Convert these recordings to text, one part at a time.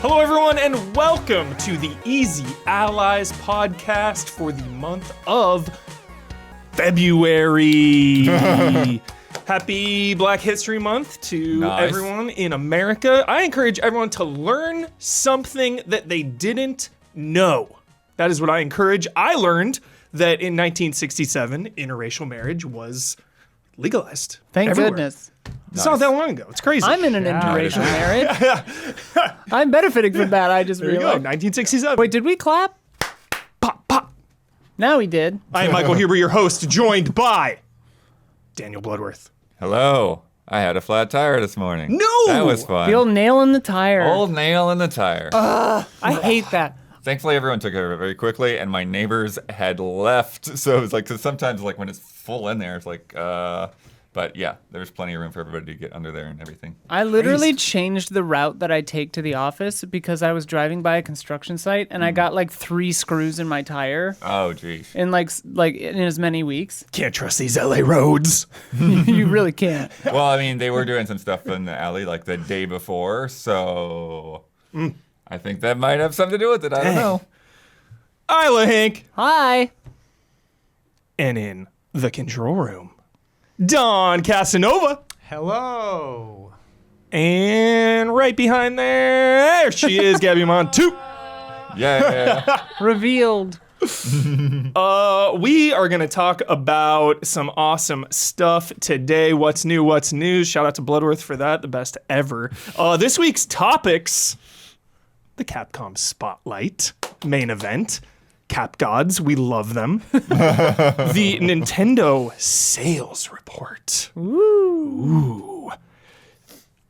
Hello, everyone, and welcome to the Easy Allies podcast for the month of February. Happy Black History Month to everyone in America. I encourage everyone to learn something that they didn't know. That is what I encourage. I learned that in 1967, interracial marriage was legalized. Thank everywhere. goodness. It's not that long ago. It's crazy. I'm in an interracial marriage. I'm benefiting from that. I just There you go, realized. 1967. Wait, did we clap? Pop, pop. Now we did. I am Michael Huber, your host, joined by Daniel Bloodworth. Hello. I had a flat tire this morning. No! That was fun. The old nail in the tire. Old nail in the tire. I hate that. Thankfully, everyone took care of it very quickly, and my neighbors had left. So it was like, cause sometimes like when it's full in there, it's like, but yeah, there's plenty of room for everybody to get under there and everything. I literally changed the route that I take to the office because I was driving by a construction site and I got like 3 screws in my tire Oh, geez. in like in as many weeks. Can't trust these LA roads. You really can't. Well, I mean, they were doing some stuff in the alley like the day before, so I think that might have something to do with it. I don't know. Isla Hank. Hi. And in the control room, Don Casanova. Hello. And right behind there she is, Gabby Montu. Yeah. Revealed. We are going to talk about some awesome stuff today. What's new, what's news. Shout out to Bloodworth for that, the best ever. This week's topics, the Capcom Spotlight main event. Cap gods, we love them. The Nintendo sales report. Ooh.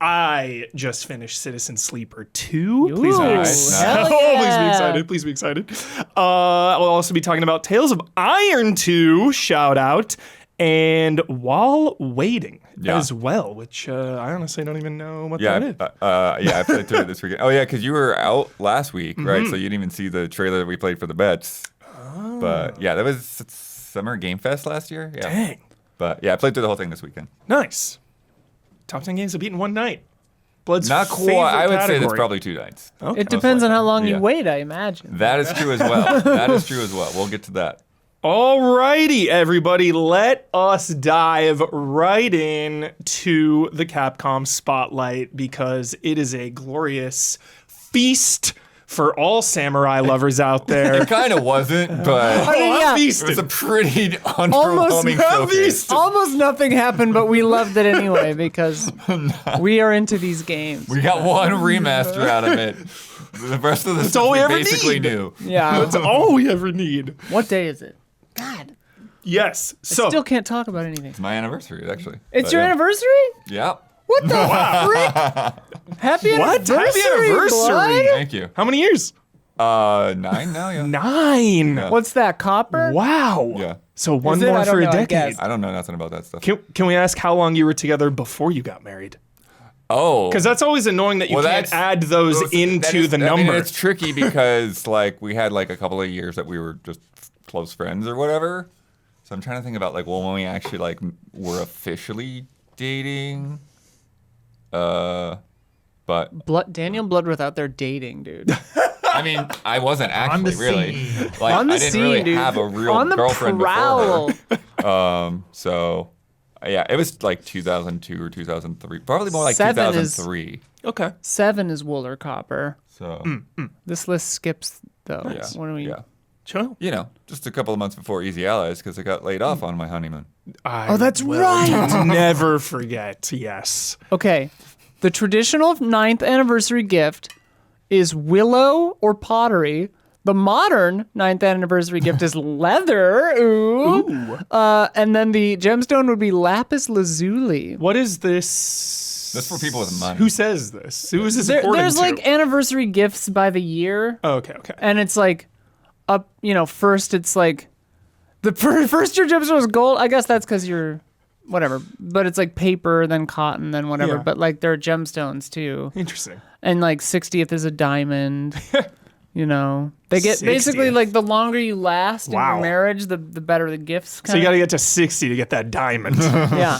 I just finished Citizen Sleeper 2. Please be Nice. excited. Hell yeah. Please be excited. We'll also be talking about Tales of Iron 2, shout out, and While Waiting as well, which I honestly don't even know what that is. I played through it this weekend. Oh yeah, because you were out last week, right? So you didn't even see the trailer that we played for the bets. Oh. But yeah, that was Summer Game Fest last year. Yeah. Dang. But yeah, I played through the whole thing this weekend. Nice. Top 10 games to beat in one night. Blood's Not favorite quite. I would say that's category. probably 2 nights. Okay. It depends on how long Yeah. you wait, I imagine. That is true as well. That is true as well. We'll get to that. Alrighty, everybody, let us dive right in to the Capcom Spotlight because it is a glorious feast for all samurai lovers out there. It kind of wasn't, but yeah. it was a pretty underwhelming showcase. Almost nothing happened, but we loved it anyway because we are into these games. We got one remaster out of it. The rest of the stuff all we we ever basically need. knew. Yeah. That's all we ever need. What day is it? God. Yes. I So still can't talk about anything. It's my anniversary, actually. It's But your yeah. anniversary? Yeah. What the frick? Happy What? anniversary! Happy anniversary. Blood? Thank you. how many years? 9 now, yeah. 9. Yeah. What's that, copper? Wow. Yeah. So one Is it? more I don't for a know, I decade. guess. I don't know nothing about that stuff. Can we ask how long you were together before you got married? Oh. Because that's always annoying that you can't add those into the number. I mean, it's tricky because like we had like a couple of years that we were just close friends or whatever. So I'm trying to think about like, well, when we actually like were officially dating. But Daniel Bloodworth out there dating, dude. I mean, I wasn't actually the really. scene. Like, On the I didn't scene, really dude. have a real On the girlfriend prowl. before her. So, yeah, it was like 2002 or 2003. Probably more like 7 is- 2003. Okay. 7 is wool or copper. So, This list skips though. yeah. What do we? Yeah. Chill. You know, just a couple of months before Easy Allies because I got laid off on my honeymoon. Oh, that's right. Never forget. Yes. Okay. The traditional 9th anniversary gift is willow or pottery. The modern 9th anniversary gift is leather. Ooh. And then the gemstone would be lapis lazuli. What is this? That's for people with money. Who says this? Who is this according There's to? like anniversary gifts by the year. Oh, okay. And it's like up, first it's like the first year gemstone is gold. I guess that's because you're whatever, but it's like paper, then cotton, then whatever. Yeah. But like there are gemstones too. Interesting. And like 60th is a diamond. They get 60th. basically like the longer you last in Wow. your marriage, the better the gifts. So you got to get to 60 to get that diamond. Yeah.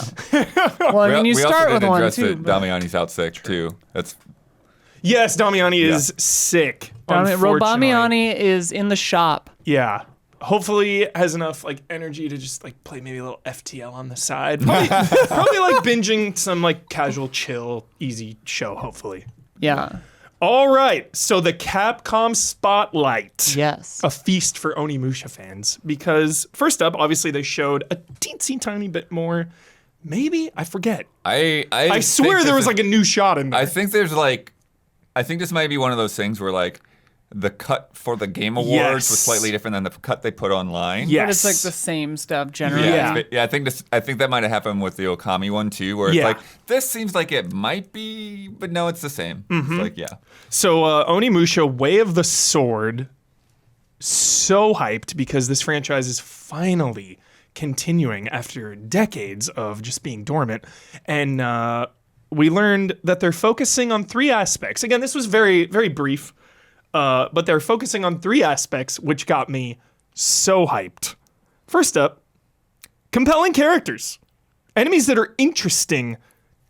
Well, I mean, you we start also with didn't one address too. that but- Damiani's out sick too. That's Yes, Damiani is sick. Unfortunately. Robamiani is in the shop. Yeah. Hopefully has enough like energy to just like play maybe a little FTL on the side. Probably, probably like binging some like casual, chill, easy show, hopefully. Yeah. All right. So the Capcom Spotlight. Yes. A feast for Onimusha fans. Because first up, obviously they showed a teensy tiny bit more. Maybe? I forget. I swear there was like a new shot in there. I think there's like, I think this might be one of those things where like the cut for the Game Awards was slightly different than the cut they put online. Yes. But it's like the same stuff generally. Yeah. I think that might have happened with the Okami one too, where it's like this seems like it might be, but no, it's the same. It's like So Onimusha, Way of the Sword, so hyped because this franchise is finally continuing after decades of just being dormant. And we learned that they're focusing on 3 aspects. Again, this was very, very brief, but they're focusing on 3 aspects, which got me so hyped. First up, compelling characters. Enemies that are interesting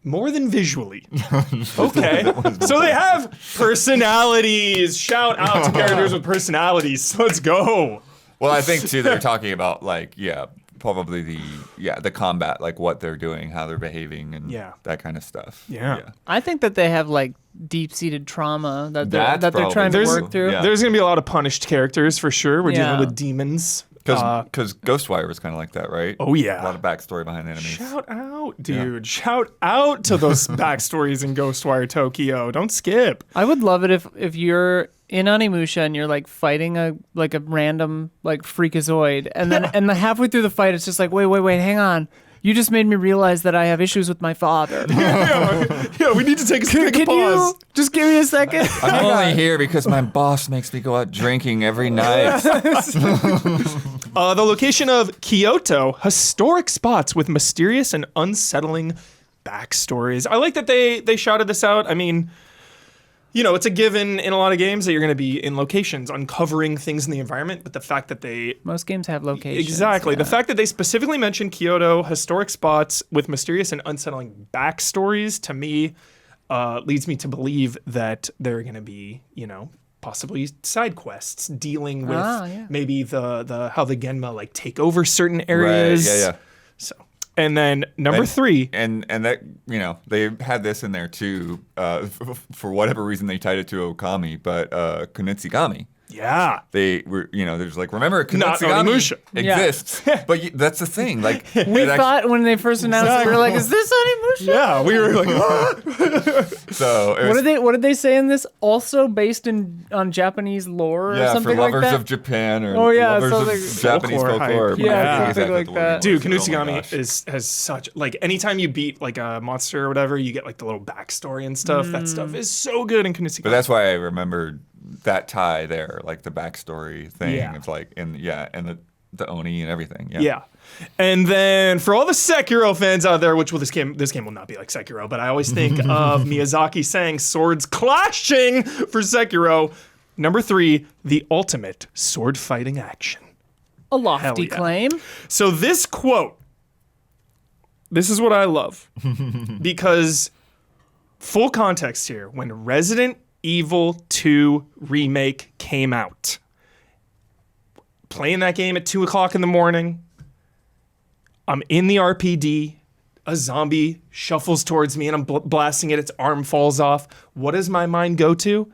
more than visually. Okay. So they have personalities. Shout out to characters with personalities. Let's go. Well, I think too they're talking about like probably the combat, like what they're doing, how they're behaving, and that kind of stuff. Yeah. I think that they have like deep-seated trauma that they're probably trying to true. work through. Yeah. There's going to be a lot of punished characters for sure. We're dealing Yeah. with demons. Because Ghostwire was kind of like that, right? Oh, yeah. A lot of backstory behind enemies. Shout out, dude. Shout out to those backstories in Ghostwire Tokyo. Don't skip. I would love it if you're in Onimusha and you're like fighting a random like freakazoid, and then halfway through the fight it's just like wait, hang on. You just made me realize that I have issues with my father. Yeah, we need to take a Can pause. you just give me a second? I'm only here because my boss makes me go out drinking every night. The location of Kyoto, historic spots with mysterious and unsettling backstories. I like that they shouted this out. I mean, you know, it's a given in a lot of games that you're going to be in locations, uncovering things in the environment, but the fact that Most games have locations. Exactly. yeah. The fact that they specifically mentioned Kyoto, historic spots with mysterious and unsettling backstories, to me, leads me to believe that they're going to be, you know, possibly side quests dealing with maybe the how the Genma like take over certain areas. Right, yeah. So, and then number 3. And that, you know, they had this in there too, for whatever reason they tied it to Okami, but Kunitsigami. Yeah. They were, you know, there's like, remember Not Kunitsigami Onimusha. exists, but that's the thing. Like, We thought when they first announced it, we were like, is this Onimusha? Yeah, we were like, so it was, What did they say in this? Also based on Japanese lore or something for like lovers that? of Japan or something- lovers of Japanese Folklore folklore. hype. Yeah, I think something that's like what the that. word dude, was. Oh my Kunitsigami gosh. has such, like, anytime you beat like a monster or whatever, you get like the little backstory and stuff. That stuff is so good in Kunitsigami. But that's why I remembered that tie there, like the backstory thing. Yeah. It's like, and the Oni and everything. Yeah. Yeah. And then for all the Sekiro fans out there, which this game will not be like Sekiro, but I always think of Miyazaki saying swords clashing for Sekiro. Number 3, the ultimate sword fighting action. A lofty Hell yeah. claim. So this quote, this is what I love. Because full context here, when Resident Evil 2 Remake came out, playing that game at 2 o'clock in the morning, I'm in the RPD, a zombie shuffles towards me and I'm blasting it, its arm falls off. What does my mind go to?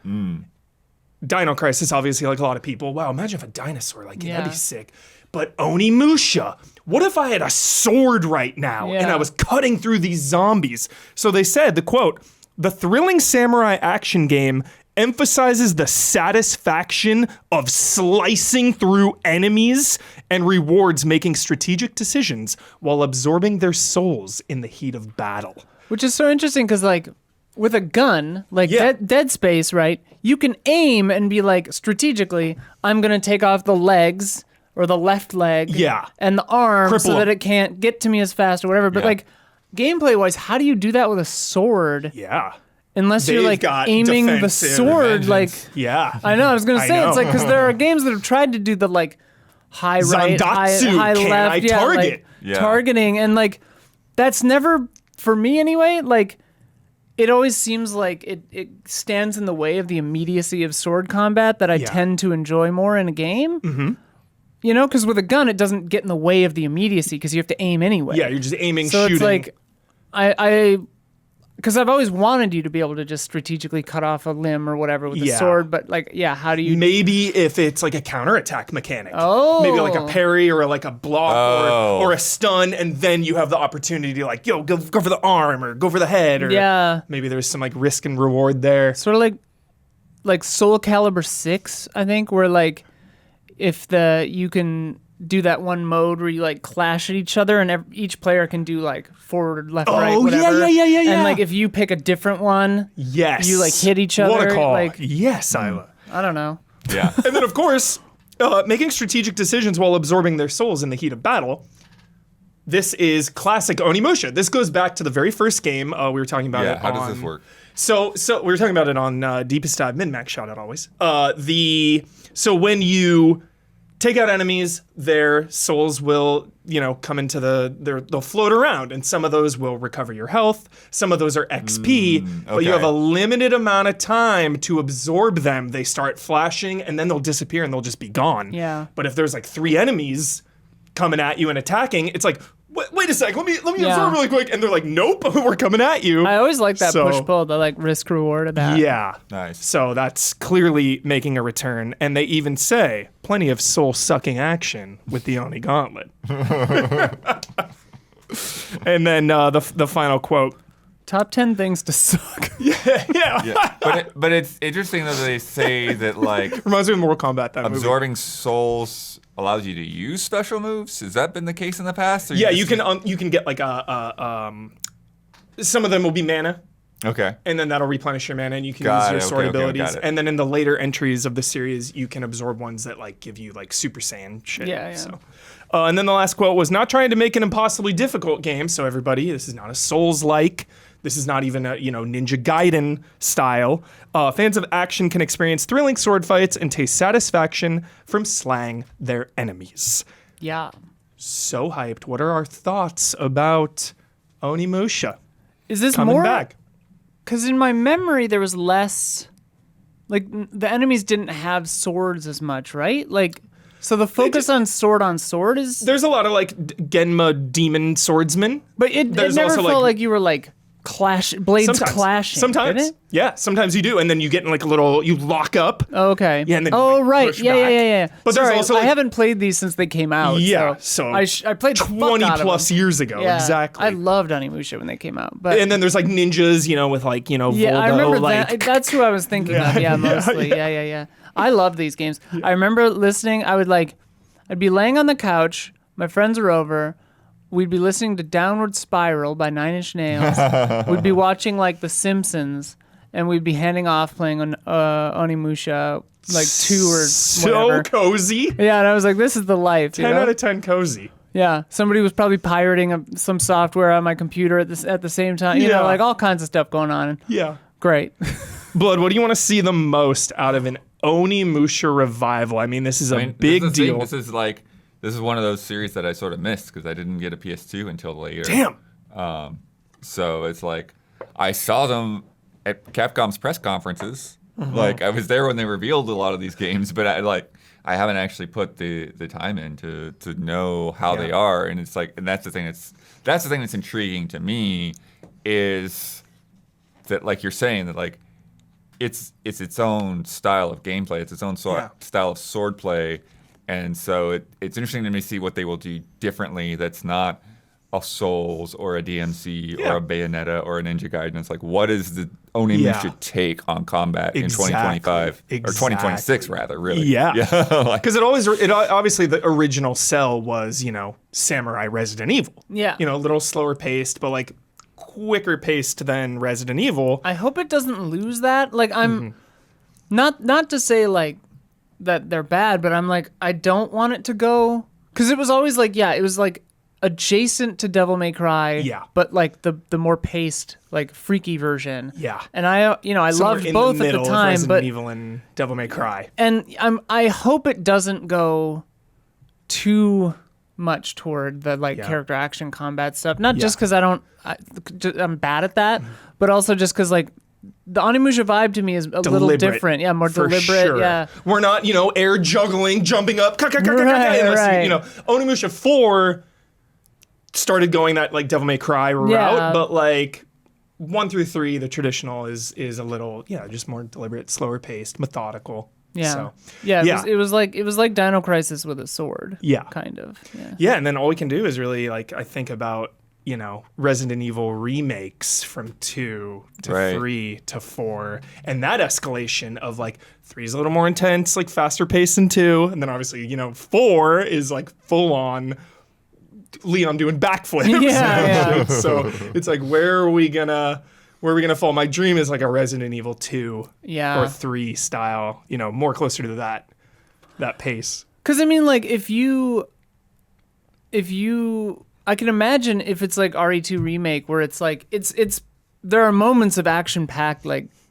Dino Crisis, obviously, like a lot of people. Wow, imagine if a dinosaur, like, that'd be sick. But Onimusha, what if I had a sword right now and I was cutting through these zombies? So they said, the quote, the thrilling samurai action game emphasizes the satisfaction of slicing through enemies and rewards making strategic decisions while absorbing their souls in the heat of battle. Which is so interesting because, like, with a gun, like Dead Space, right? You can aim and be like, strategically, I'm going to take off the legs or the left leg and the arm so that it can't get to me as fast or whatever. But, like, gameplay-wise, how do you do that with a sword? Yeah. Unless you're, like, got aiming the defensive sword, like... Yeah. I know, I was going to I say, it's know. like, because there are games that have tried to do the, like, high right, Zandatsu, high can left. I yeah, target? like, targeting. And, like, that's never, for me anyway, like, it always seems like it stands in the way of the immediacy of sword combat that I tend to enjoy more in a game. Mm-hmm. You know, because with a gun, it doesn't get in the way of the immediacy because you have to aim anyway. Yeah, you're just aiming, so shooting. So it's like, because I've always wanted you to be able to just strategically cut off a limb or whatever with a sword, but like, how do you... Maybe if it's like a counterattack mechanic. Oh. Maybe like a parry or like a block or a stun, and then you have the opportunity to like, go for the arm or go for the head. Or maybe there's some like risk and reward there. Sort of like Soul Calibur 6, I think, where like, if you can do that one mode where you like clash at each other and each player can do like forward, left, right, whatever. Yeah. And like if you pick a different one, you like hit each other. What a call. Like, yes, Isla. I don't know. Yeah. And then of course, making strategic decisions while absorbing their souls in the heat of battle. This is classic Onimusha. This goes back to the very first game. We were talking about it. How does this work? So we were talking about it on Deepest Dive, Min-Max, shout out always. So when you take out enemies, their souls will, come into they'll float around, and some of those will recover your health. Some of those are XP, but you have a limited amount of time to absorb them. They start flashing, and then they'll disappear, and they'll just be gone. Yeah. But if there's like 3 enemies coming at you and attacking, it's like, wait a sec, let me absorb really quick, and they're like, nope, we're coming at you. I always like that push-pull, the like risk-reward of that. Yeah. Nice. So that's clearly making a return, and they even say plenty of soul-sucking action with the Oni Gauntlet. And then the final quote. Top 10 things to suck. Yeah. But it's interesting that they say that like Reminds me of Mortal Kombat, that movie. absorbing souls allows you to use special moves. Has that been the case in the past? Or Yeah, you can get like some of them will be mana. Okay. And then that'll replenish your mana, and you can use your sword abilities. got it. And then in the later entries of the series, you can absorb ones that like give you like Super Saiyan shit. Yeah. So, and then the last quote was, not trying to make an impossibly difficult game. So everybody, this is not a Souls-like. This is not even a Ninja Gaiden style. Fans of action can experience thrilling sword fights and taste satisfaction from slaying their enemies. Yeah. So hyped. What are our thoughts about Onimusha? Is this Coming more? back. Because in my memory, there was less. Like, the enemies didn't have swords as much, right? Like, so the focus on sword is. There's a lot of like Genma demon swordsmen. But it There's never also, felt like- like you were like blades clashing. Sometimes. Did it? Yeah, sometimes you do. And then you get in like you lock up. Oh, okay. Yeah, and then oh, you, like, right. push Yeah. But there's Sorry, also, I like- haven't played these since they came out. Yeah, so so I played the fuck 20 out of plus them. years ago. Yeah, Exactly. I loved Onimusha when they came out. But And then there's like ninjas, with like, yeah, Voldo, I remember like, that. That's who I was thinking of. Yeah, mostly. Yeah. I love these games. I remember listening. I'd be laying on the couch. My friends are over. We'd be listening to Downward Spiral by Nine Inch Nails. We'd be watching like The Simpsons, and we'd be handing off playing on Onimusha like 2 or so whatever. cozy. Yeah, and I was like, this is the life. 10 out of 10 cozy. Yeah, somebody was probably pirating some software on my computer at the same time. You know, like all kinds of stuff going on. Yeah. Great. Blood, what do you want to see the most out of an Onimusha revival? I mean, this is a big deal. This is one of those series that I sort of missed because I didn't get a PS2 until later. Damn. So it's like I saw them at Capcom's press conferences. Like I was there when they revealed a lot of these games, but I haven't actually put the time in to know how they are. And it's like, and that's the thing that's intriguing to me is that, like you're saying, that like it's its own style of gameplay, it's its own style of swordplay. And so it's interesting to me to see what they will do differently that's not a Souls or a DMC or a Bayonetta or a Ninja Gaiden. It's like, what is the Onimusha take on combat in 2025? Or 2026, rather, really. Yeah. Because obviously the original Cell was, Samurai Resident Evil. Yeah. A little slower paced, but like quicker paced than Resident Evil. I hope it doesn't lose that. Like, I'm not to say like that they're bad, but I'm like, I don't want it to go, because it was always like, it was like adjacent to Devil May Cry, but like the more paced, like freaky version. Yeah. And I loved both at the time, Resident Evil and Devil May Cry. And I hope it doesn't go too much toward the Yeah. character action combat stuff. Not just because I'm bad at that, but also just because the Onimusha vibe to me is a little different. Yeah, more for deliberate. sure. Yeah. We're not, air juggling, jumping up, unless Right. Onimusha 4 started going that Devil May Cry route, Yeah. but 1 through 3, the traditional is a little, just more deliberate, slower paced, methodical. Yeah. So, yeah. It was like Dino Crisis with a sword. Yeah. Kind of. Yeah. Yeah, and then all we can do is really I think about Resident Evil remakes from 2 to Right. 3 to 4, and that escalation of 3 is a little more intense, faster paced than 2, and then obviously 4 is full on Leon doing backflips. Yeah. So it's where are we gonna fall? My dream is a Resident Evil 2 or 3 style, more closer to that pace. Because I mean, if you, I can imagine if it's RE2 remake where it's there are moments of action packed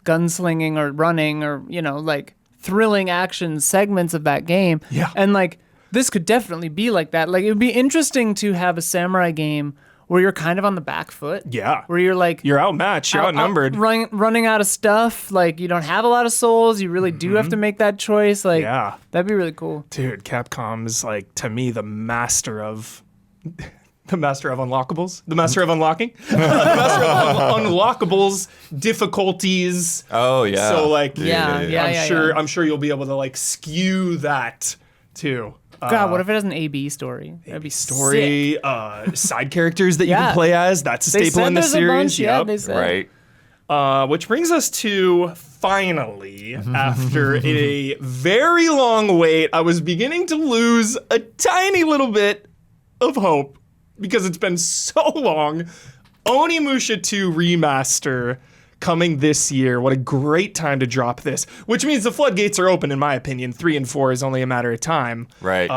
gunslinging or running or thrilling action segments of that game. Yeah. And this could definitely be like that. It would be interesting to have a samurai game where you're kind of on the back foot. Yeah. Where you're You're outmatched, you're outnumbered. running out of stuff. You don't have a lot of souls. You really do have to make that choice. Yeah. That'd be really cool. Dude, Capcom's to me the master of unlockables, the master of unlocking, the master of unlockables, difficulties. Oh yeah. So Yeah. I'm sure you'll be able to skew that too. God, what if it has an AB story? That'd be Story, side characters that you Yeah. can play as. That's a They staple said in the there's a series. bunch, yeah, Yep. they said. Right. Which brings us to finally, after a very long wait, I was beginning to lose a tiny little bit of hope because it's been so long. Onimusha 2 Remaster coming this year. What a great time to drop this, which means the floodgates are open, in my opinion. 3 and 4 is only a matter of time. Right.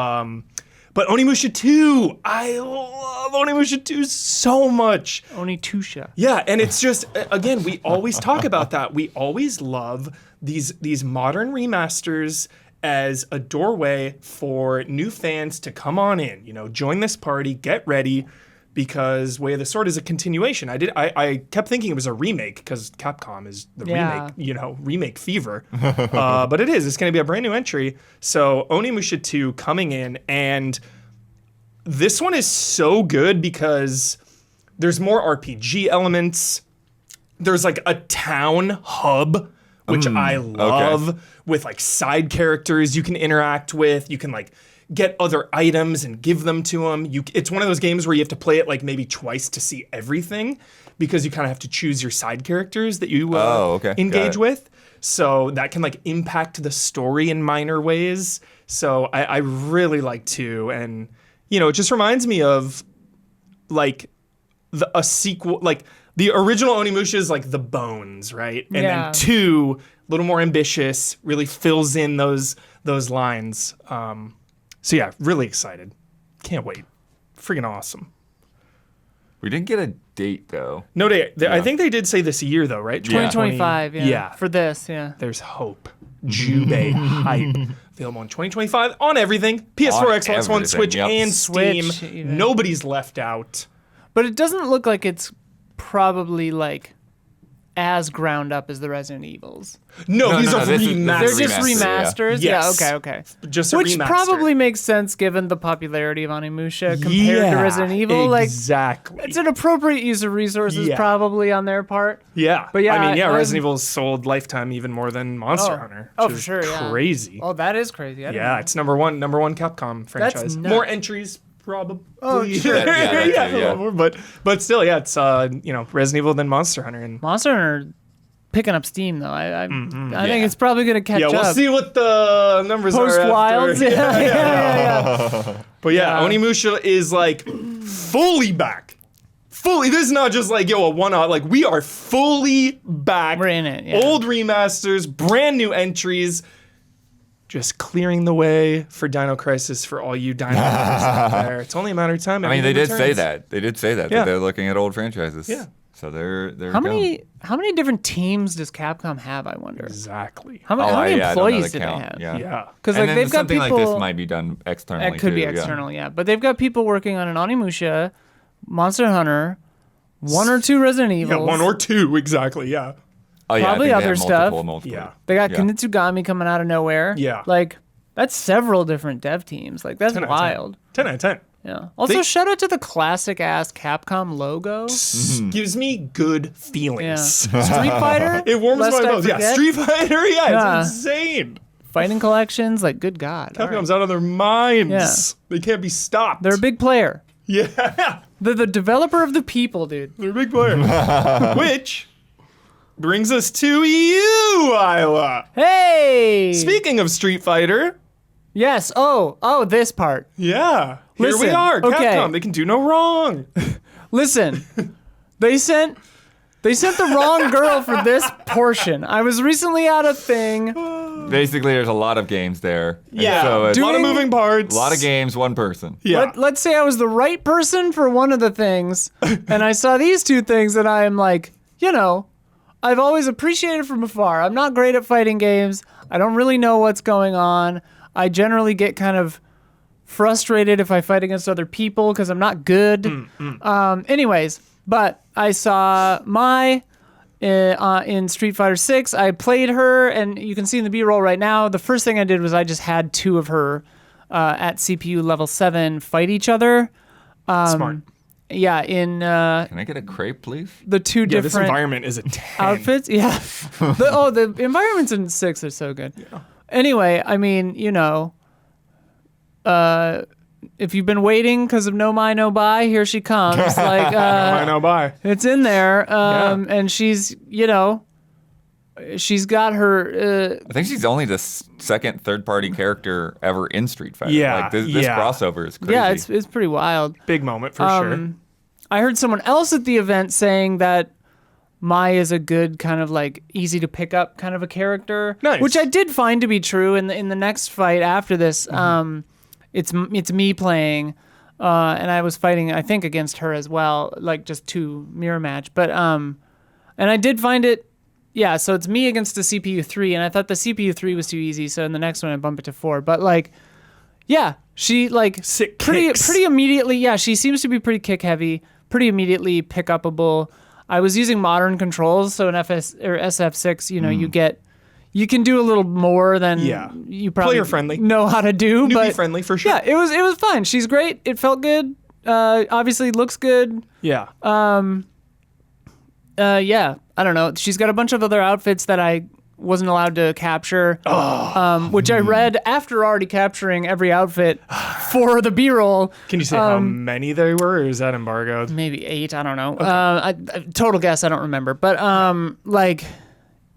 But Onimusha 2, I love Onimusha 2 so much. Onimusha. Yeah, and it's just, again, we always talk about that. We always love these modern remasters as a doorway for new fans to come on in, join this party, get ready, because Way of the Sword is a continuation. I kept thinking it was a remake because Capcom is the remake, remake fever. But it is. It's going to be a brand new entry. So Onimusha 2 coming in, and this one is so good because there's more RPG elements. There's a town hub, which I love, with side characters you can interact with. You can get other items and give them to them. It's one of those games where you have to play it maybe twice to see everything because you kind of have to choose your side characters that you engage with. So that can impact the story in minor ways. So I really like 2, and it just reminds me of a sequel, the original Onimusha is the bones, right? And then 2, a little more ambitious, really fills in those lines. So yeah, really excited. Can't wait. Freaking awesome. We didn't get a date though. No date. I think they did say this year though, right? 2025, yeah. Yeah. For this, yeah. There's hope. Jubei hype. Available in 2025 on everything. PS4, On Xbox One, everything, Switch, yep. and Steam. Switch, even. Nobody's left out. But it doesn't look like it's probably as ground up as the Resident Evils. No, these are this is- remasters. They're just remasters? Yes. Yeah, okay. Just a Which remaster. probably makes sense given the popularity of Onimusha compared to Resident Evil. Exactly. It's an appropriate use of resources probably on their part. Yeah. But yeah, I mean, I'm- Resident Evil sold lifetime even more than Monster Hunter. Oh, which for is sure, yeah. crazy. Oh, that is crazy. I didn't Yeah, know. it's number one Capcom franchise. nuts. More entries, probably. Oh, sure. Yeah, a little more, but still, yeah, it's Resident Evil then Monster Hunter, and Monster Hunter picking up steam though. I think it's probably gonna catch yeah, we'll up. see what the numbers Post are after. Wilds, yeah. But yeah, Yeah. Onimusha is fully back. Fully, this is not just a one-off. We are fully back. We're in it, yeah. Old remasters, brand new entries. Just clearing the way for Dino Crisis for all you Dino lovers out there. It's only a matter of time. I mean, they everything did say returns. that. They did say that Yeah. they're looking at old franchises. Yeah. So there How we go. how many different teams does Capcom have? I wonder. Exactly. How many I don't know employees the do they count. have? Yeah. Yeah. Because And like then they've got something people. like this might be done externally. It could be too, external, yeah. But they've got people working on an Onimusha, Monster Hunter, one or two Resident Yeah, Evils. one or two, exactly, yeah. Oh, yeah, I Probably think they other have stuff. multiple. Yeah. They got Yeah. Kunitsugami coming out of nowhere. Yeah. Like, that's several different dev teams. Like, that's 10 out of 10. wild. 10 out of 10. Yeah. Also, They- shout out to the classic ass Capcom logo. Gives me good feelings. Yeah. Street Fighter. It warms lest my I bones. Yeah, forget. Street Fighter, yeah, Yeah. it's insane. Fighting collections. Like, good God. All right. Capcom's out of their minds. Yeah. They can't be stopped. They're a big player. Yeah, They're the developer of the people, dude. they're a big player. Which brings us to you, Isla. Hey! Speaking of Street Fighter, Yes. Oh, this part. yeah, here we Listen, are. okay. Capcom, they can do no wrong. Listen, they sent the wrong girl for this portion. I was recently at a thing. Basically, there's a lot of games there. And Yeah, so it's a lot of Doing- moving parts. a lot of games, one person. Yeah, Let's say I was the right person for one of the things, and I saw these two things, and I am like, I've always appreciated from afar. I'm not great at fighting games. I don't really know what's going on. I generally get kind of frustrated if I fight against other people because I'm not good. Anyways, but I saw Mai in Street Fighter 6. I played her, and you can see in the B-roll right now, the first thing I did was I just had two of her at CPU level 7 fight each other. smart. Yeah, in Can I get a crepe, please? the two Yeah, this different environment is a 10. outfits. Yeah. The environments in 6 are so good. Anyway, I mean, if you've been waiting because of No Mai No Buy, here she comes. Like, I know, bye. it's in there. And she's, she's got her. I think she's only the second third-party character ever in Street Fighter. Yeah, Like, this yeah. crossover is crazy. Yeah, it's pretty wild. Big moment for sure. I heard someone else at the event saying that Mai is a good kind of like easy to pick up kind of a character, Nice. which I did find to be true in the next fight after this. It's me playing, and I was fighting I think against her as well, like just two mirror match. But and I did find it, yeah. So it's me against the CPU 3, and I thought the CPU 3 was too easy. So in the next one I bump it to 4. But like, yeah, she like Sick pretty kicks. immediately. Yeah, she seems to be pretty kick heavy, pretty immediately pick upable. I was using modern controls, so in FS or SF6, you can do a little more than Yeah. you probably Player-friendly. know how to do. Newbie but friendly for sure. yeah, it was fine. She's great. It felt good. Obviously looks good. Yeah. Yeah, I don't know. She's got a bunch of other outfits that I wasn't allowed to capture, which I read after already capturing every outfit for the B-roll. Can you say how many there were, or is that embargoed? Maybe 8. I don't know. Total guess. I don't remember. But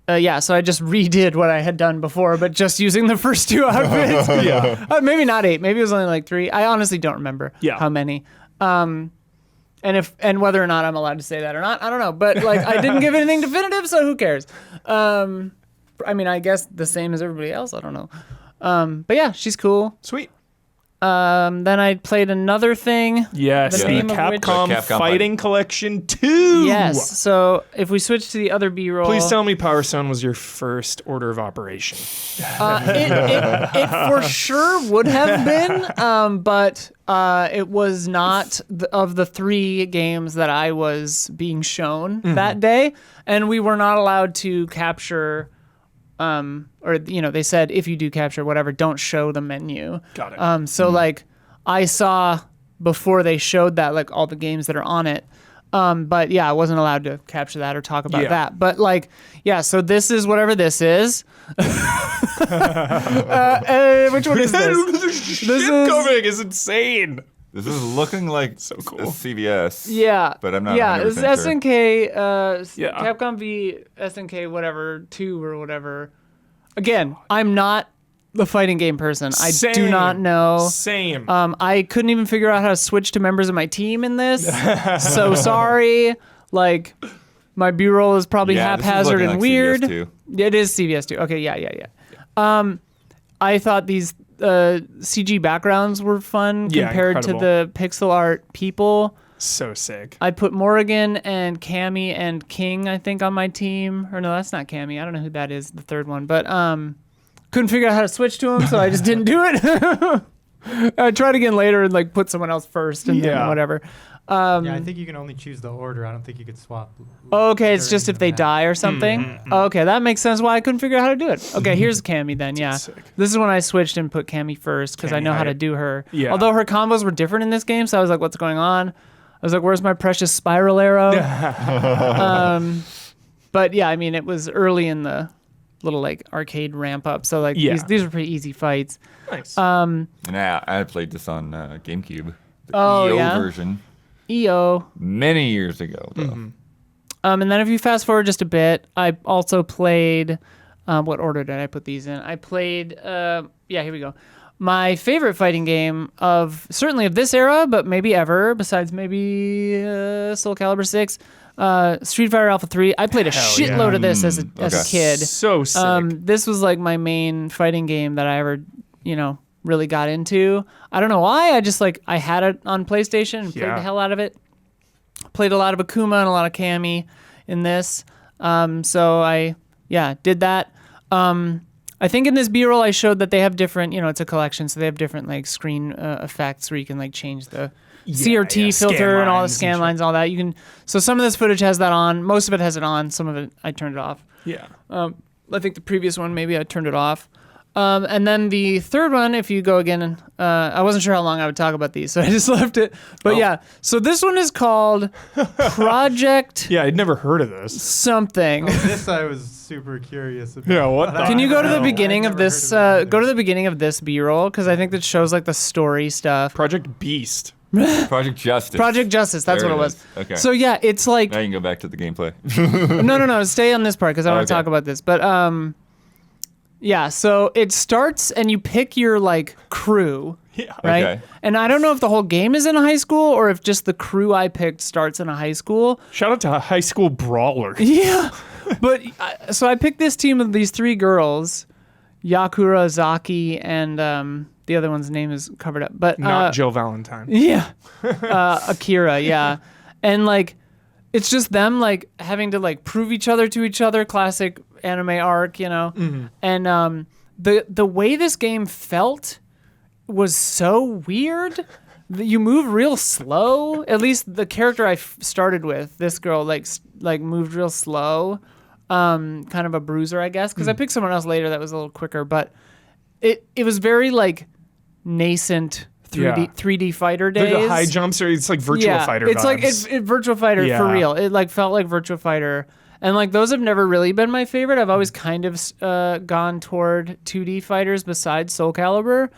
yeah. So I just redid what I had done before, but just using the first two outfits. Yeah. Maybe not 8. Maybe it was only like 3. I honestly don't remember how many. And whether or not I'm allowed to say that or not, I don't know. But like, I didn't give anything definitive, so who cares? I mean, I guess the same as everybody else. I don't know. But yeah, she's cool. Sweet. Then I played another thing. Yes, The the name of which- Capcom, The Capcom Fighting Collection 2. Yes. So if we switch to the other B-roll, Please tell me Power Stone was your first order of operation. it for sure would have been, but it was not of the 3 games that I was being shown that day, and we were not allowed to capture. Or they said if you do capture whatever, don't show the menu. Got it. So like I saw before they showed that like all the games that are on it. But yeah, I wasn't allowed to capture that or talk about Yeah. that. But like, yeah, so this is whatever this is. Which one is this? the shit is- coming is insane. This is looking like So cool. a CVS. Yeah. But I'm not Yeah, 100% it's sure. SNK, Yeah. Capcom v SNK, whatever, 2 or whatever. Again, I'm not the fighting game person. I do Same. not know. Same. I couldn't even figure out how to switch to members of my team in this. So sorry. Like, my B-roll is probably Yeah, this is haphazard looking and like weird. CVS2. It is CVS2. Okay, yeah. I thought these CG backgrounds were fun Yeah, compared incredible. to the pixel art people. So sick. I put Morrigan and Cammy and King, I think, on my team. Or no, that's not Cammy. I don't know who that is, the third one. But couldn't figure out how to switch to him, so I just didn't do it. I tried again later and like put someone else first and then whatever. Yeah, I think you can only choose the order. I don't think you could swap. Okay, it's just if they die or something. Mm-hmm. Okay, that makes sense why I couldn't figure out how to do it. Okay, here's Cammy then, yeah. Sick. This is when I switched and put Cammy first because I Cammy know how to height. do her. Yeah. Although her combos were different in this game, so I was like, what's going on? I was like, where's my precious spiral arrow? But yeah, I mean, it was early in the little like arcade ramp up, so like these were pretty easy fights. Nice. And I played this on GameCube, the Oh, EO yeah? version, EO. many years ago, though. Mm-hmm. And then if you fast forward just a bit, I also played. What order did I put these in? I played. Here we go. My favorite fighting game certainly of this era, but maybe ever, besides maybe Soul Calibur 6, Street Fighter Alpha 3. I played a shitload of this as a kid. So sick. This was like my main fighting game that I ever, really got into. I don't know why. I had it on PlayStation and played the hell out of it. Played a lot of Akuma and a lot of Cammy in this. So I did that. I think in this B-roll I showed that they have different, it's a collection, so they have different like screen effects where you can like change the CRT filter and all the scan lines and all that. You can. So some of this footage has that on. Most of it has it on. Some of it I turned it off. Yeah. I think the previous one maybe I turned it off. And then the third one, if you go again, and I wasn't sure how long I would talk about these, so I just left it. But so this one is called Project Yeah, I'd never heard of this. something. This I was super curious about. Yeah, what the Can you go to the hell? beginning I've of never this? heard of it Go to the beginning of this B-roll because I think that shows like the story stuff. Project Beast. Project Justice. Project Justice, that's There what it it was. is. Okay. So yeah, it's like Now you can go back to the gameplay. no. Stay on this part because I want to Okay. talk about this. But so it starts and you pick your like crew. Yeah. Right? Okay. And I don't know if the whole game is in a high school or if just the crew I picked starts in a high school. Shout out to a high school brawler. Yeah. But so I picked this team of these three girls, Yakura, Zaki, and the other one's name is covered up. But Not Jill Valentine. yeah. Akira, yeah. And like it's just them like having to like prove each other to each other, classic anime arc, And the way this game felt was so weird. You move real slow. At least the character I started with, this girl, like moved real slow. Kind of a bruiser, I guess, because I picked someone else later that was a little quicker. But it was very like nascent 3D fighter days. The high jumps are it's like Virtua Fighter It's like vibes. it's Virtua Fighter for Yeah. real. It like felt like Virtua Fighter. And like those have never really been my favorite. I've always kind of gone toward 2D fighters besides Soul Calibur.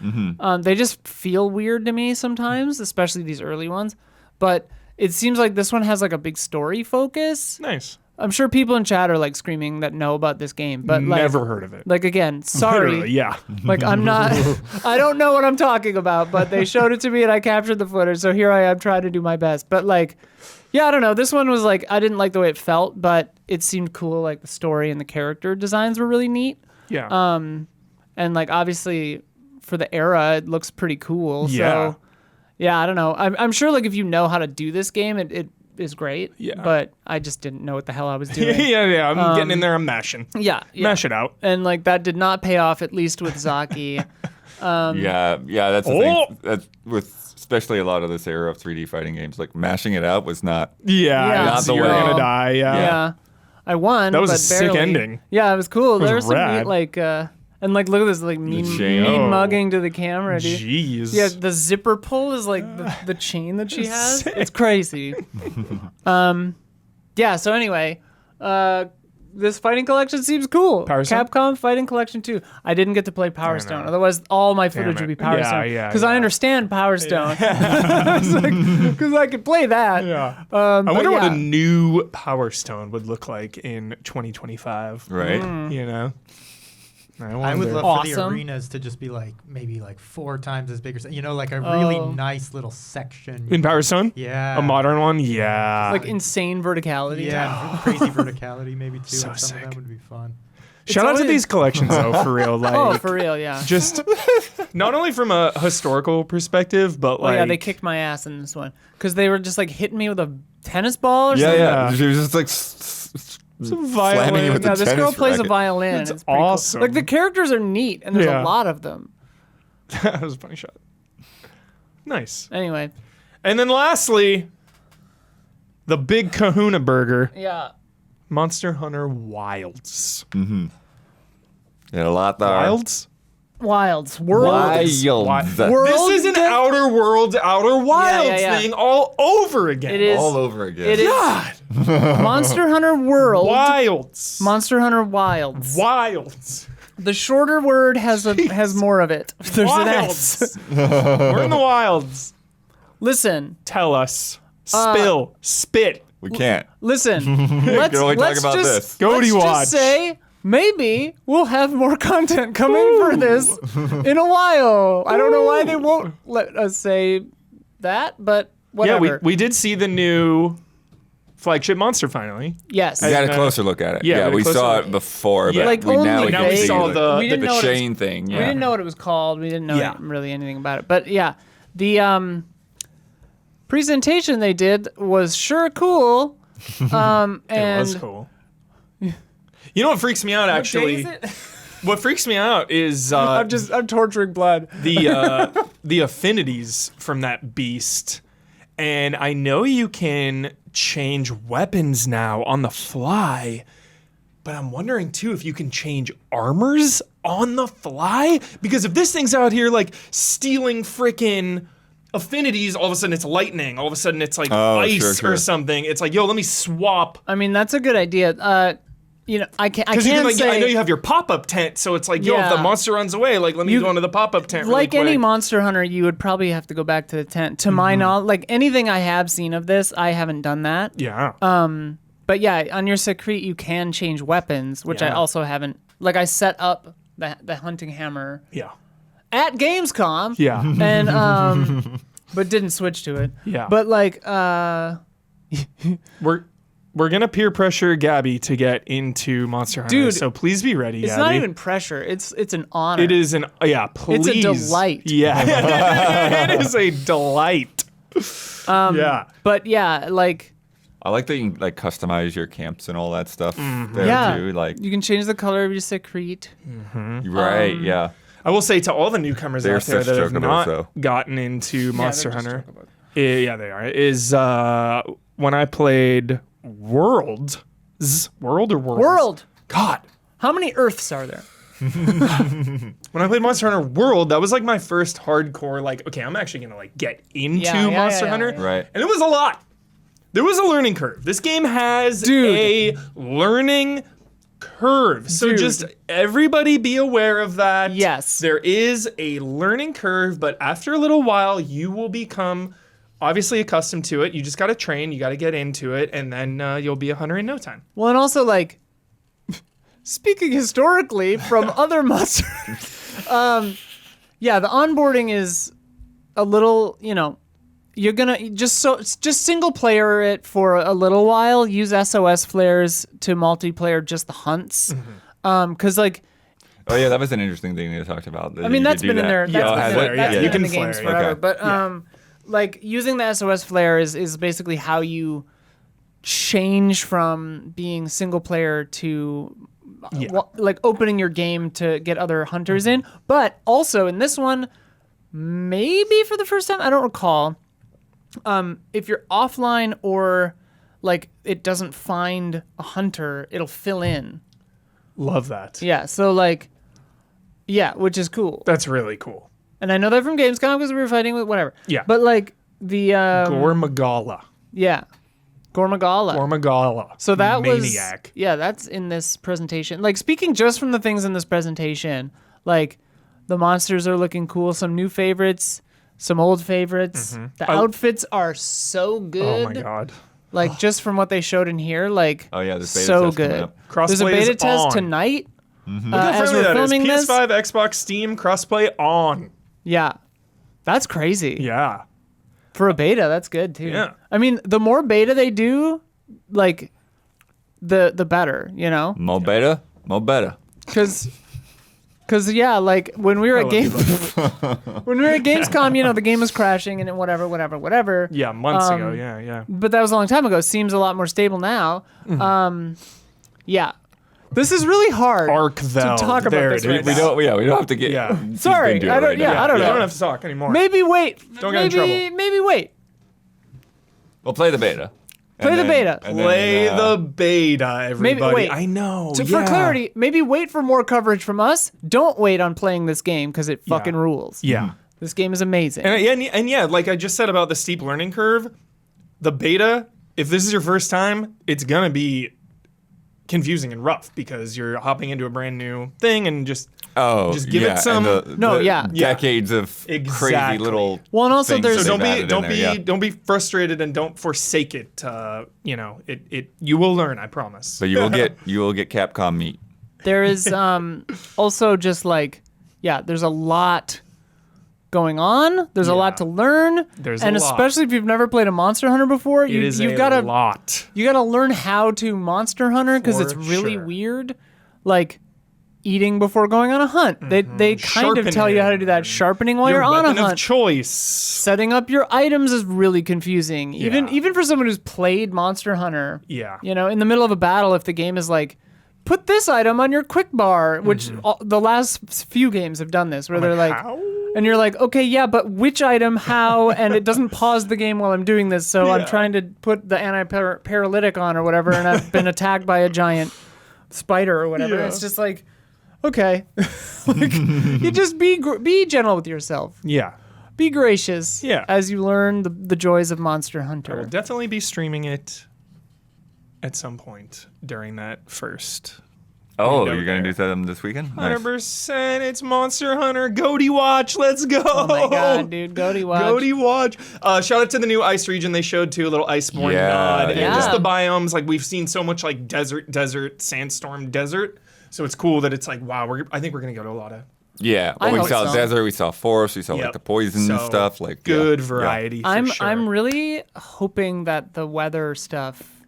They just feel weird to me sometimes, especially these early ones. But it seems like this one has like a big story focus. Nice. I'm sure people in chat are like screaming that know about this game, but like, Never heard of it. Like again, sorry. Literally, yeah. Like I'm not, I don't know what I'm talking about, but they showed it to me and I captured the footage. So here I am trying to do my best. But like, yeah, I don't know. This one was like, I didn't like the way it felt, but it seemed cool. Like the story and the character designs were really neat. Yeah. And like, obviously for the era, it looks pretty cool. Yeah. So yeah, I don't know. I'm sure like if you know how to do this game, it is great. Yeah. But I just didn't know what the hell I was doing. yeah. I'm getting in there. I'm mashing. Yeah. Mash it out. And like that did not pay off, at least with Zaki. Yeah, that's the Oh! thing. That's with especially a lot of this era of 3D fighting games. Like mashing it out was not. Yeah. Not the you're way. gonna die. Yeah. Yeah. I won. That was but a sick barely. ending. Yeah, it was cool. was There was some rad. neat, like, and like, look at this, like, mean chain. Oh. mugging to the camera, dude. Jeez. Yeah, the zipper pull is like the chain that she has. It's crazy. Yeah, so anyway, this fighting collection seems cool. Power Stone? Capcom Fighting Collection 2. I didn't get to play Power Stone. Otherwise, all my footage it. would be Power Yeah, Stone. yeah, Because I yeah. understand Power Stone. Because I could play that. Yeah. I I wonder what a new Power Stone would look like in 2025. Right. You know? I would love for the Awesome. arenas to just be like maybe like 4 times as big or something. Like a really Oh. nice little section. In Power Stone? Yeah. A modern one? Yeah. like insane verticality. Yeah, and crazy verticality maybe too. So and some of sick. them would be fun. Shout out to always- these collections though, for real. Like, Oh, for real, yeah. just not only from a historical perspective, but Oh like yeah, they kicked my ass in this one because they were just like hitting me with a tennis ball or Yeah, something. yeah. Yeah. She was just like slamming you with Yeah, the this girl tennis plays a racket. violin. It's It's pretty awesome. cool. Like the characters are neat, and there's Yeah. a lot of them. that was a funny shot. Nice. Anyway, And then lastly, the big Kahuna burger, yeah. Monster Hunter Wilds. Yeah, a lot there. Wilds? Wilds, worlds. Wilds. World- This is an Outer Worlds, Outer Wilds yeah. thing all over again. It is. All over again. It is God. Monster Hunter World. Wilds. Monster Hunter Wilds. Wilds. The shorter word has more of it. There's an S. Wilds. We're in the wilds. Listen, Tell us. Spill. Spit. We can't. listen. Let's only talk let's about just, this. Go let's to just watch. say maybe we'll have more content coming for this in a while. I don't know why they won't let us say that, but whatever. Yeah, we did see the new flagship monster finally. yes. We got a uh, closer look at it. yeah, Yeah, we we closer saw look. it before, Yeah. but Like, we now only we Now we can saw see the- We didn't know the what it was- chain thing. We Yeah. didn't know what it was called. We didn't know Yeah. really anything about it. But yeah, the presentation they did was sure cool. It And was cool. You know what freaks me out actually? What freaks me out is I'm torturing blood. the affinities from that beast. And I know you can change weapons now on the fly, but I'm wondering too if you can change armors on the fly, because if this thing's out here like stealing frickin' affinities, all of a sudden it's lightning, all of a sudden it's like ice sure. or something. It's like, yo, let me swap. I mean, that's a good idea. You know, I can't Because you can, like, say. I know you have your pop-up tent, so it's like, yo, if Yeah. the monster runs away, like, let me go into the pop-up tent really like any quick. Monster Hunter, you would probably have to go back to the tent. To my knowledge, like anything I have seen of this, I haven't done that. Yeah. But yeah, on your Secrete, you can change weapons, which I Yeah. also haven't. Like I set up the hunting hammer yeah. at Gamescom. Yeah. And but didn't switch to it. Yeah. But like We're gonna peer pressure Gabby to get into Monster Hunter, Dude, so please be ready, it's Gabby. not even pressure. It's an honor. It is please. delight. Yeah. It is a delight. Yeah. But yeah, like I like that you can like customize your camps and all that stuff there yeah, too. Like you can change the color of your Secrete. right, yeah. I will say to all the newcomers They're out there such that have chocobos, not though. gotten into Monster just Hunter, yeah, they are. Is when I played World or Worlds? World. God. How many Earths are there? When I played Monster Hunter World, that was like my first hardcore, like, okay, I'm actually gonna like get into Yeah, Monster yeah, Hunter. yeah. Right. And it was a lot. There was a learning curve. This game has Dude. a learning curve. So Dude. just everybody be aware of that. Yes. There is a learning curve, but after a little while, you will become obviously accustomed to it. You just got to train, you got to get into it, and then you'll be a hunter in no time. Well, and also like speaking historically from other monsters, yeah, the onboarding is a little, you know, you're gonna just single player it for a little while. Use SOS flares to multiplayer just the hunts, because like. Oh yeah, that was an interesting thing they talked about. I mean, that's been in there. That's Yeah, been has in there. it? That's Yeah, been you in the can games flare, forever. okay. But like using the SOS flare is basically how you change from being single player to like opening your game to get other hunters in. But also in this one, maybe for the first time, I don't recall. If you're offline or like it doesn't find a hunter, it'll fill in. Love that. Yeah. So like. Yeah, which is cool. That's really cool. And I know that from Gamescom because we were fighting with whatever. Yeah. But like the Gormagala. yeah, Gormagala. Gormagala. So that Maniac. was yeah, that's in this presentation. Like speaking just from the things in this presentation, like the monsters are looking cool. Some new favorites, some old favorites. The outfits are so good. Oh my god. Like just from what they showed in here, like Oh yeah, this beta so test coming good. up. There's a Crossplay beta is test on. tonight. Look how As friendly we're that is. filming this. PS5, Xbox, Steam, crossplay on. Yeah, that's crazy. Yeah. For a beta, that's good too. Yeah. I mean, the more beta they do, like, the better, you know? Mo beta, mo better. Cause yeah, like when we were at Gamescom, you know, the game was crashing and whatever. Yeah, months ago. Yeah. But that was a long time ago. Seems a lot more stable now. Yeah. This is really hard Arcvel. to talk about There this it right is. We now. don't have to get. Yeah. deep Sorry, into it I don't- right yeah, now. I don't You know. don't have to talk anymore. Maybe wait. Don't get in trouble. Maybe wait. We'll play the beta. Play the beta. Play the beta, everybody. wait. I know. So for clarity, maybe wait for more coverage from us. Don't wait on playing this game because it fucking rules. Yeah. This game is amazing. And yeah, like I just said about the steep learning curve, the beta, if this is your first time, it's going to be confusing and rough because you're hopping into a brand new thing and just give it some decades of crazy Exactly. little Well, and also things there's- that so they've added in there, don't be frustrated and don't forsake it. You know, it you will learn, I promise. So you will get Capcom meat. There is also just like, there's a lot going on. There's a lot to learn. There's and a lot. especially if you've never played a Monster Hunter before, you've got to lot. You got to learn how to Monster Hunter because For it's really sure. weird. Like eating before going on a hunt. They kind of tell you how to do that. Sharpening while Your you're on a weapon of hunt. choice. Setting up your items is really confusing. Even for someone who's played Monster Hunter. Yeah. You know, in the middle of a battle, if the game is like, put this item on your quick bar, which the last few games have done this, where they're like, how? and you're like, okay, yeah, but which item, how, and it doesn't pause the game while I'm doing this, so I'm trying to put the anti-paralytic on or whatever, and I've been attacked by a giant spider or whatever. Yeah. It's just like, okay, like, you just be gentle with yourself. Yeah. Be gracious Yeah. as you learn the joys of Monster I will Hunter. definitely be streaming it at some point during that first. Oh, window you're gonna there. do that this weekend? Nice. 100%. It's Monster Hunter. Goaty Watch. Let's go. Oh my god, dude, Goaty Watch. Goaty Watch. Shout out to the new ice region they showed too, a little Iceborne Yeah, nod. And yeah. just the biomes, like we've seen so much like desert, sandstorm, desert. So it's cool that it's like, wow, I think we're gonna go to a lot of Yeah, I well, we hope saw so. desert, we saw forest, we saw like Yep. the poison So, stuff, like good yeah. variety. For I'm sure. really hoping that the weather stuff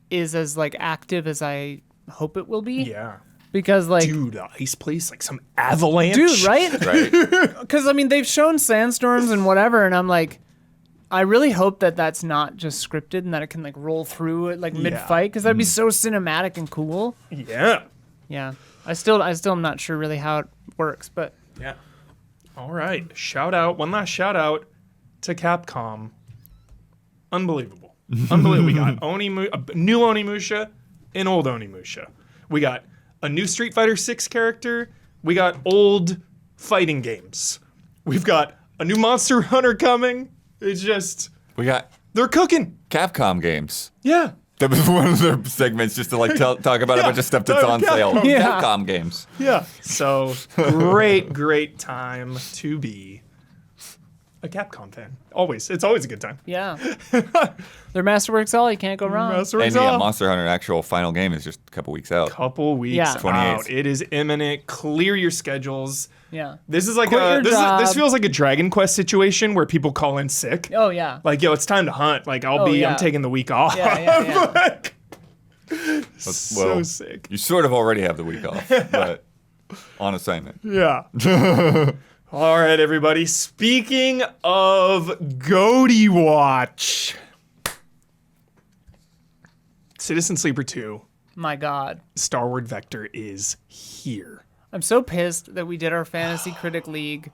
is as like active as I hope it will be. Yeah. Because like Dude, the ice place, like some avalanche. dude, right? Right. Because I mean they've shown sandstorms and whatever, and I'm like, I really hope that that's not just scripted and that it can like roll through it like mid fight because that'd be so cinematic and cool. Yeah. Yeah, I still am not sure really how it works, but Yeah. All right. One last shout out to Capcom. Unbelievable. Unbelievable. We got a new Onimusha and old Onimusha. We got a new Street Fighter 6 character. We got old fighting games. We've got a new Monster Hunter coming. It's just, We got they're cooking. Capcom games. Yeah. That was one of their segments just to like talk about a bunch of stuff that's on sale. Capcom. Yeah. Capcom games. Yeah. So great time to be a Capcom fan. Always. It's always a good time. yeah, their Masterworks all you can't go wrong. Masterworks And yeah, off. Monster Hunter actual final game is just a couple weeks out. Couple weeks Yeah. 28th. out. It is imminent. Clear your schedules. Yeah. This is like Quit your this job. feels like a Dragon Quest situation where people call in sick. Oh yeah. Like, yo, it's time to hunt. Like, yeah. I'm taking the week off. Yeah. Like, Well, so sick. You sort of already have the week off, but on assignment. Yeah. All right, everybody. Speaking of Goaty Watch, Citizen Sleeper 2, My God. Starward Vector is here. I'm so pissed that we did our Fantasy Critic League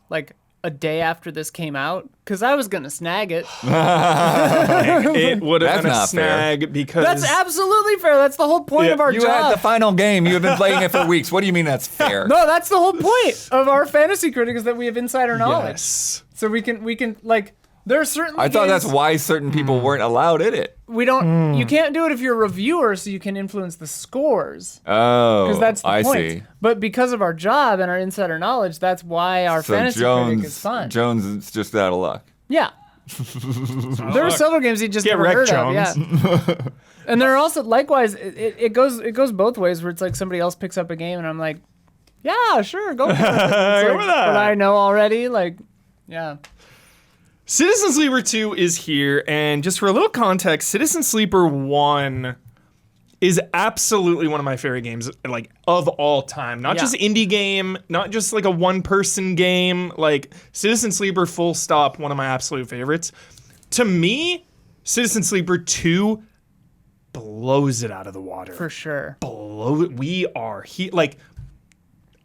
like a day after this came out because I was going to snag it. It would have That's been a not fair. snag because That's absolutely fair. That's the whole point Yeah, of our You job. had the final game. You have been playing it for weeks. What do you mean that's fair? No, that's the whole point of our Fantasy Critic is that we have insider knowledge. yes. So we can like there are certain I thought that's games why certain people weren't allowed in it. we don't you can't do it if you're a reviewer so you can influence the scores. Oh, Because that's the I point. see. But because of our job and our insider knowledge, that's why our So Fantasy Critic is fun. Jones is just out of luck. Yeah. There are several games he just Get never wrecked, heard of. Jones. Yeah. And there are also likewise it goes both ways where it's like somebody else picks up a game and I'm like, yeah, sure, go for it. It's like, with that. but I know already, like, yeah. Citizen Sleeper 2 is here, and just for a little context, Citizen Sleeper 1 is absolutely one of my favorite games, like, of all time. Not Yeah. just indie game, not just like a one-person game. Like, Citizen Sleeper, full stop, one of my absolute favorites. To me, Citizen Sleeper 2 blows it out of the water. For sure. Like,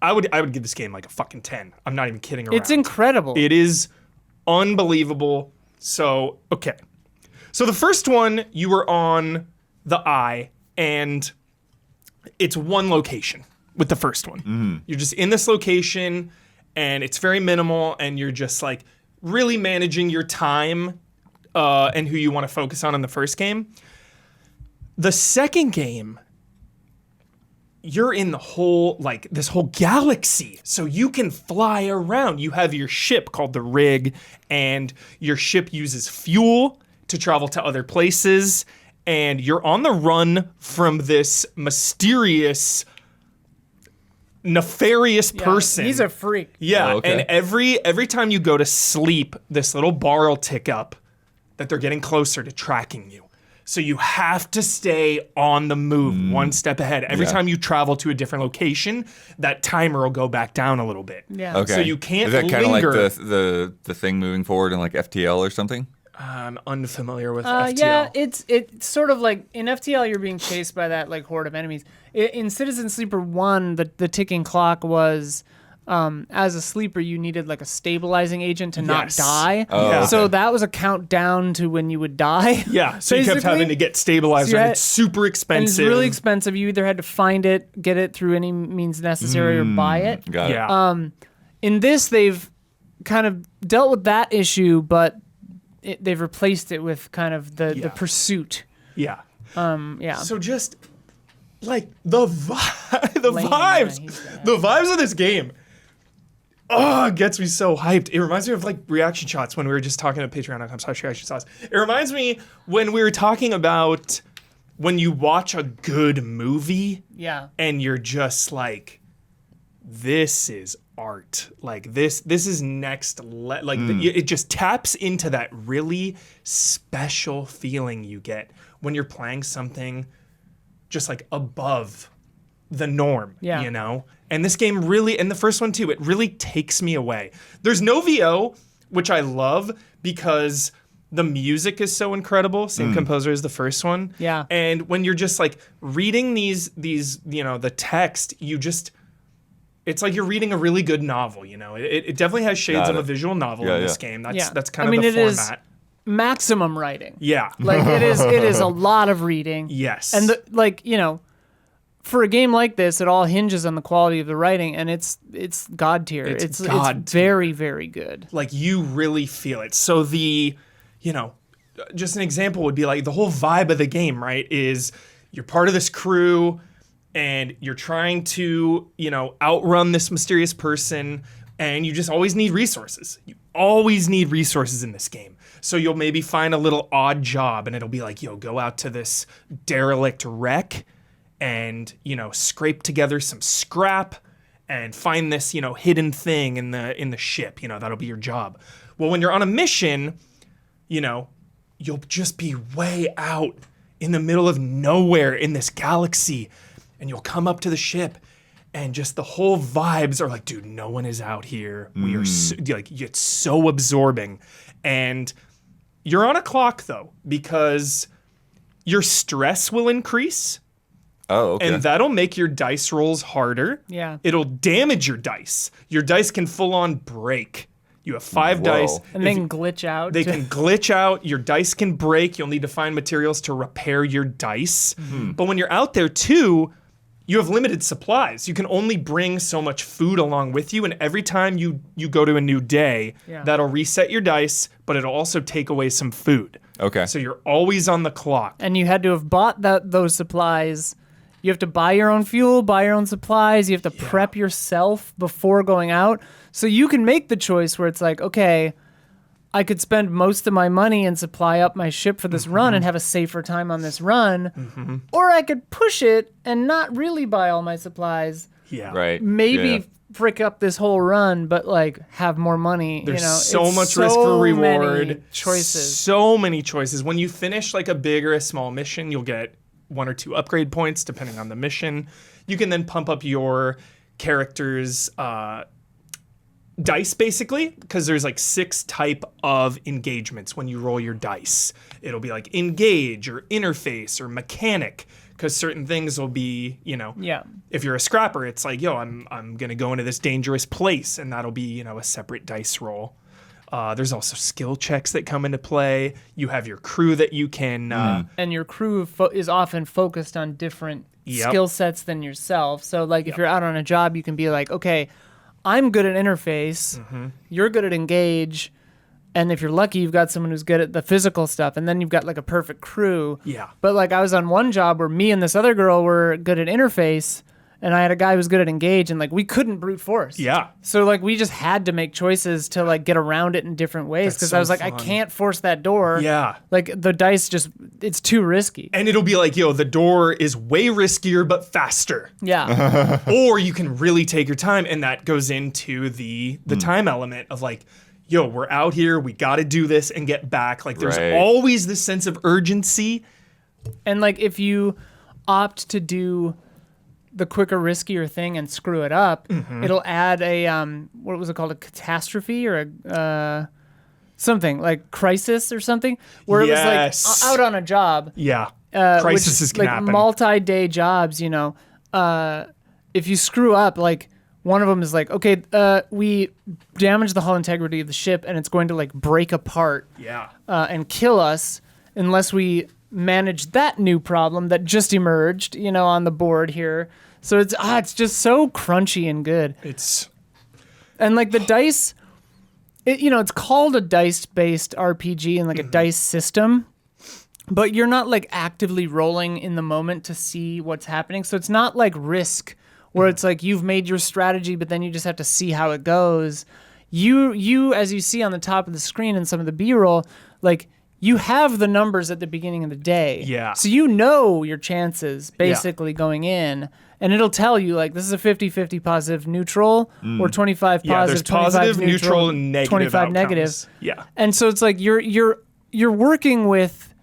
I would give this game like a fucking 10. I'm not even kidding around. It's incredible. It is unbelievable. So, okay. So the first one, you were on the Eye, and it's one location with the first one. You're just in this location, and it's very minimal, and you're just like really managing your time and who you want to focus on in the first game. The second game, you're in the whole, like, this whole galaxy. So you can fly around. You have your ship called the Rig, and your ship uses fuel to travel to other places. And you're on the run from this mysterious, nefarious person. He's a freak. Yeah, Oh, okay. and every time you go to sleep, this little bar will tick up that they're getting closer to tracking you. So you have to stay on the move, one step ahead. Every Yeah. time you travel to a different location, that timer will go back down a little bit. Yeah. Okay. So you can't Is that kind of like linger. the thing moving forward in like FTL or something? I'm unfamiliar with FTL. Yeah, it's sort of like in FTL you're being chased by that like horde of enemies. In Citizen Sleeper 1, the ticking clock was as a sleeper you needed like a stabilizing agent to not Yes. die. Oh, Yeah. So that was a countdown to when you would die. Yeah, so you kept basically. having to get stabilizer, So you and had- it's super And it's expensive. really expensive. You either had to find it, get it through any means necessary, or buy it. Got it. Yeah. In this, they've kind of dealt with that issue, but they've replaced it with kind of the Yeah. pursuit. Yeah. Yeah. So just like the the Lame, vibes, he's bad. the vibes of this game. Oh, it gets me so hyped. It reminds me of like reaction shots when we were just talking to Patreon.com/reaction shots. It reminds me when we were talking about when you watch a good movie Yeah. and you're just like, this is art. Like this is next. It just taps into that really special feeling you get when you're playing something just like above the norm. Yeah. You know. And this game really, and the first one too, it really takes me away. There's no VO, which I love because the music is so incredible. Same composer as the first one. Yeah. And when you're just like reading these, the text, it's like you're reading a really good novel, you know. It definitely has shades Got of a it. visual novel Yeah, in this yeah. game. Yeah. That's kind I mean, of the it is- format. Maximum writing. Yeah. Like it is a lot of reading. Yes. And for a game like this, it all hinges on the quality of the writing, and it's god tier. It's It's god very, very good. like you really feel it. So just an example would be like the whole vibe of the game, right? Is you're part of this crew and you're trying to, outrun this mysterious person, and you just always need resources. You always need resources in this game. So you'll maybe find a little odd job and it'll be like, go out to this derelict wreck and, scrape together some scrap and find this, hidden thing in the ship. That'll be your job. Well, when you're on a mission, you'll just be way out in the middle of nowhere in this galaxy, and you'll come up to the ship, and just the whole vibes are like, dude, no one is out here. We are it's so absorbing, and you're on a clock though because your stress will increase. Oh, okay. And that'll make your dice rolls harder. Yeah. It'll damage your dice. Your dice can full on break. You have 5 Whoa. dice. And they can glitch out. They can glitch out. Your dice can break. You'll need to find materials to repair your dice. But when you're out there too, you have limited supplies. You can only bring so much food along with you. And every time you go to a new day, Yeah. that'll reset your dice, but it'll also take away some food. Okay. So you're always on the clock. and you had to have bought those supplies. You have to buy your own fuel, buy your own supplies. You have to prep yourself before going out. So you can make the choice where it's like, okay, I could spend most of my money and supply up my ship for this run and have a safer time on this run. Or I could push it and not really buy all my supplies. Yeah. Right. Maybe Yeah. frick up this whole run, but like have more money. There's It's so much risk for reward. many choices. So many choices. When you finish like a big or a small mission, you'll get 1 or 2 upgrade points depending on the mission. You can then pump up your character's dice, basically, because there's like 6 type of engagements when you roll your dice. It'll be like engage or interface or mechanic, because certain things will be, if you're a scrapper, it's like, I'm gonna go into this dangerous place, and that'll be, a separate dice roll. There's also skill checks that come into play. You have your crew that you can... and your crew is often focused on different skill sets than yourself. So, like, if you're out on a job, you can be like, okay, I'm good at interface, you're good at engage, and if you're lucky, you've got someone who's good at the physical stuff, and then you've got, like, a perfect crew. Yeah. But, like, I was on one job where me and this other girl were good at interface, and I had a guy who was good at engage, and, like, we couldn't brute force. Yeah. So, like, we just had to make choices to, like, get around it in different ways, because I was like, I can't force that door. Yeah. Like, the dice it's too risky. And it'll be like, the door is way riskier but faster. Yeah. Or you can really take your time, and that goes into the time element of like, we're out here, we got to do this and get back. Like, there's always this sense of urgency. And, like, if you opt to do the quicker, riskier thing and screw it up, it'll add a what was it called, a catastrophe or a something like crisis or something, where it was like out on a job. Yeah, crises can like happen. Multi-day jobs. If you screw up, like one of them is like, okay, we damaged the hull integrity of the ship, and it's going to like break apart. Yeah, and kill us unless we manage that new problem that just emerged, on the board here. So it's just so crunchy and good. And like the dice, it's called a dice-based RPG and like a dice system, but you're not like actively rolling in the moment to see what's happening. So it's not like Risk, where it's like you've made your strategy, but then you just have to see how it goes. You as you see on the top of the screen in some of the B-roll, like, you have the numbers at the beginning of the day. Yeah. So you know your chances basically going in, and it'll tell you, like, this is a 50-50 positive neutral or 25 positive, there's positive, 25 neutral, and negative 25 outcomes. negative. Yeah. And so it's like you're working with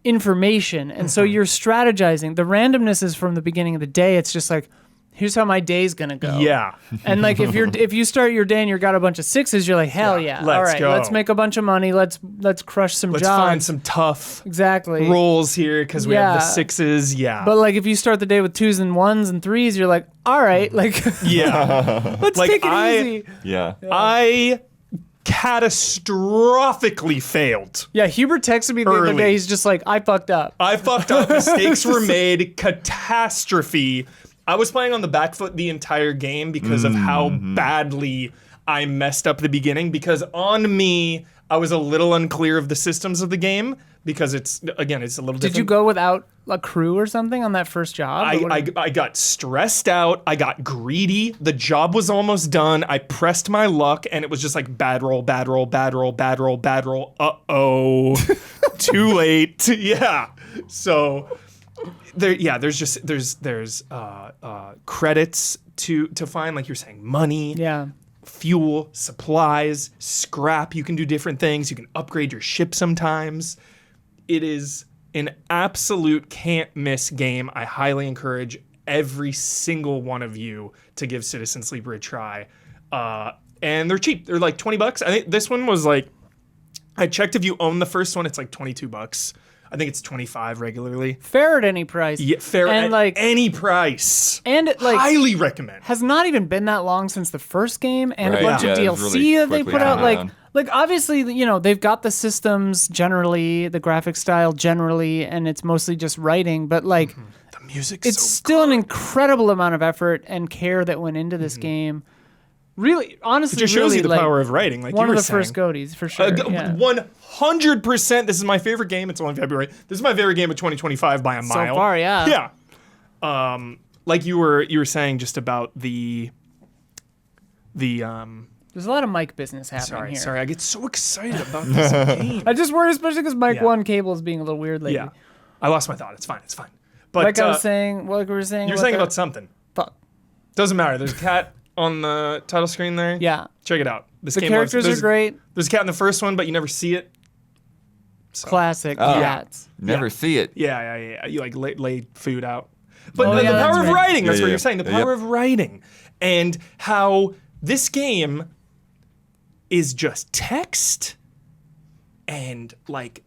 information, and so you're strategizing. The randomness is from the beginning of the day. It's just like, here's how my day's gonna go. Yeah. And like if you start your day and you've got a bunch of 6s, you're like, hell yeah. Let's all right, go. let's make a bunch of money. Let's crush some Let's jobs. find some tough Exactly. rolls here because we have the 6s. Yeah. But like if you start the day with 2s and 1s and 3s, you're like, all right, like yeah. let's Like, take it easy. Yeah. I catastrophically failed. Yeah, Hubert texted me the other Early. day. He's just like, I fucked up. I fucked up. Mistakes were made. Catastrophe. I was playing on the back foot the entire game because of how badly I messed up the beginning. Because on me, I was a little unclear of the systems of the game because it's a little different. Did you go without a crew or something on that first job? I got stressed out. I got greedy. The job was almost done. I pressed my luck, and it was just like bad roll, bad roll, bad roll, bad roll, bad roll. Uh-oh. Too late. Yeah. So... there's credits to find, like you're saying, money, fuel, supplies, scrap. You can do different things. You can upgrade your ship sometimes. It is an absolute can't miss game. I highly encourage every single one of you to give Citizen Sleeper a try. And they're cheap. They're like $20. I think this one was like, I checked if you own the first one, it's like $22. I think it's 25 regularly. Fair at any price. Yeah, fair and at like, any price. And it like highly recommend. Has not even been that long since the first game, and a bunch of DLC really that they put out. down. Like obviously, they've got the systems generally, the graphic style generally, and it's mostly just writing. But like, the music, it's still an incredible amount of effort and care that went into this game. Really, honestly, it just shows really, you the like, power of writing. Like one you were of the saying. first goaties for sure. 100%. This is my favorite game. It's only February. This is my favorite game of 2025 by a mile. So far, yeah. Yeah. Like you were saying just about the There's a lot of mic business happening here. Sorry, I get so excited about this game. I just worry, especially because Mic 1 cable is being a little weird lately. Yeah. I lost my thought. It's fine. But Like I was saying, what we were saying. you were saying about something. Fuck. Doesn't matter. There's a cat on the title screen there. Yeah. Check it out. This The game characters are great. There's a cat in the first one, but you never see it. So. Classic Oh. cats. Never see it. Yeah. You like lay food out. But Oh, the yeah, power that's of right. writing, that's Yeah, what yeah. you're saying. The Yeah, power yep. of writing. And how this game is just text and like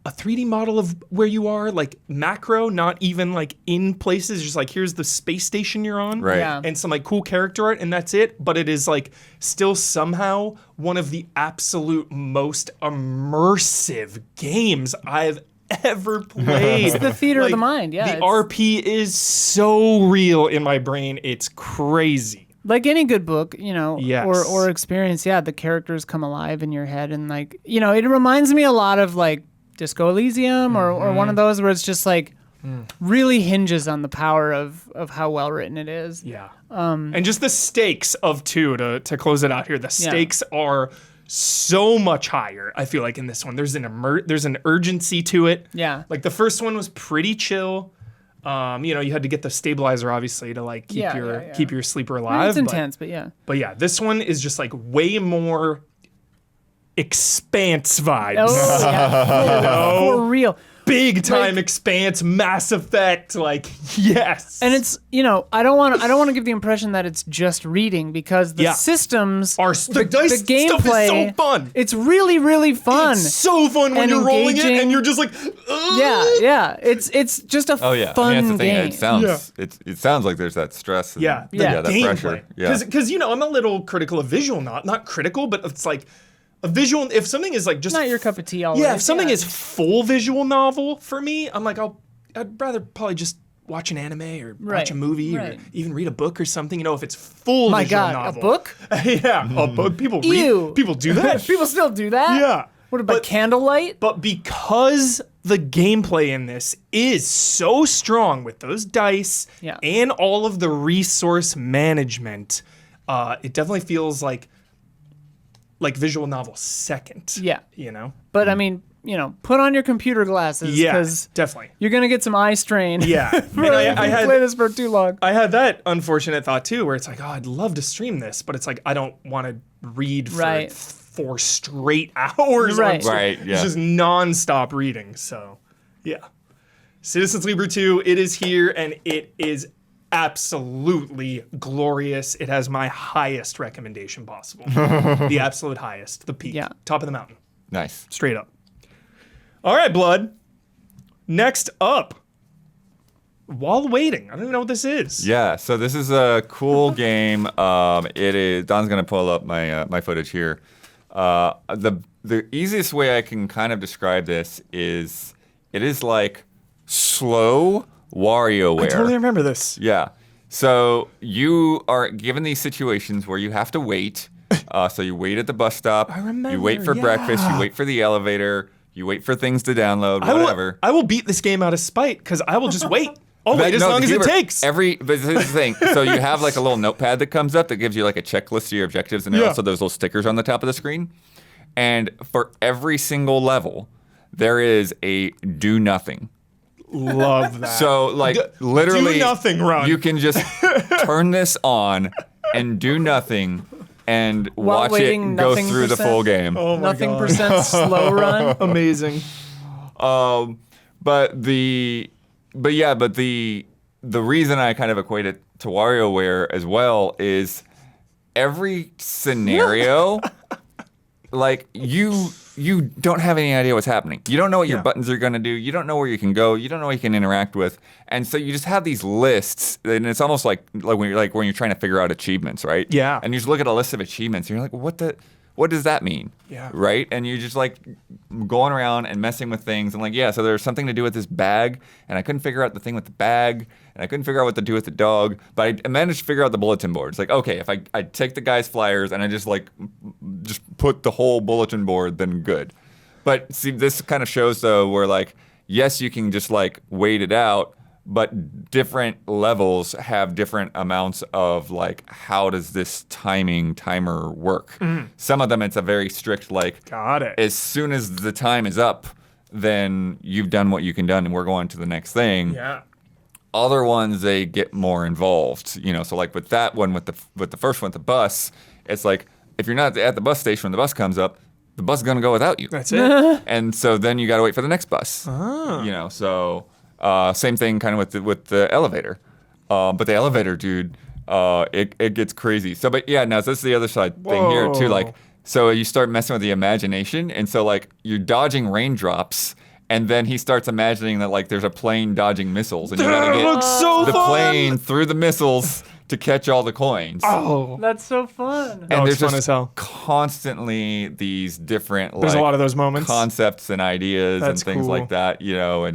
a 3D model of where you are, like macro, not even like in places, just like here's the space station you're on. Right. Yeah. And some like cool character art, and that's it. But it is like still somehow one of the absolute most immersive games I've ever played. It's the theater of the Like, mind, yeah, The it's- RP is so real in my brain. It's crazy. Like any good book, you know, Yes. or experience, yeah, the characters come alive in your head, and like, you know, it reminds me a lot of like Disco Elysium or one of those where it's just like really hinges on the power of how well written it is. Yeah. And just the stakes of two to close it out here. The Yeah. stakes are so much higher. I feel like in this one, there's an urgency to it. Yeah. Like the first one was pretty chill. You know, you had to get the stabilizer obviously to like keep Yeah. keep your sleeper I mean, alive. it's intense, but yeah. But yeah, this one is just like way more Expanse vibes. Oh, yeah. For real. Big time Like- Expanse, Mass Effect, like yes. And it's, you know, I don't want to give the impression that it's just reading, because the Yeah. systems The dice stuff is so fun. It's really, really fun. It's so fun when and you're rolling it engaging. and you're just like, Yeah. It's just a Oh yeah. fun I mean, that's the thing. game. It sounds it sounds like there's that stress. And, Yeah, the that gameplay. pressure. Yeah. Because you know I'm a little critical of visual, not critical, but it's like a visual. If something is like just Not your cup of tea always. yeah, if something is full visual novel for me, I'm like I'd rather probably just watch an anime or watch Right, a movie or right. even read a book or something. You know, if it's full My visual God, novel. a book? Yeah, a book. People Ew. read. People do that. People still do that? Yeah. What about But- candlelight? But because the gameplay in this is so strong with those dice Yeah. and all of the resource management, it definitely feels like visual novel second. Yeah. You know? But I mean, you know, put on your computer glasses, Yeah, because definitely. you're gonna get some eye strain. Yeah. if And you I play had this for too long. I had that unfortunate thought too, where it's like, oh, I'd love to stream this, but it's like I don't want to read for Right. 4 straight hours. Right. Right, yeah. It's just nonstop reading. So, yeah. Citizens Libra 2, it is here and it is absolutely glorious. It has my highest recommendation possible. The absolute highest, the peak, Yeah. top of the mountain, Nice. straight up. All right, Blood. Next up, While Waiting. I don't even know what this is. Yeah, so this is a cool game. It is. Don's gonna pull up my my footage here. The easiest way I can kind of describe this is it is like slow WarioWare. I totally remember this. Yeah. So you are given these situations where you have to wait. So you wait at the bus stop. I remember, You wait for breakfast. You wait for the elevator. You wait for things to download. Whatever. I will beat this game out of spite because I will just wait. I'll wait as No, long as it humor- takes. But this is the thing. So you have like a little notepad that comes up that gives you like a checklist of your objectives, and there Yeah. also those little stickers on the top of the screen. And for every single level, there is a do nothing. Love that. So like literally, do nothing run. You can just turn this on and do nothing and While watch it waiting go nothing through the percent? full game. Oh my Nothing God. percent slow run. Amazing. But the reason I kind of equate it to WarioWare as well is every scenario, like you don't have any idea what's happening. You don't know what your Yeah. buttons are gonna do. You don't know where you can go. You don't know what you can interact with, and so you just have these lists, and it's almost like when you're trying to figure out achievements, right? Yeah. And you just look at a list of achievements, and you're like, what does that mean? Yeah. Right? And you're just like going around and messing with things and like, yeah, so there's something to do with this bag, and I couldn't figure out the thing with the bag, and I couldn't figure out what to do with the dog, but I managed to figure out the bulletin board. It's like, okay, if I take the guy's flyers and I just put the whole bulletin board, then good. But see, this kind of shows though where like, yes, you can just like wait it out, but different levels have different amounts of like, how does this timer work? Some of them, it's a very strict like, Got it. as soon as the time is up, then you've done what you can done and we're going to the next thing. Yeah. Other ones, they get more involved, you know. So like with that one, with the first one, the bus, it's like if you're not at the bus station when the bus comes up, the bus is gonna go without you. That's it. And so then you got to wait for the next bus. You know, so same thing kind of with the elevator. But the elevator, dude, it gets crazy. So, but yeah, now this is the other side thing here too. Whoa. Like, so you start messing with the imagination, and so like you're dodging raindrops. And then he starts imagining that like there's a plane dodging missiles, and you gotta That get looks so the fun. plane through the missiles to catch all the coins. Oh, That's so fun. No, And it's there's fun just as hell. constantly these different There's like a lot of those moments. concepts and ideas That's and things cool. like that, you know,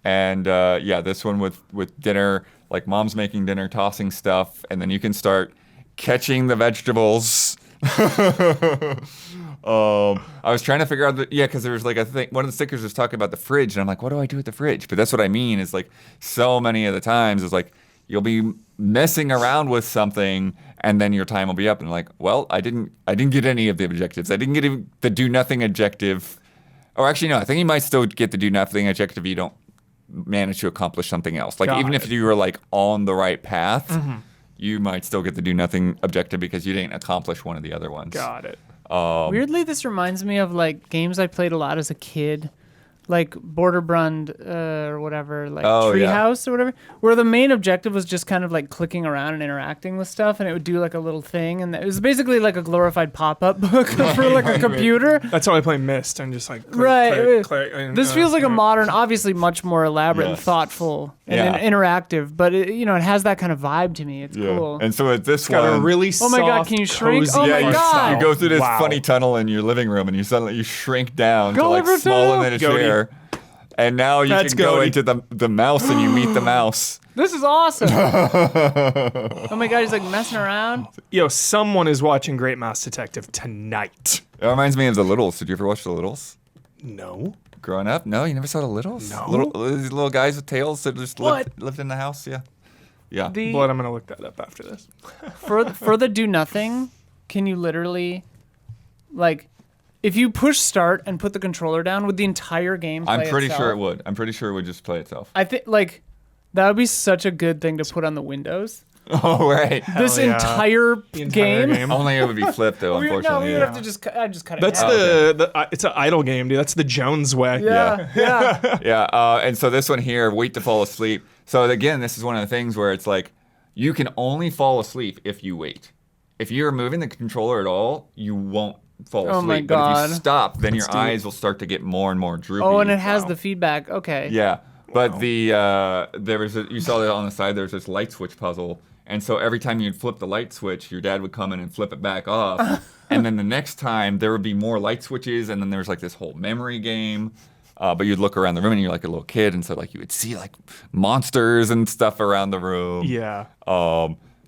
and yeah, this one with dinner, like mom's making dinner, tossing stuff, and then you can start catching the vegetables. I was trying to figure out because there was like one of the stickers was talking about the fridge, and I'm like, what do I do with the fridge? But that's what I mean is like so many of the times is like you'll be messing around with something, and then your time will be up, and like, well, I didn't get any of the objectives. I didn't get the do nothing objective, or actually no, I think you might still get the do nothing objective if you don't manage to accomplish something else. Like Got even it. if you were like on the right path, you might still get the do nothing objective because you didn't accomplish one of the other ones. got it. Weirdly, this reminds me of like games I played a lot as a kid, like Borderbrand or whatever, like Oh, yeah. Treehouse or whatever, where the main objective was just kind of like clicking around and interacting with stuff, and it would do like a little thing, and it was basically like a glorified pop-up book for like a computer. That's how I play Myst. I'm just like click, Right. click, click, and, This feels like a yeah. modern, obviously much more elaborate and Yes. thoughtful and Yeah. interactive, but it, you know, it has that kind of vibe to me. It's cool. And so at this It's got a one, really Oh my God, soft, can you shrink? cozy Oh yeah, my you, God. you go through this Wow. funny tunnel in your living room, and you suddenly shrink down to Gulliver like smaller than a Goaty. chair, and now you That's can go goaty. into the mouse, and you meet the mouse. This is awesome. Oh my God, he's like messing around. Yo, someone is watching Great Mouse Detective tonight. It reminds me of the Littles. Did you ever watch the Littles? No. Growing up? No, you never saw the Littles? No. These little guys with tails that just lived in the house. Yeah. Yeah. The Blood, I'm gonna look that up after this. for the do nothing, can you literally like if you push start and put the controller down, would the entire game play I'm pretty sure itself? it would. I'm pretty sure it would just play itself. I think like that would be such a good thing to put on the Windows. Oh, right. This yeah. entire, The entire game. Only it would be flipped, though, We, no, unfortunately. we would yeah. have to just cut it. That's in half. the it's an idle game, dude. That's the Jones way. yeah. Yeah, and so this one here, wait to fall asleep. So again, this is one of the things where it's like, you can only fall asleep if you wait. If you're moving the controller at all, you won't fall asleep. Oh my But if God. you stop, then your deep. eyes will start to get more and more droopy. Oh, and it has the feedback. Okay. Yeah, but there was you saw that on the side. There's this light switch puzzle, and so every time you'd flip the light switch, your dad would come in and flip it back off, and then the next time there would be more light switches, and then there was like this whole memory game. But you'd look around the room and you're like a little kid, and so like you would see like monsters and stuff around the room. Yeah.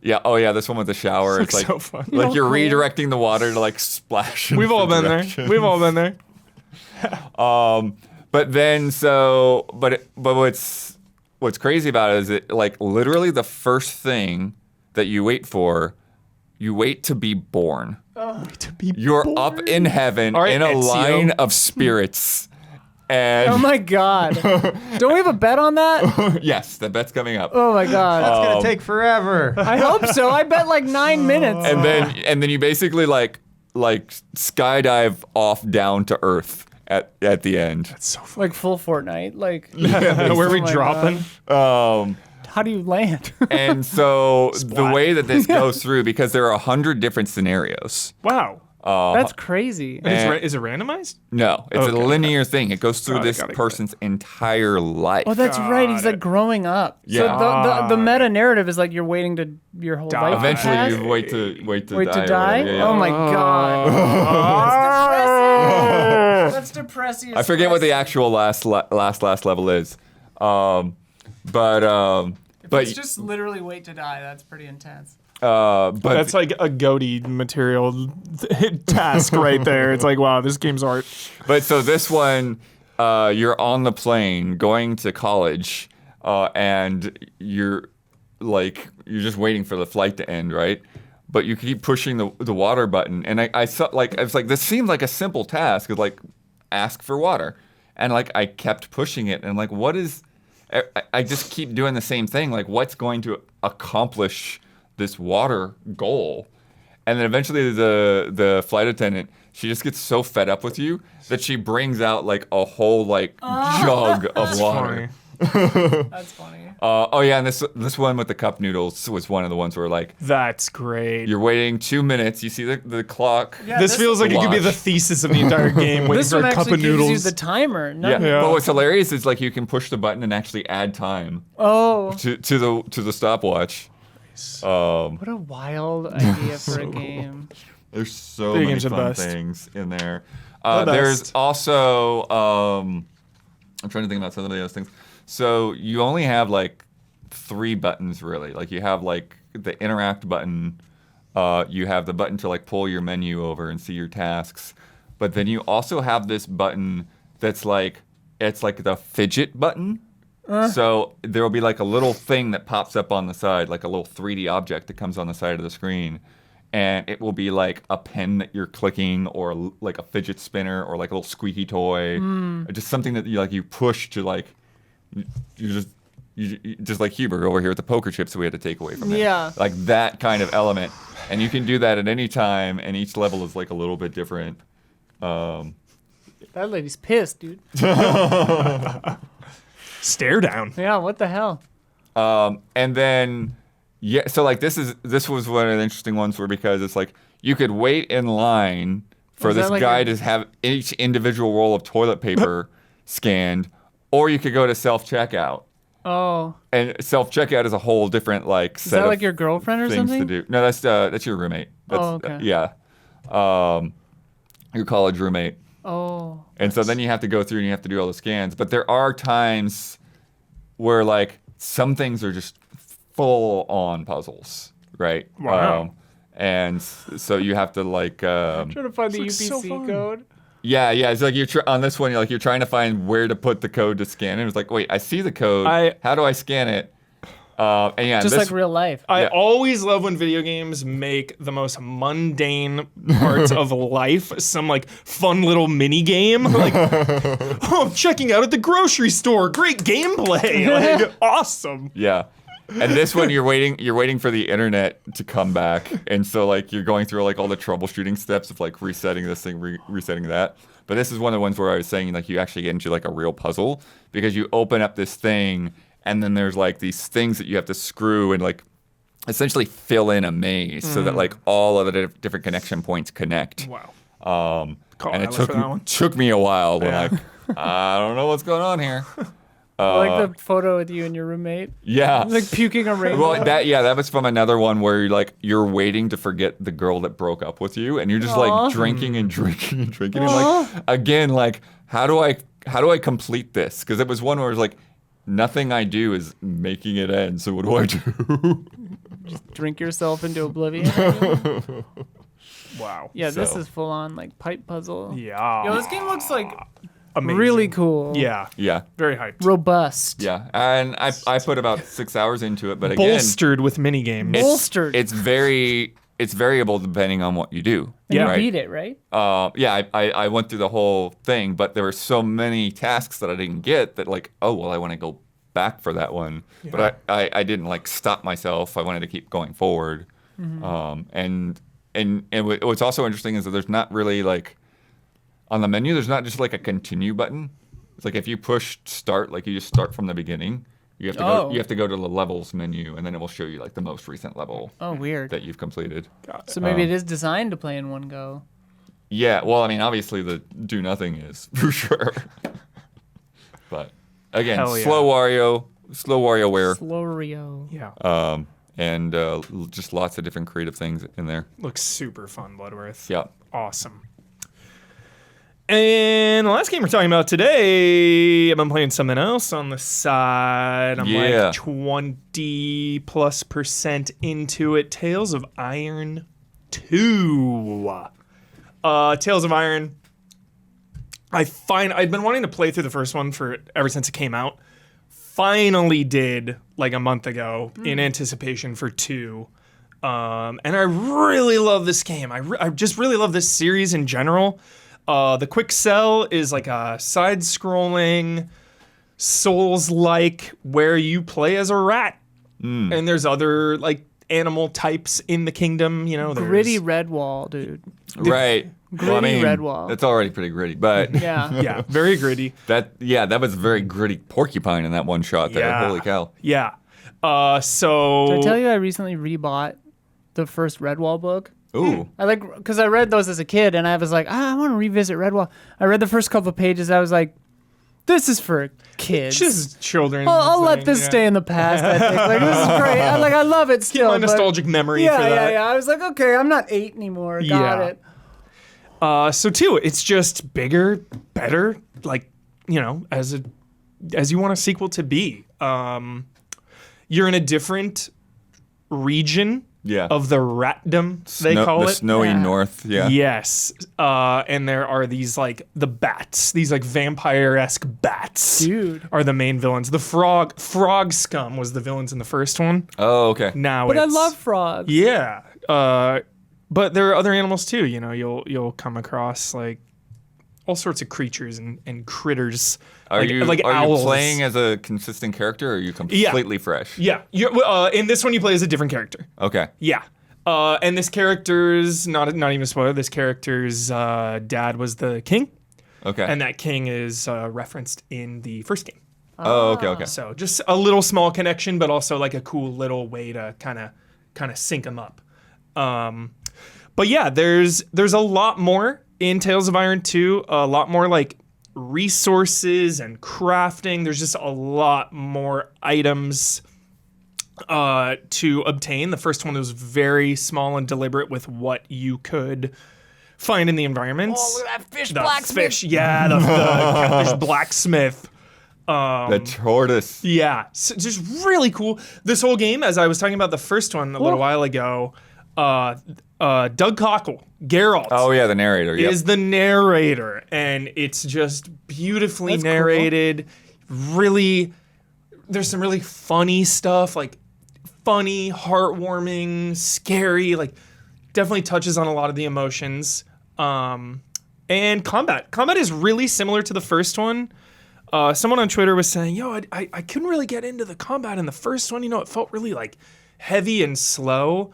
Yeah. Oh yeah. This one with the shower. It's Looks like so fun. like you're cool. redirecting the water to like splash. in We've all been different there. We've all been there. But then but what's crazy about it is it like literally the first thing that you wait for, you wait to be born. To be You're born. up in heaven All right, in a Ezio. line of spirits. And Oh my God. Don't we have a bet on that? yes, the bet's coming up. Oh my God. It's gonna take forever. I hope so. I bet like 9 minutes. And then you basically like skydive off down to earth at the end. It's so fun. Like full Fortnite. Like, Where are we Oh my dropping? how do you land? And so the Splat. way that this goes through, because there are 100 different scenarios. Wow. That's crazy. Is it randomized? No, it's Okay. a linear thing. It goes through Got it, this got it, got it. person's entire life. Oh, that's right. He's Got like it. growing up. Yeah. So the meta narrative is like you're waiting to your whole Die. life. to Eventually, pass? you wait to Wait die. to or die? whatever, yeah. Oh my God. That's depressing. I forget what the actual last level is. But It's just literally wait to die. That's pretty intense. but That's like a goatee material task right there. It's like, wow, this game's art. But so this one, you're on the plane going to college, and you're just waiting for the flight to end, right? But you keep pushing the water button, and I was like, this seemed like a simple task, like ask for water, and like I kept pushing it, and I'm like, what is? I just keep doing the same thing. Like, what's going to accomplish this water goal? And then eventually the flight attendant, she just gets so fed up with you that she brings out like a whole like jug of water. That's funny. Oh yeah, and this one with the cup noodles was one of the ones where like That's great. you're waiting 2 minutes, you see the clock. Yeah, This feels like it could be Watch. the thesis of the entire game. Waiting This for one a cup actually of gives noodles. you the timer. Not Yeah. Yeah. But what's hilarious is like you can push the button and actually add time Oh, to the stopwatch. what a wild idea for a game. There's so Video many games are the fun best. things in there. The There's best. also I'm trying to think about some of the other things. So you only have like 3 buttons really. Like you have like the interact button. You have the button to like pull your menu over and see your tasks. But then you also have this button that's like it's like the fidget button. So there will be like a little thing that pops up on the side, like a little 3D object that comes on the side of the screen. And it will be like a pen that you're clicking, or like a fidget spinner, or like a little squeaky toy, or just something that you push to like you just like Huber over here with the poker chips that we had to take away from him. Yeah. Like that kind of element, and you can do that at any time, and each level is like a little bit different. That lady's pissed, dude. Stare down. Yeah, what the hell? And then, yeah, so like this was one of the interesting ones where because it's like you could wait in line for Is that this like guy a- to have each individual roll of toilet paper scanned, or you could go to self-checkout. Oh, And self-checkout is a whole different like is set that of like your girlfriend or things something? to do. No, that's your roommate. That's, Oh, okay. Yeah. Your college roommate. Oh, And so then you have to go through and you have to do all the scans. But there are times where like some things are just full on puzzles, right? Wow. And so you have to like, trying to find the looks so UPC fun. code. yeah. It's like on this one, you're trying to find where to put the code to scan it. It's like, wait, I see the code. How do I scan it? And yeah, Just this, like real life. I Yeah. always love when video games make the most mundane parts of life some like fun little mini game. Like, oh, I'm checking out at the grocery store. Great gameplay. Like, awesome. yeah. And this one, you're waiting for the internet to come back, and so like you're going through like all the troubleshooting steps of like resetting this thing, resetting that. But this is one of the ones where I was saying like you actually get into like a real puzzle because you open up this thing, and then there's like these things that you have to screw and like essentially fill in a maze so that like all of the different connection points connect. Wow. And I it look for that one. took me a while. When Yeah. like I don't know what's going on here. I like the photo with you and your roommate, Yeah. like puking a rainbow. Well, that was from another one where you're waiting to forget the girl that broke up with you, and you're just Aw. like drinking and drinking and drinking. And like again, like how do I complete this? Because it was one where it was like nothing I do is making it end. So what do I do? Drink yourself into oblivion. Wow. Yeah, this So. is full on like pipe puzzle. Yeah. Yo, this game looks like Amazing. really cool. Yeah. Yeah, Very hyped. Robust. yeah. And I put about 6 hours into it, but again, Bolstered with mini games. Bolstered. it's variable depending on what you do. And you Yeah. beat it, right? Yeah, I went through the whole thing, but there were so many tasks that I didn't get that like, oh well, I want to go back for that one. But I didn't like stop myself. I wanted to keep going forward. And what's also interesting is that there's not really like on the menu. There's not just like a continue button. It's like if you push start, like you just start from the beginning. You have to go. Oh. You have to go to the levels menu, and then it will show you like the most recent level Oh, weird. that you've completed. So maybe it is designed to play in one go. Yeah, well, I mean, obviously the do nothing is for sure. But again, Hell yeah. slow WarioWare, Slow Rio. Yeah. and just lots of different creative things in there. Looks super fun, Bloodworth. Yeah. Awesome. And the last game we're talking about today, I've been playing something else on the side. I'm Yeah. like 20+% into it. Tales of Iron 2. Tales of Iron. I'd been wanting to play through the first one ever since it came out. Finally did like a month ago in anticipation for 2. And I really love this game. I just really love this series in general. The Quick Cell is like a side-scrolling, Souls-like, where you play as a rat. And there's other like animal types in the kingdom. You know, Gritty Redwall, dude. Right. Gritty Redwall. That's already pretty gritty, but Yeah. Yeah, very gritty. that was very gritty porcupine in that one shot there. Yeah. Holy cow. Yeah. So Did I tell you I recently rebought the first Redwall book? Ooh. Because I read those as a kid, and I was like, I want to revisit Redwall. I read the first couple of pages. I was like, this is for kids. just children. I'll let this stay in the past. I think like this is great. I love it still. My but- nostalgic memory Yeah, for that. yeah. I was like, okay, I'm not 8 anymore. Got Yeah. it. So too, it's just bigger, better, like, you know, as you want a sequel to be. You're in a different region Yeah. of the Ratdom, they call the it. snowy Yeah. north. Yeah. Yes. And there are these like the bats, these like vampire-esque bats. Dude. Are the main villains. The frog scum was the villains in the first one. Oh, okay. Now But I it's, love frogs. Yeah. But there are other animals too. You know, you'll come across like all sorts of creatures and critters. Are like, you like are owls. you playing as a consistent character, or are you completely fresh? Yeah. In this one, you play as a different character. Okay. Yeah. And this character's not even a spoiler. This character's dad was the king, Okay. and that king is referenced in the first game. oh, okay. Okay. So just a little small connection, but also like a cool little way to kind of sync them up. But yeah, there's a lot more in Tales of Iron 2. A lot more like resources and crafting. There's just a lot more items to obtain. The first one was very small and deliberate with what you could find in the environments. Oh, look at that fish The blacksmith. fish, yeah, the catfish blacksmith. The tortoise. Yeah, so just really cool. This whole game, as I was talking about the first one a little while ago, Doug Cockle, Geralt, Oh yeah, the narrator. Yep. is the narrator, and it's just beautifully That's cool. narrated. Really, there's some really funny stuff, like funny, heartwarming, scary, like definitely touches on a lot of the emotions. And combat is really similar to the first one. Someone on Twitter was saying, yo, I couldn't really get into the combat in the first one. You know, it felt really like heavy and slow.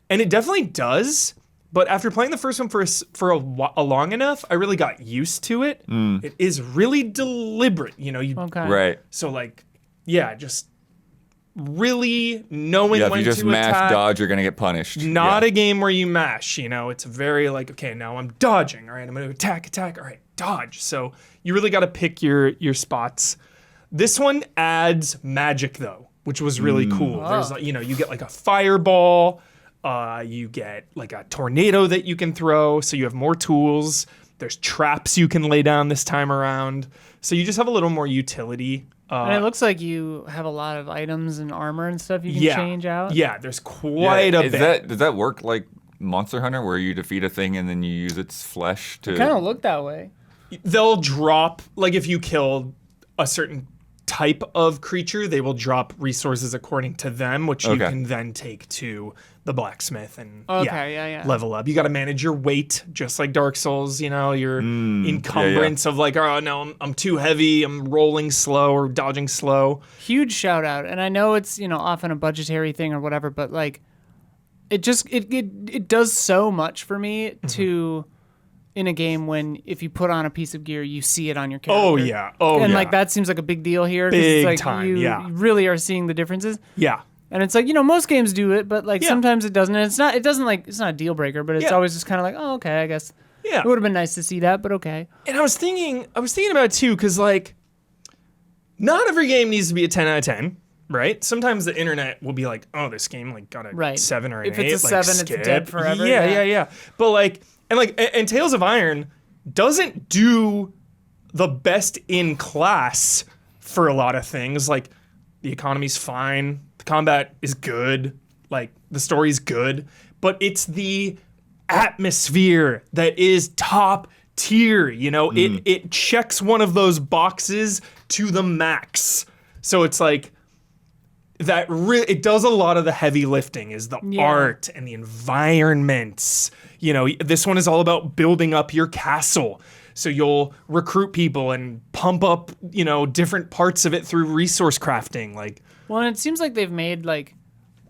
And it definitely does. But after playing the first one for a long enough, I really got used to it. It is really deliberate. You know, Okay. Right. so like, yeah, just really knowing Yeah. If when you just to mash attack. dodge, you're gonna get punished. Not yeah. a game where you mash, you know, it's very like, okay, now I'm dodging. All right, I'm going to attack. All right, dodge. So you really got to pick your spots. This one adds magic though, which was really cool. There's like, you know, you get like a fireball, you get like a tornado that you can throw, so you have more tools. There's traps you can lay down this time around. So you just have a little more utility. And it looks like you have a lot of items and armor and stuff you can change out. Yeah, there's quite a bit. Does that work like Monster Hunter, where you defeat a thing and then you use its flesh to? Kind of look that way. They'll drop, like if you kill a certain type of creature, they will drop resources according to them, which you Okay. can then take to the blacksmith and Okay, yeah. level up. You got to manage your weight, just like Dark Souls. You know, your encumbrance of like, oh no, I'm too heavy. I'm rolling slow or dodging slow. Huge shout out. And I know it's, you know, often a budgetary thing or whatever, but like it just it does so much for me to in a game when if you put on a piece of gear, you see it on your character. Oh yeah, oh and yeah, like that seems like a big deal here. 'Cause Big it's like time, you yeah. really are seeing the differences. yeah. And it's like, you know, most games do it, but like Yeah. sometimes it doesn't. And it's not a deal breaker, but it's Yeah. always just kind of like, oh, okay, I guess Yeah. it would have been nice to see that, but okay. And I was thinking about it too, because like, not every game needs to be a 10 out of 10, right? Sometimes the internet will be like, oh, this game like got a Right. 7 or an If 8. it's a like, 7, it's skip. dead forever, Yeah. yeah. But like, and Tales of Iron doesn't do the best in class for a lot of things. Like, the economy's fine, the combat is good, like the story's good, but it's the atmosphere that is top tier. You know, it checks one of those boxes to the max. So it's like that. It does a lot of the heavy lifting. Is the Yeah. art and the environments. You know, this one is all about building up your castle. So you'll recruit people and pump up, you know, different parts of it through resource crafting. Like, Well, and it seems like they've made like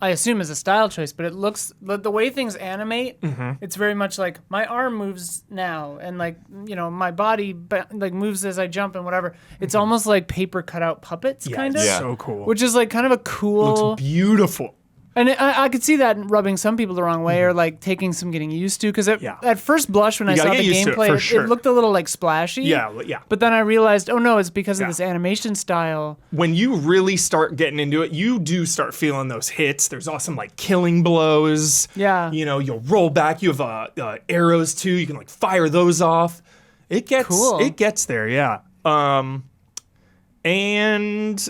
I assume is a style choice, but it looks the way things animate. It's very much like my arm moves now, and like my body like moves as I jump and whatever. It's almost like paper cutout puppets, kind of. it's Yeah. so cool. Which is like kind of a cool. Looks beautiful. And I could see that rubbing some people the wrong way, or like taking some getting used to, because at first blush when I gotta saw get the used to it, gameplay, for sure. it looked a little like splashy. Yeah. But then I realized, oh no, it's because of Yeah. this animation style. When you really start getting into it, you do start feeling those hits. There's awesome like killing blows. Yeah. You'll roll back. You have arrows too. You can like fire those off. It gets Cool. It gets there. Yeah. And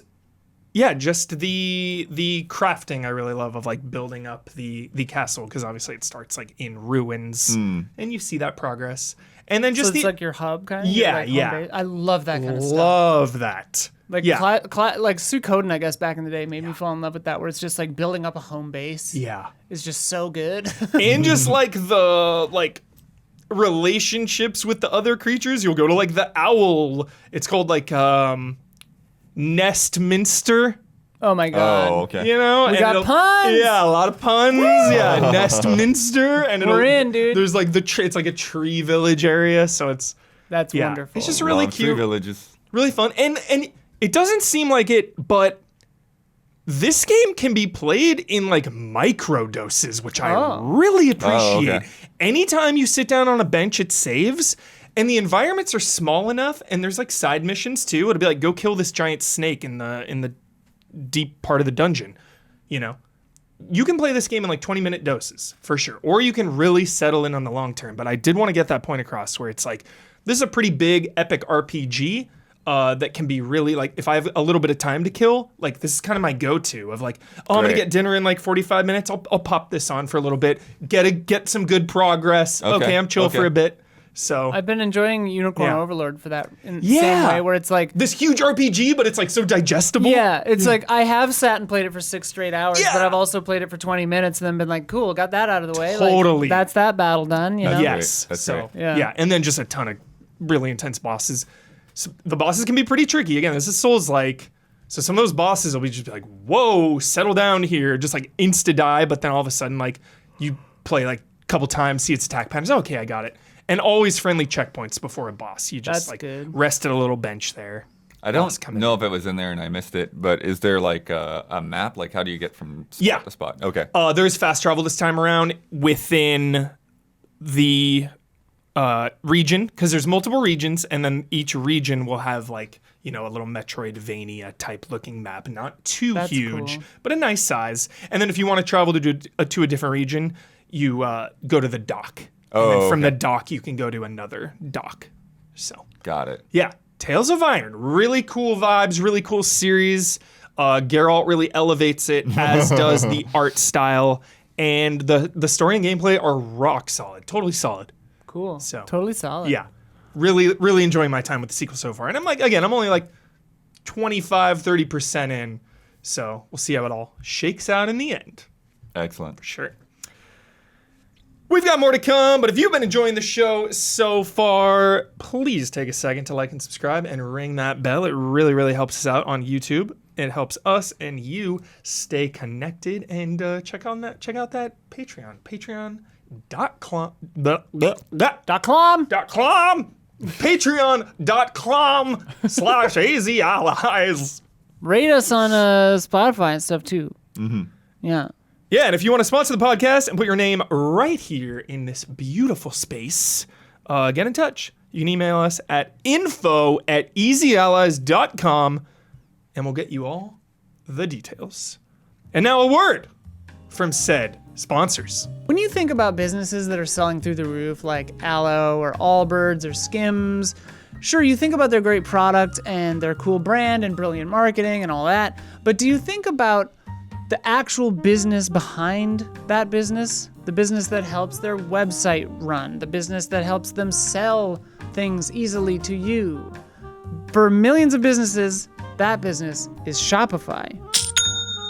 yeah, just the crafting I really love of like building up the castle, because obviously it starts like in ruins, and you see that progress. And then just So it's like your hub kind of. Yeah, like home yeah. base. I love that kind of stuff. love that. Like yeah. like Suikoden, I guess back in the day made me fall in love with that, where it's just like building up a home base. Yeah. Is just so good. And just like the relationships with the other creatures. You'll go to like the owl. It's called like Nestminster. Oh my god. Oh, okay. We got puns. Yeah, a lot of puns. Yeah, Nestminster, and We're in, dude. There's like it's like a tree village area, so it's That's wonderful. It's just really Love Tree cute, Villages. really fun, and it doesn't seem like it, but this game can be played in like micro doses, which I really appreciate. okay. Anytime you sit down on a bench, it saves. And the environments are small enough, and there's like side missions too. It'll be like, go kill this giant snake in the deep part of the dungeon. You can play this game in like 20-minute doses for sure, or you can really settle in on the long term. But I did want to get that point across, where it's like, this is a pretty big epic RPG that can be really like, if I have a little bit of time to kill, like this is kind of my go-to of like, I'm gonna Great. get dinner in like 45 minutes. I'll pop this on for a little bit, get some good progress. Okay, I'm chill for a bit. So I've been enjoying Unicorn Yeah. Overlord for that in the Yeah. same way, where it's like, this huge RPG, but it's like so digestible. yeah, it's like I have sat and played it for 6 straight hours, Yeah. but I've also played it for 20 minutes and then been like, cool, got that out of the way. Like, Totally. that's that battle done, you know? Yes. That's so great. Yeah. and then just a ton of really intense bosses. So the bosses can be pretty tricky. Again, this is Souls-like. So some of those bosses will be just like, whoa, settle down here, just like insta die. But then all of a sudden, like you play like a couple times, see its attack patterns. Okay, I got it. And always friendly checkpoints before a boss. You just That's like good. rest at a little bench there. I Boss don't coming know if it was in there and I missed it, but is there like a map? Like, how do you get from spot Yeah. to spot? Okay. There's fast travel this time around within the region, because there's multiple regions, and then each region will have like, a little Metroidvania type looking map, not too That's huge, cool. but a nice size. And then if you want to travel to a different region, you go to the dock. And then from the dock, you can go to another dock. So Got it. yeah, Tales of Iron, really cool vibes, really cool series. Geralt really elevates it, as does the art style, and the story and gameplay are rock solid, totally solid. Cool. So Totally solid. yeah, really, really enjoying my time with the sequel so far. And I'm only like 25-30% in, so we'll see how it all shakes out in the end. Excellent. Sure. We've got more to come, but if you've been enjoying the show so far, please take a second to like and subscribe and ring that bell. It really, really helps us out on YouTube. It helps us and you stay connected. And check out that Patreon. Patreon.com. Patreon.com/AZAllies. Rate us on Spotify and stuff too. Mm-hmm. Yeah. Yeah, and if you want to sponsor the podcast and put your name right here in this beautiful space, get in touch. You can email us at info@easyallies.com, and we'll get you all the details. And now a word from said sponsors. When you think about businesses that are selling through the roof, like Aloe or Allbirds or Skims, sure, you think about their great product and their cool brand and brilliant marketing and all that, but do you think about the actual business behind that business? The business that helps their website run, the business that helps them sell things easily to you. For millions of businesses, that business is Shopify.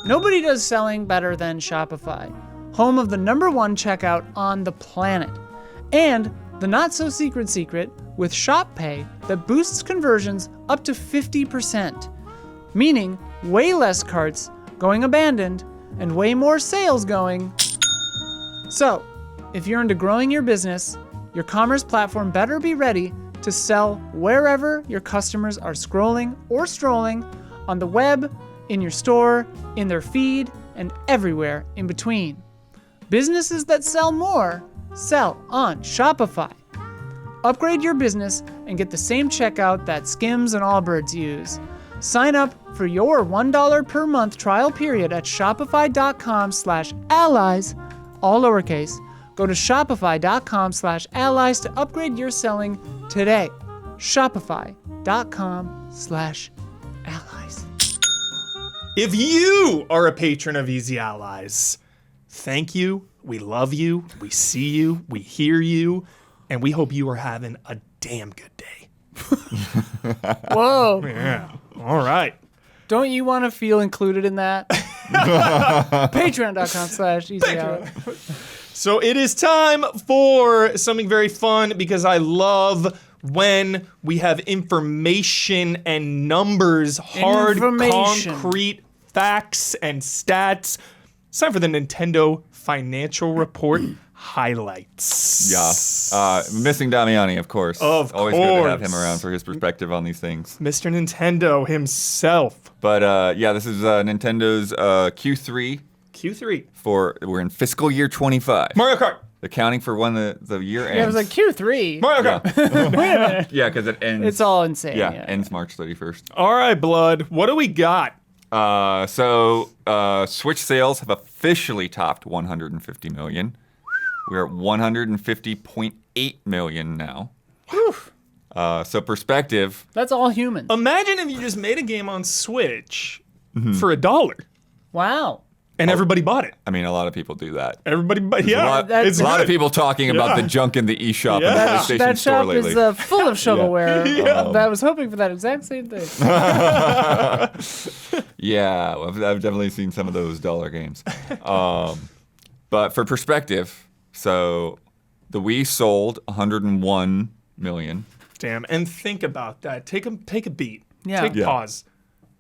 Nobody does selling better than Shopify, home of the #1 checkout on the planet, and the not-so-secret secret with Shop Pay that boosts conversions up to 50%, meaning way less carts going abandoned, and way more sales going. So, if you're into growing your business, your commerce platform better be ready to sell wherever your customers are scrolling or strolling on the web, in your store, in their feed, and everywhere in between. Businesses that sell more sell on Shopify. Upgrade your business and get the same checkout that Skims and Allbirds use. Sign up for your $1 per month trial period at shopify.com/allies, all lowercase. Go to shopify.com/allies to upgrade your selling today. Shopify.com/allies. If you are a patron of Easy Allies, thank you. We love you. We see you. We hear you. And we hope you are having a damn good day. Whoa. Yeah. All right. Don't you want to feel included in that? Patreon.com/easyallies. So it is time for something very fun because I love when we have information and numbers, hard, concrete facts and stats. It's time for the Nintendo Financial Report highlights. Yeah. Missing Damiani, of course. Of Always good to have course. him around for his perspective on these things. Mr. Nintendo himself. But yeah, this is Nintendo's Q3 Q3. we're in fiscal year 25. Mario Kart. Accounting for when the year ends. Yeah, it was like Q3. Mario Kart. Wait a minute. Yeah, because it ends. It's all insane. Yeah, Yeah. ends March 31st. All right, Blood. What do we got? So Switch sales have officially topped 150 million. We're at 150.8 million now. So perspective. That's all humans. Imagine if you just made a game on Switch for $1 Wow. and everybody bought it. I mean, a lot of people do that. Everybody, yeah, A lot, that's it's a lot of good. people talking about the junk in the eShop Yeah. and the PlayStation That Store shop lately. is full of shovelware. I was hoping for that exact same thing. Yeah, I've definitely seen some of those dollar games. But for perspective, so the Wii sold 101 million. Damn, and think about that. Take a beat. Yeah. Take Yeah. pause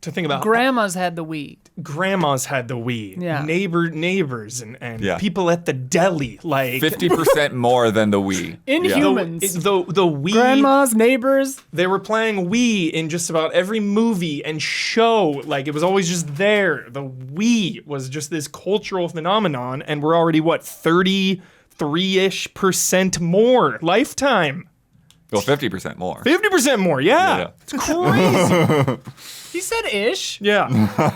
to think about. Grandma's had the Wii. Grandmas had the Wii. Yeah. Neighbors and Yeah. people at the deli, like 50% more than the Wii. Inhuman. the Wii. Grandmas, neighbors. They were playing Wii in just about every movie and show. Like, it was always just there. The Wii was just this cultural phenomenon, and we're already, 33-ish% more lifetime. Well, 50% more. 50% more, yeah. Yeah. It's crazy. He said ish. Yeah.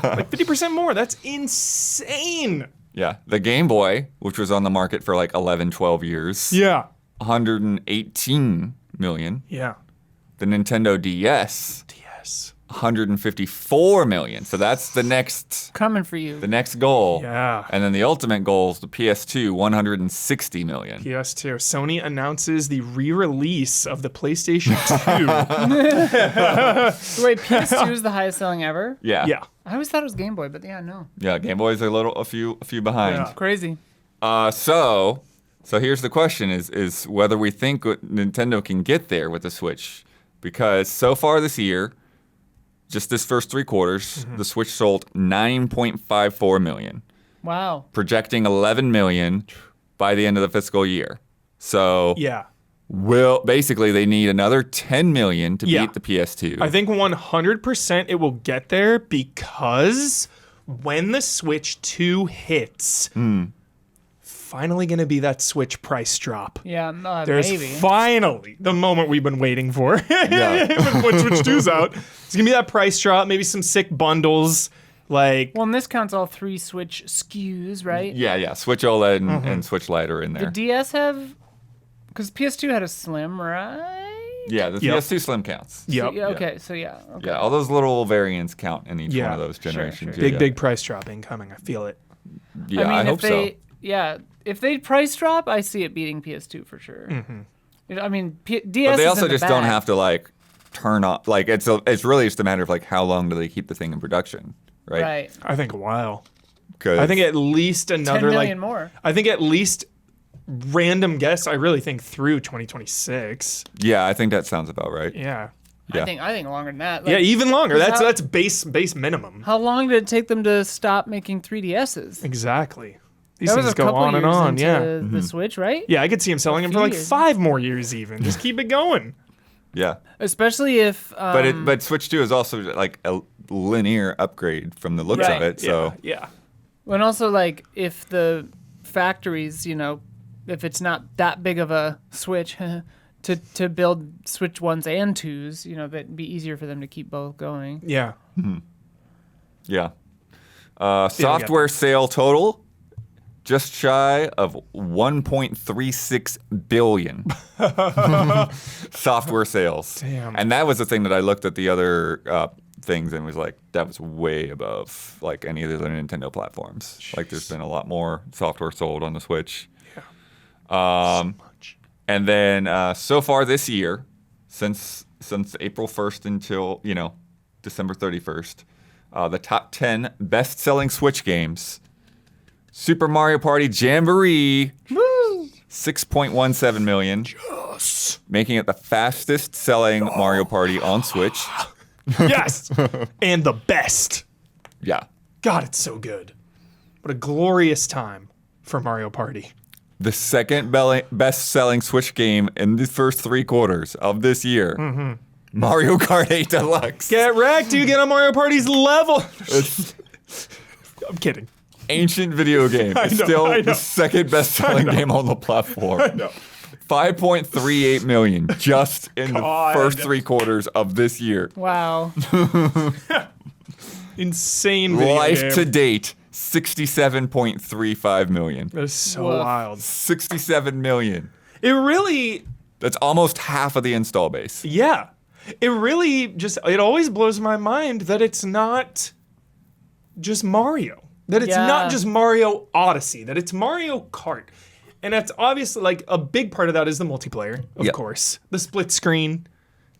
Like 50% more. That's insane. Yeah. The Game Boy, which was on the market for like 11, 12 years, Yeah. 118 million. Yeah. The Nintendo DS, DS. 154 million. So that's the next Coming for you. goal. Yeah. And then the ultimate goal is the PS2, 160 million. PS2. Sony announces the re-release of the PlayStation 2. Wait, PS2 is the highest selling ever? Yeah. Yeah. I always thought it was Game Boy, but yeah, no. Yeah, Game Boy's a few behind. Yeah. Crazy. So here's the question is whether we think Nintendo can get there with the Switch. Because so far this year, just this first 3 quarters, the Switch sold 9.54 million, Wow. projecting 11 million by the end of the fiscal year. So Yeah. basically they need another 10 million to Yeah. beat the PS2. I think 100% it will get there because when the Switch 2 hits, finally going to be that Switch price drop. Yeah, There's maybe. finally the moment we've been waiting for. Yeah. When Switch 2's out. It's going to be that price drop, maybe some sick bundles. Like, Well, and this counts all 3 Switch SKUs, right? Yeah. Switch OLED and Switch Lite are in The there. DS have... Because PS2 had a Slim, right? Yeah, the Yep. PS2 Slim counts. yep. Yeah, okay, so yeah. Okay. Yeah, all those little variants count in each Yeah. one of those generations. sure. Yeah, Big, yeah. big price drop incoming. I feel it. Yeah, I mean, hope if they... so. Yeah, if they price drop, I see it beating PS2 for sure. I mean, DS But they is also in the just don't bag. have to like turn off. Like it's really just a matter of like how long do they keep the thing in production, right? Right. I think a while. 'Cause- I think at least 10 another, million like, more. I think at least random guess, I really think through 2026. yeah, I think that sounds about right. Yeah. Yeah. I think longer than that. Yeah, even longer. how- That's base minimum. How long did it take them to stop making 3DSs? Exactly. These That was things a go couple on and years on. into Yeah. the Switch, right? Yeah, I could see him selling them for few like years. 5 more years even. Just keep it going. Yeah. Especially if. But Switch 2 is also like a linear upgrade from the looks Right. of it. So Yeah. And also, like, if the factories, if it's not that big of a switch to build Switch 1s and 2s, that'd be easier for them to keep both going. Yeah. yeah. Software sale total just shy of 1.36 billion software sales. Damn. And that was the thing that I looked at the other things and was like, that was way above like any of the other Nintendo platforms. Like there's been a lot more software sold on the Switch. So much. And then so far this year, since April 1st until, December 31st, the top 10 best-selling Switch games. Super Mario Party Jamboree, 6.17 million, making it the fastest-selling Mario Party on Switch. Yes. And the best. Yeah. God, it's so good. What a glorious time for Mario Party. The second best-selling Switch game in the first 3 quarters of this year. Mario Kart 8 Deluxe. Get wrecked, you get on Mario Party's level. I'm kidding. Ancient video game. It's know, still I know. the second best-selling game on the platform. I know. 5.38 million just in God. the first 3 quarters of this year. Wow. Insane video Life game. to date, 67.35 million. That is so Woof. wild. 67 million. It really, That's almost half of the install base. yeah. It really it always blows my mind that it's not just Mario. That it's Yeah. not just Mario Odyssey, that it's Mario Kart. And that's obviously like a big part of that is the multiplayer, of Yep. course. The split screen.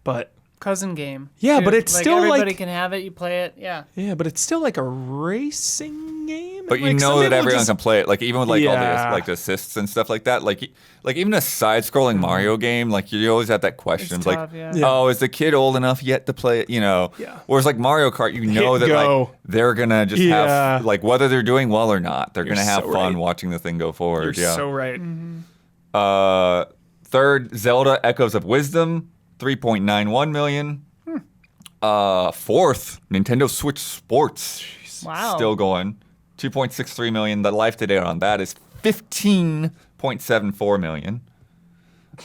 But Cousin game. Yeah, but it's still, everybody like- can have it. You play it. Yeah. yeah, but it's still like a racing game. But And, you like, some know that people everyone just- can play it. Like even with like all Yeah. the like assists and stuff like that. Like even a side-scrolling Mario game, like you always have that question. It's It's tough, like, yeah. oh, is the kid old enough yet to play it? Yeah. Whereas like Mario Kart, you know Hit that go. like they're gonna just Yeah. have like whether they're doing well or not, they're gonna have so fun right. watching the thing go forward. You're yeah. so right. Third, Zelda Echoes of Wisdom, 3.91 million. Fourth, Nintendo Switch Sports. Wow. Still going. 2.63 million. The life to date on that is 15.74 million.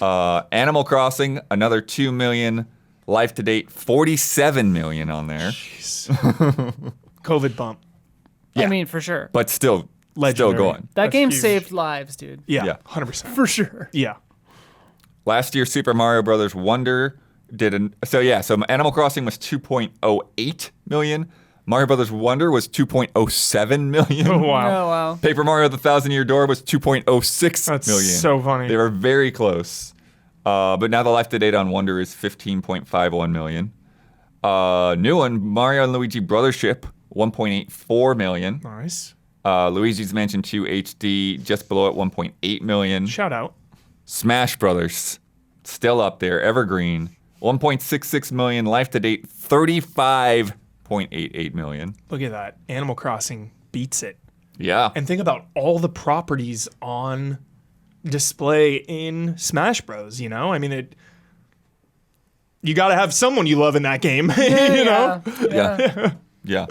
Animal Crossing, another 2 million. Life to date, 47 million on there. COVID bump. Yeah. I mean, for sure. But still Legendary. going. That That's game huge. saved lives, dude. Yeah, Yeah. 100%. For sure. Yeah. Last year, Super Mario Brothers Wonder so Animal Crossing was 2.08 million. Mario Brothers Wonder was 2.07 million. Oh, wow. Oh, wow. Paper Mario: The Thousand Year Door was 2.06 That's million. so funny. They were very close. But now the life to date on Wonder is 15.51 million. New one, Mario and Luigi Brothership, 1.84 million. Nice. Luigi's Mansion 2 HD just below at 1.8 million. Shout out. Smash Brothers, still up there, evergreen, 1.66 million. Life to date, 35.88 million. Look at that. Animal Crossing beats it. Yeah. And think about all the properties on display in Smash Bros. You know, I mean, you got to have someone you love in that game. you know, Yeah. Yeah.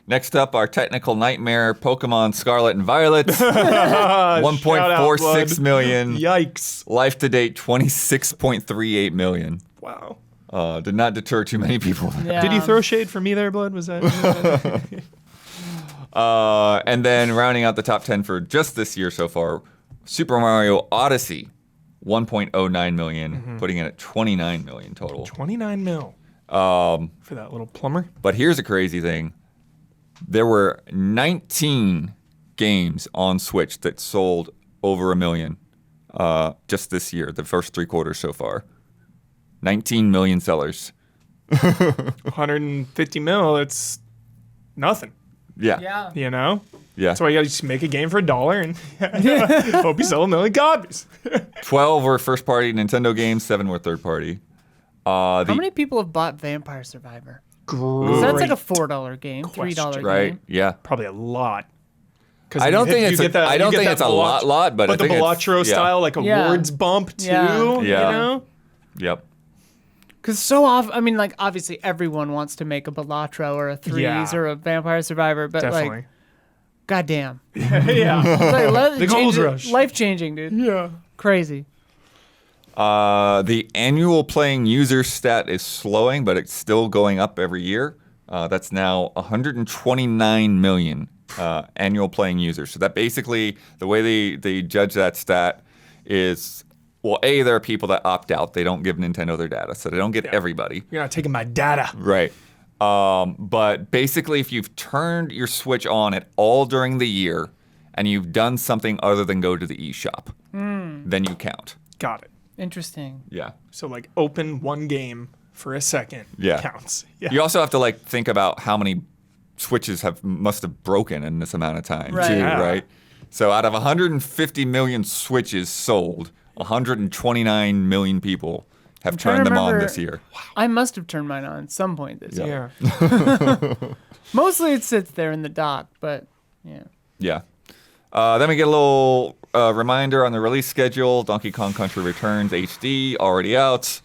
Next up, our technical nightmare, Pokemon Scarlet and Violet. Shout out, 1.46 Blood. million. Yikes! Life to date, 26.38 million. Wow. Did not deter too many people. Yeah. Did you throw shade for me there, Blood? Was that? And then rounding out the top 10 for just this year so far, Super Mario Odyssey, 1.09 million, putting it at 29 million total. 29 mil. For that little plumber. But here's a crazy thing. There were 19 games on Switch that sold over 1 million just this year, the first 3 quarters so far. 19 million sellers. 150 mil. It's nothing. Yeah. Yeah. You know. Yeah. That's why you got to just make a game for $1 and hope you sell 1 million copies. 12 were first party Nintendo games, 7 were third party. How many people have bought Vampire Survivor? Great. That's like a $4 game, $3 game. Right? Yeah. Probably a lot. I don't think it's I don't think it's a lot, but I the think Balatro style, like awards bump too. Yeah. You know? Yep. Because so often, I mean, like, obviously everyone wants to make a Balatro or a Threes or a Vampire Survivor, but Definitely. like, goddamn. Yeah. The gold rush. Life changing, dude. Yeah. Crazy. The annual playing user stat is slowing, but it's still going up every year. That's now 129 million annual playing users. So that basically, the way they judge that stat is, well, A, there are people that opt out. They don't give Nintendo their data, so they don't get everybody. You're not taking my data. Right. But basically, if you've turned your Switch on at all during the year and you've done something other than go to the eShop, then you count. Got it. Interesting. Yeah. So like open one game for a second counts. Yeah. You also have to like think about how many Switches must have broken in this amount of time Right. too, Yeah. right? So out of 150 million Switches sold, 129 million people have turned them on this year. I must have turned mine on at some point this year. Yeah. Mostly it sits there in the dock, but yeah. Yeah. Then we get a little reminder on the release schedule. Donkey Kong Country Returns HD, already out.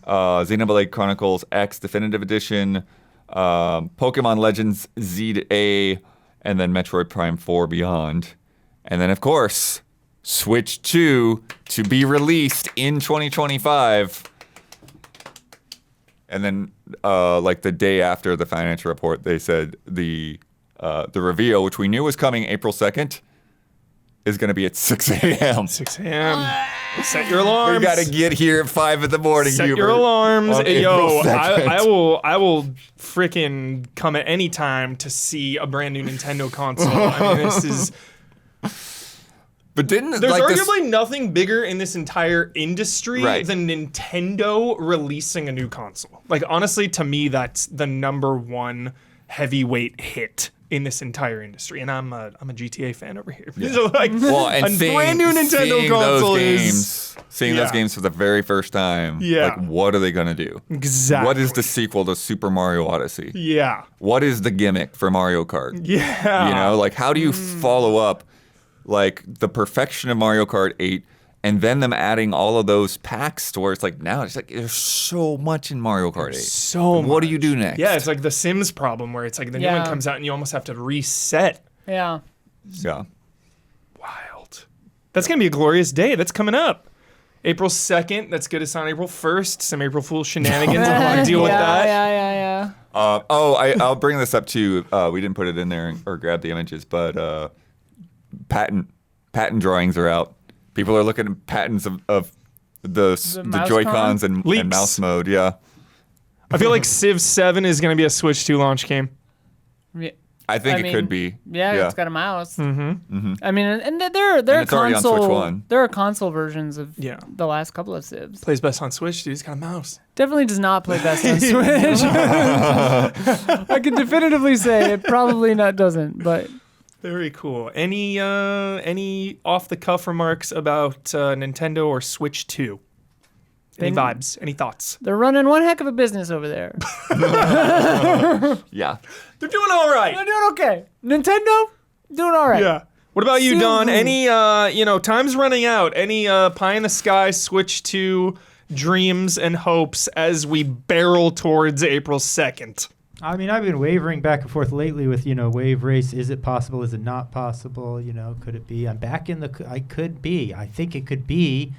Xenoblade Chronicles X Definitive Edition. Pokemon Legends Z to A. And then Metroid Prime 4 Beyond. And then, of course, Switch 2 to be released in 2025. And then, like the day after the financial report, they said the reveal, which we knew was coming April 2nd, is going to be at 6 a.m. 6 a.m. Set your alarms. We got to get here at 5 in the morning. Set Hubert, your alarms. on Yo, April 2nd. I will freaking come at any time to see a brand new Nintendo console. I mean, this is. But didn't There's like arguably nothing bigger in this entire industry Right. than Nintendo releasing a new console. Like, honestly, to me, that's the number one heavyweight hit in this entire industry. And I'm a GTA fan over here. So, like, well, and a brand new Nintendo seeing console those is games, seeing those games for the very first time. Yeah. Like, what are they gonna do? exactly What is the sequel to Super Mario Odyssey? Yeah. What is the gimmick for Mario Kart? Yeah. You know, like how do you follow up like the perfection of Mario Kart 8 and then them adding all of those packs to where it's like now it's like there's so much in Mario Kart 8. So What do much. you do next? Yeah, it's like the Sims problem where it's like the new one Yeah. comes out and you almost have to reset. Yeah. Yeah. Wild. That's going to be a glorious day. That's coming up. April 2nd. That's good. It's on April 1st. Some April Fool's shenanigans. I don't want to deal with that. Yeah. I'll bring this up too. We didn't put it in there or grab the images, but patent drawings are out. People are looking at patents of the mouse Joy-Cons con? and Leaks. mouse mode. Yeah. I feel like Civ 7 is going to be a Switch 2 launch game. Yeah. I think I it mean, could be. Yeah, it's got a mouse. Mm-hmm. I mean, and there are it's already on Switch console 1. there are console versions of Yeah. the last couple of Civs. Plays best on Switch, dude. He's got a mouse. Definitely does not play best on Switch. I can definitively say it probably not doesn't, but Very cool. Any off the cuff remarks about Nintendo or Switch 2? Any Then- vibes? Any thoughts? they're running one heck of a business over there. Yeah. They're doing all right. They're doing okay. Nintendo doing all right. Yeah. What about you, Don? Silver. Any time's running out. Any pie in the sky Switch 2 dreams and hopes as we barrel towards April 2nd? I mean, I've been wavering back and forth lately with, Wave Race. Is it possible? Is it not possible? Could it be? I'm back in I could be. I think it could be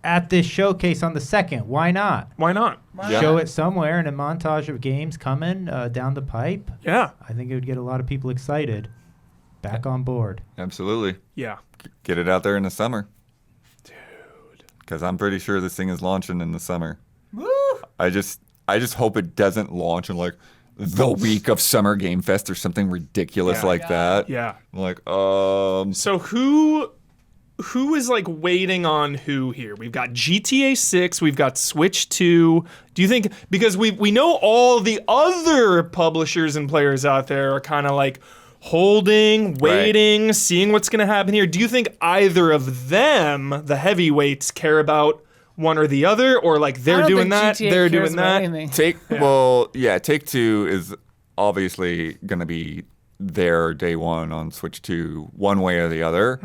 at this showcase on the 2nd. Why not? Why not? Yeah. Show it somewhere in a montage of games coming down the pipe. Yeah. I think it would get a lot of people excited. Back on board. Absolutely. Yeah. Get it out there in the summer. Dude. Because I'm pretty sure this thing is launching in the summer. Woo! I just hope it doesn't launch in like the week of Summer Game Fest or something ridiculous Yeah. like that. Yeah. I'm like, So who is like waiting on who here? We've got GTA 6, we've got Switch 2. Do you think, because we know all the other publishers and players out there are kind of like holding, waiting, seeing what's going to happen here. Do you think either of them, the heavyweights, care about one or the other, or like I they're don't doing think that, GTA they're cares doing about that. anything. Take-Two is obviously going to be there day one on Switch 2, one way or the other.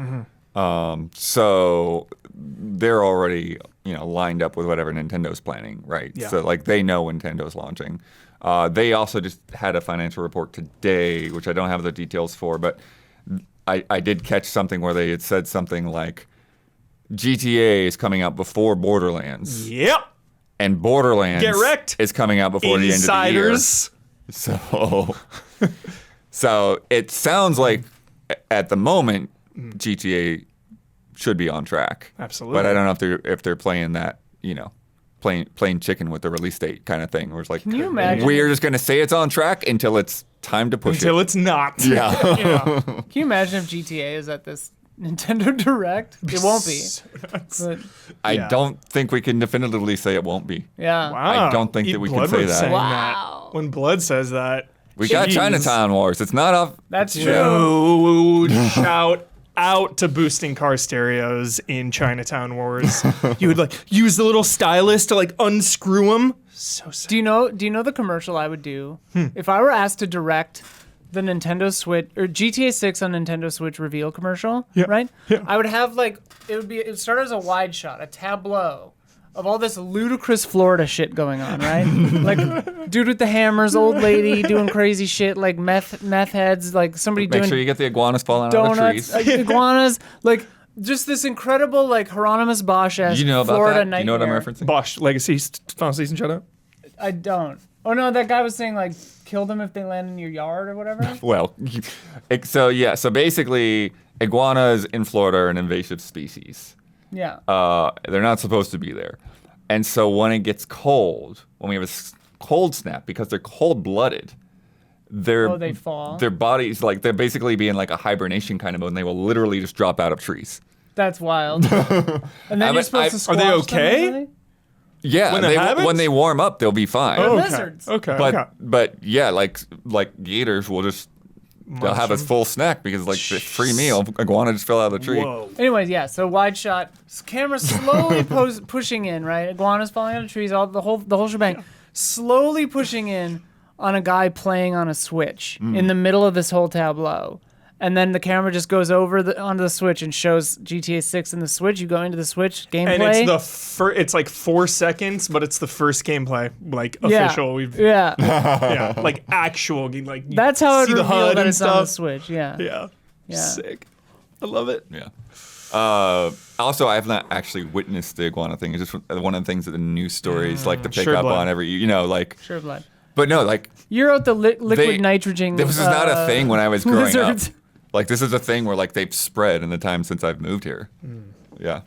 So they're already, lined up with whatever Nintendo's planning, right? Yeah. So like they know Nintendo's launching. They also just had a financial report today, which I don't have the details for, but I did catch something where they had said something like GTA is coming out before Borderlands. Yep. And Borderlands Get wrecked. is coming out before the end of the year. Insiders. So it sounds like at the moment GTA should be on track. Absolutely. But I don't know if they're playing that, playing chicken with the release date kind of thing. Where it's like, Can you imagine? we're just going to say it's on track until it's time to push Until it. it's not. Yeah. Can you imagine if GTA is at this Nintendo Direct? It won't be. But, I Yeah. don't think we can definitively say it won't be. yeah. Wow. I don't think that we can Blood say was that. saying Wow. that. When Blood says that. We got Jeez. Chinatown Wars. It's not off. That's true. Dude, shout out to boosting car stereos in Chinatown Wars. You would like use the little stylus to like unscrew them. So sick. Do you know the commercial I would do if I were asked to direct the Nintendo Switch or GTA 6 on Nintendo Switch reveal commercial, right? Yeah. I would have it would start as a wide shot, a tableau of all this ludicrous Florida shit going on, right? Like dude with the hammers, old lady doing crazy shit, like meth heads, like somebody Make doing sure you get the iguanas falling out of the donuts, trees. iguanas, like just this incredible like Hieronymus Bosch-esque You know about Florida that? nightmare. You know what I'm referencing? Bosch Legacy final season shout out. I don't. Oh no, that guy was saying like kill them if they land in your yard or whatever. Well, so basically, iguanas in Florida are an invasive species. Yeah. They're not supposed to be there. And so when it gets cold, when we have a cold snap, because they're cold-blooded, they fall. Their bodies, like, they're basically being like a hibernation kind of mode, and they will literally just drop out of trees. That's wild. And then you're supposed to Are squash they them, okay? really? Yeah, When that happens? when they warm up, they'll be fine. Oh. Okay. Lizards. Okay. But yeah, like gators will just they'll have a full snack because like the free meal, iguana just fell out of the tree. Whoa. Anyways, yeah. So wide shot, camera slowly pushing in. Right, iguanas falling out of trees, the whole shebang, slowly pushing in on a guy playing on a Switch in the middle of this whole tableau. And then the camera just goes over onto the Switch and shows GTA 6 in the Switch. You go into the Switch gameplay. And it's it's like 4 seconds, but it's the first gameplay, like official. Yeah. Like actual, like you That's how it see the revealed HUD that and it's on the stuff. Switch. Yeah. Yeah, sick. I love it. Yeah. Also, I have not actually witnessed the iguana thing. It's just one of the things that the news stories like to pick Sure up blood. on every, like. Sure, blood. But no, like. You're out the liquid nitrogen. This was not a thing when I was growing lizards. up. Like, this is a thing where, like, they've spread in the time since I've moved here. Yeah.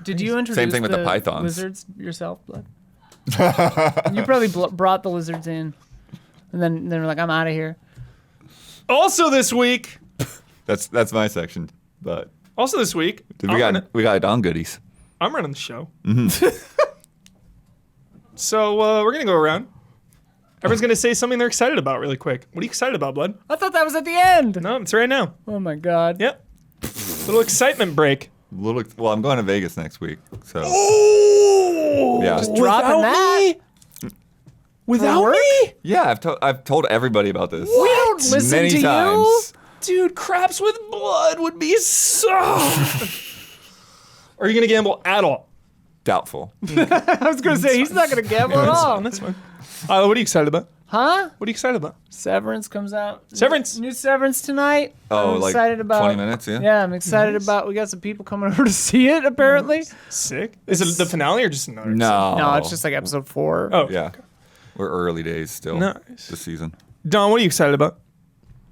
Did you introduce Same thing with the pythons. lizards yourself, blood? You probably brought the lizards in, and then they're like, "I'm out of here." Also this week, That's my section. But I'm we got Don goodies. I'm running the show. So we're gonna go around. Everyone's gonna say something they're excited about really quick. What are you excited about, Blood? I thought that was at the end. No, it's right now. Oh my god. Yep. Little excitement break. Well, I'm going to Vegas next week. So, Oh, yeah. Just dropping that. Without work? me, Yeah, I've told everybody about this. We don't listen many to times. dude, craps with blood would be so. Are you gonna gamble at all? Doubtful. you. I was gonna say he's not gonna gamble at all. That's fine. What are you excited about? Huh? What are you excited about? Severance comes out. Severance. New Severance tonight. Oh, I'm like excited about 20 minutes, yeah? Yeah, I'm excited about. We got some people coming over to see it. Apparently. Sick. Is it the finale or just another? No. No, it's just like episode 4. Oh, Yeah. We're early days still Nice. this season. Don, what are you excited about?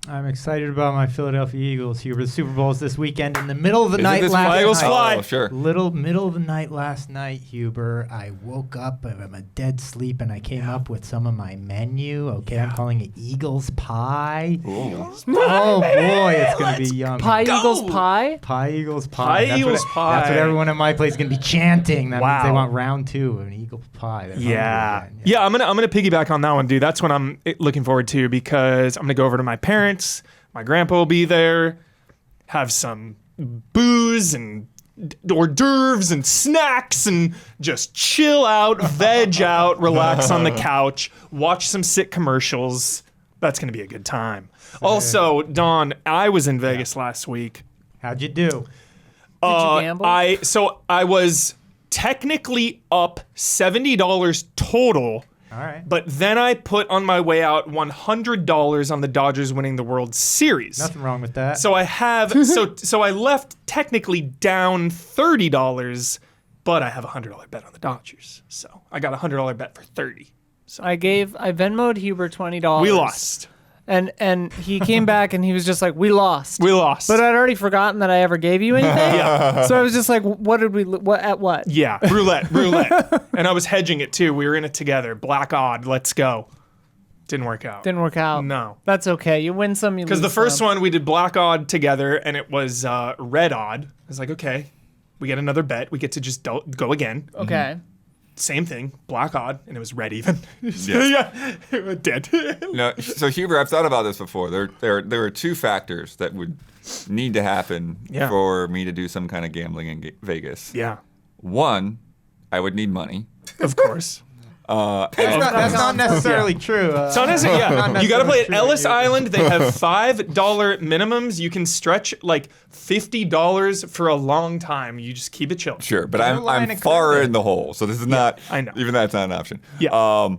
I'm excited about my Philadelphia Eagles. Here, the Super Bowl's this weekend in the middle of the Isn't night this last Eagles night. fly. Oh, sure. Middle of the night last night, Huber. I woke up. I'm a dead sleep, and I came up with some of my menu. Okay, I'm calling it Eagles Pie. Ooh. Oh boy, it's gonna be yummy. Pie Go. Eagles Pie. Pie Eagles Pie. Pie That's Eagles what Pie. That's what everyone in my place is gonna be chanting. That means they Wow. want round 2 of an Eagle Pie. They're hungry again. Yeah, I'm gonna piggyback on that one, dude. That's what I'm looking forward to because I'm gonna go over to my parents. My grandpa will be there. Have some booze and hors d'oeuvres and snacks and just chill out, veg out, relax on the couch, watch some sick commercials. That's going to be a good time. Also, Don, I was in Vegas last week. How'd you do? Did you gamble? I was technically up $70 total. All right. But then I put on my way out $100 on the Dodgers winning the World Series. Nothing wrong with that. So I have so I left technically down $30, but I have a $100 bet on the Dodgers. So I got a $100 bet for $30. So I Venmo'd Huber $20. we lost. And he came back and he was just like, we lost. We lost. But I'd already forgotten that I ever gave you anything. Yeah. So I was just like, what? Yeah, roulette. And I was hedging it too. We were in it together. Black odd, let's go. Didn't work out. Didn't work out. No. That's okay. You win some, you lose Because the first some. one we did black odd together and it was red odd. I was like, okay, we get another bet. We get to just go again. Okay. Same thing, black odd, and it was red even. Yeah, it was dead. No, so Huber, I've thought about this before. There are two factors that would need to happen Yeah. for me to do some kind of gambling in Vegas. Yeah, One, I would need money. of course. That's not necessarily true. So yeah, you got to play at true, Ellis yeah. Island. They have $5 minimums. You can stretch like $50 for a long time. You just keep it chill. Sure, but No line I'm of far credit. in the hole, so this is not. I know. Even that's not an option. Yeah.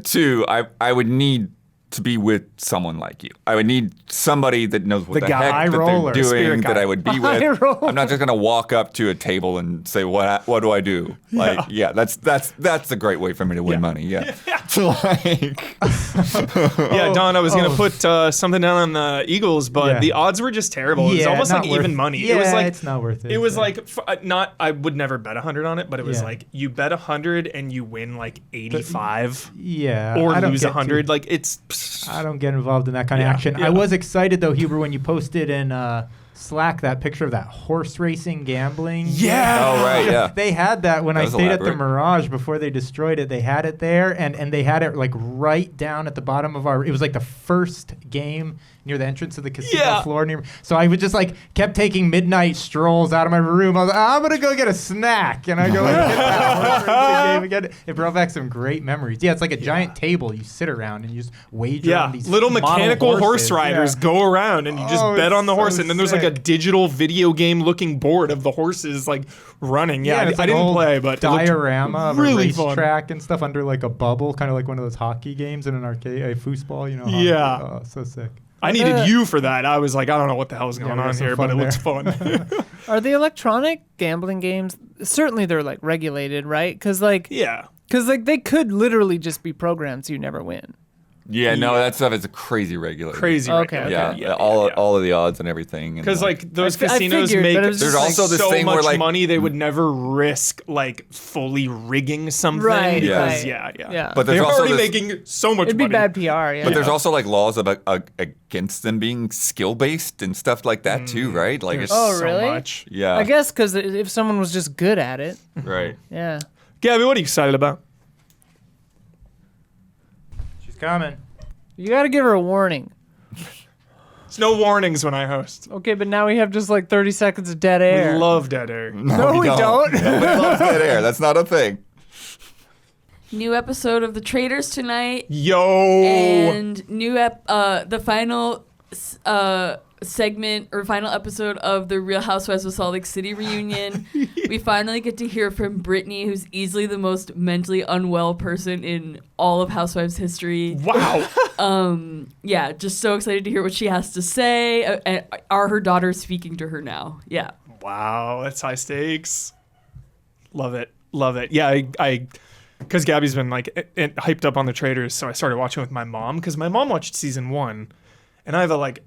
Two, I would need to be with someone like you. I would need somebody that knows what The the, guy heck that roller, they're spirit doing, guy. that I would be High with. roller. I'm not just gonna walk up to a table and say, what do I do? Like, yeah, that's a great way for me to win money. Yeah. So like, Yeah, Don, I was gonna put something down on the Eagles, but Yeah. the odds were just terrible. It was almost not like worth- even money. Yeah, It was like it's not worth it. It was like not. I would never bet 100 on it, but it was Yeah. like you bet 100 and you win like 85 yeah, or I don't lose get 100. too- Like it's. I don't get involved in that kind of Yeah, action. yeah. I was excited though, Huber, when you posted in Slack that picture of that horse racing gambling. Yeah. oh right, yeah. They had that when That I was stayed at the elaborate. Mirage before they destroyed it. They had it there, and they had it like right down at the bottom of our. It was like the first game near the entrance of the casino Yeah. floor. So I would just like kept taking midnight strolls out of my room. I was like, I'm gonna go get a snack, and I go and get that horse racing game again. It brought back some great memories. Yeah, it's like a giant table you sit around and you just wager on these little model mechanical horse horses. riders Yeah. go around and you just Oh, bet it's on the horse, so and then there's like a sick. digital video game looking board of the horses like running. Yeah, and it's I like didn't old play, but it looked diorama of really a fun. racetrack and stuff under like a bubble, kind of like one of those hockey games in an arcade, a foosball, you know. Hockey. Yeah. Oh, so sick. I needed you for that. I was like, I don't know what the hell's going we had on some here, but it fun looks fun. Are the electronic gambling games, certainly they're like regulated, right? Because like Yeah. they could literally just be programs you never win. Yeah, no, that stuff is a crazy regulated. Crazy. Okay, regulated. Yeah, all of the odds and everything. Because like those I casinos figured, make but it was There's just, also this so thing much where, like- money they would never risk like fully rigging something. Right, Because right. yeah. Yeah. But They're there's also already this, making so much It'd be money. bad PR, yeah. But there's also like laws about against them being skill based and stuff like that too, right? Like it's Oh, so really? much. yeah, I guess because if someone was just good at it, right. yeah. Gabby, what are you excited about? She's coming. You got to give her a warning. There's no warnings when I host. Okay, but now we have just like 30 seconds of dead air. We love dead air. No, we don't. Nobody loves dead air. That's not a thing. New episode of The Traders tonight, Yo. and the final segment or final episode of the Real Housewives of Salt Lake City reunion. We finally get to hear from Brittany, who's easily the most mentally unwell person in all of Housewives history. Wow. Yeah, just so excited to hear what she has to say. And are her daughters speaking to her now? Yeah. Wow, that's high stakes. Love it. Love it. Yeah, I because Gabby's been like hyped up on the Traders, so I started watching with my mom because my mom watched season 1, and I have a like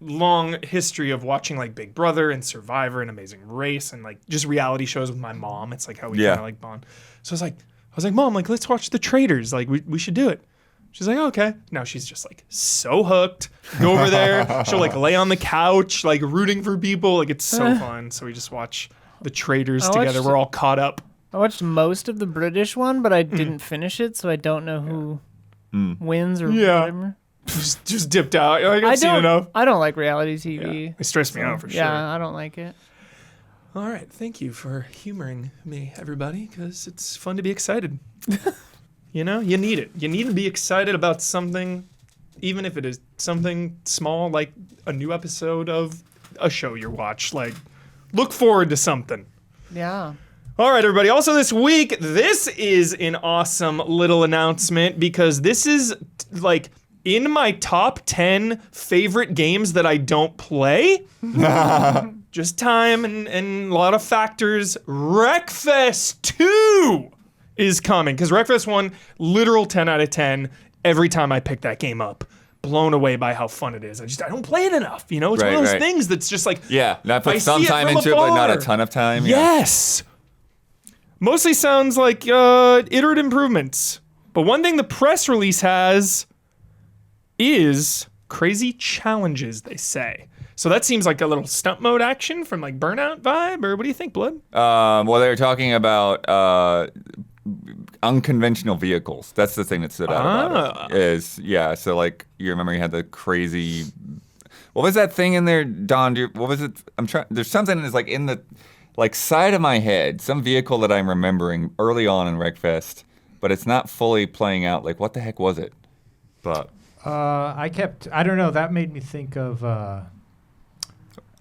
long history of watching like Big Brother and Survivor and Amazing Race and like just reality shows with my mom. It's like how we kind of like bond. So I was like, Mom, like let's watch the Traders. Like we should do it. She's like, oh, okay. Now she's just like so hooked. Go over there. She'll like lay on the couch, like rooting for people. Like it's so fun. So we just watch the Traders I together. watched- We're all caught up. I watched most of the British one, but I didn't finish it, so I don't know who wins or Yeah. whatever. Just dipped out. Like, I've seen enough. I don't like reality TV. It stressed me out for Yeah, sure. I don't like it. All right, thank you for humoring me, everybody, because it's fun to be excited. You know, you need it. You need to be excited about something, even if it is something small, like a new episode of a show you watch. Like, look forward to something. Yeah. All right, everybody. Also this week, this is an awesome little announcement because this is like in my top 10 favorite games that I don't play. Just time and a lot of factors. Wreckfest 2 is coming because Wreckfest 1, literal 10 out of 10 every time I pick that game up. Blown away by how fun it is. I don't play it enough. You know, it's one of those things that's just like, I put I some see it time from into it, but not a afar. ton of time. Yes. Mostly sounds like iterative improvements. But one thing the press release has is crazy challenges, they say. So that seems like a little stunt mode action from like Burnout vibe, or what do you think, Blood? Well, they were talking about unconventional vehicles. That's the thing that stood out about it. So like you remember you had the crazy. What was that thing in there, Don? What was it? There's something that's like in the side of my head, some vehicle that I'm remembering early on in Wreckfest, but it's not fully playing out. Like what the heck was it? But I don't know. That made me think of.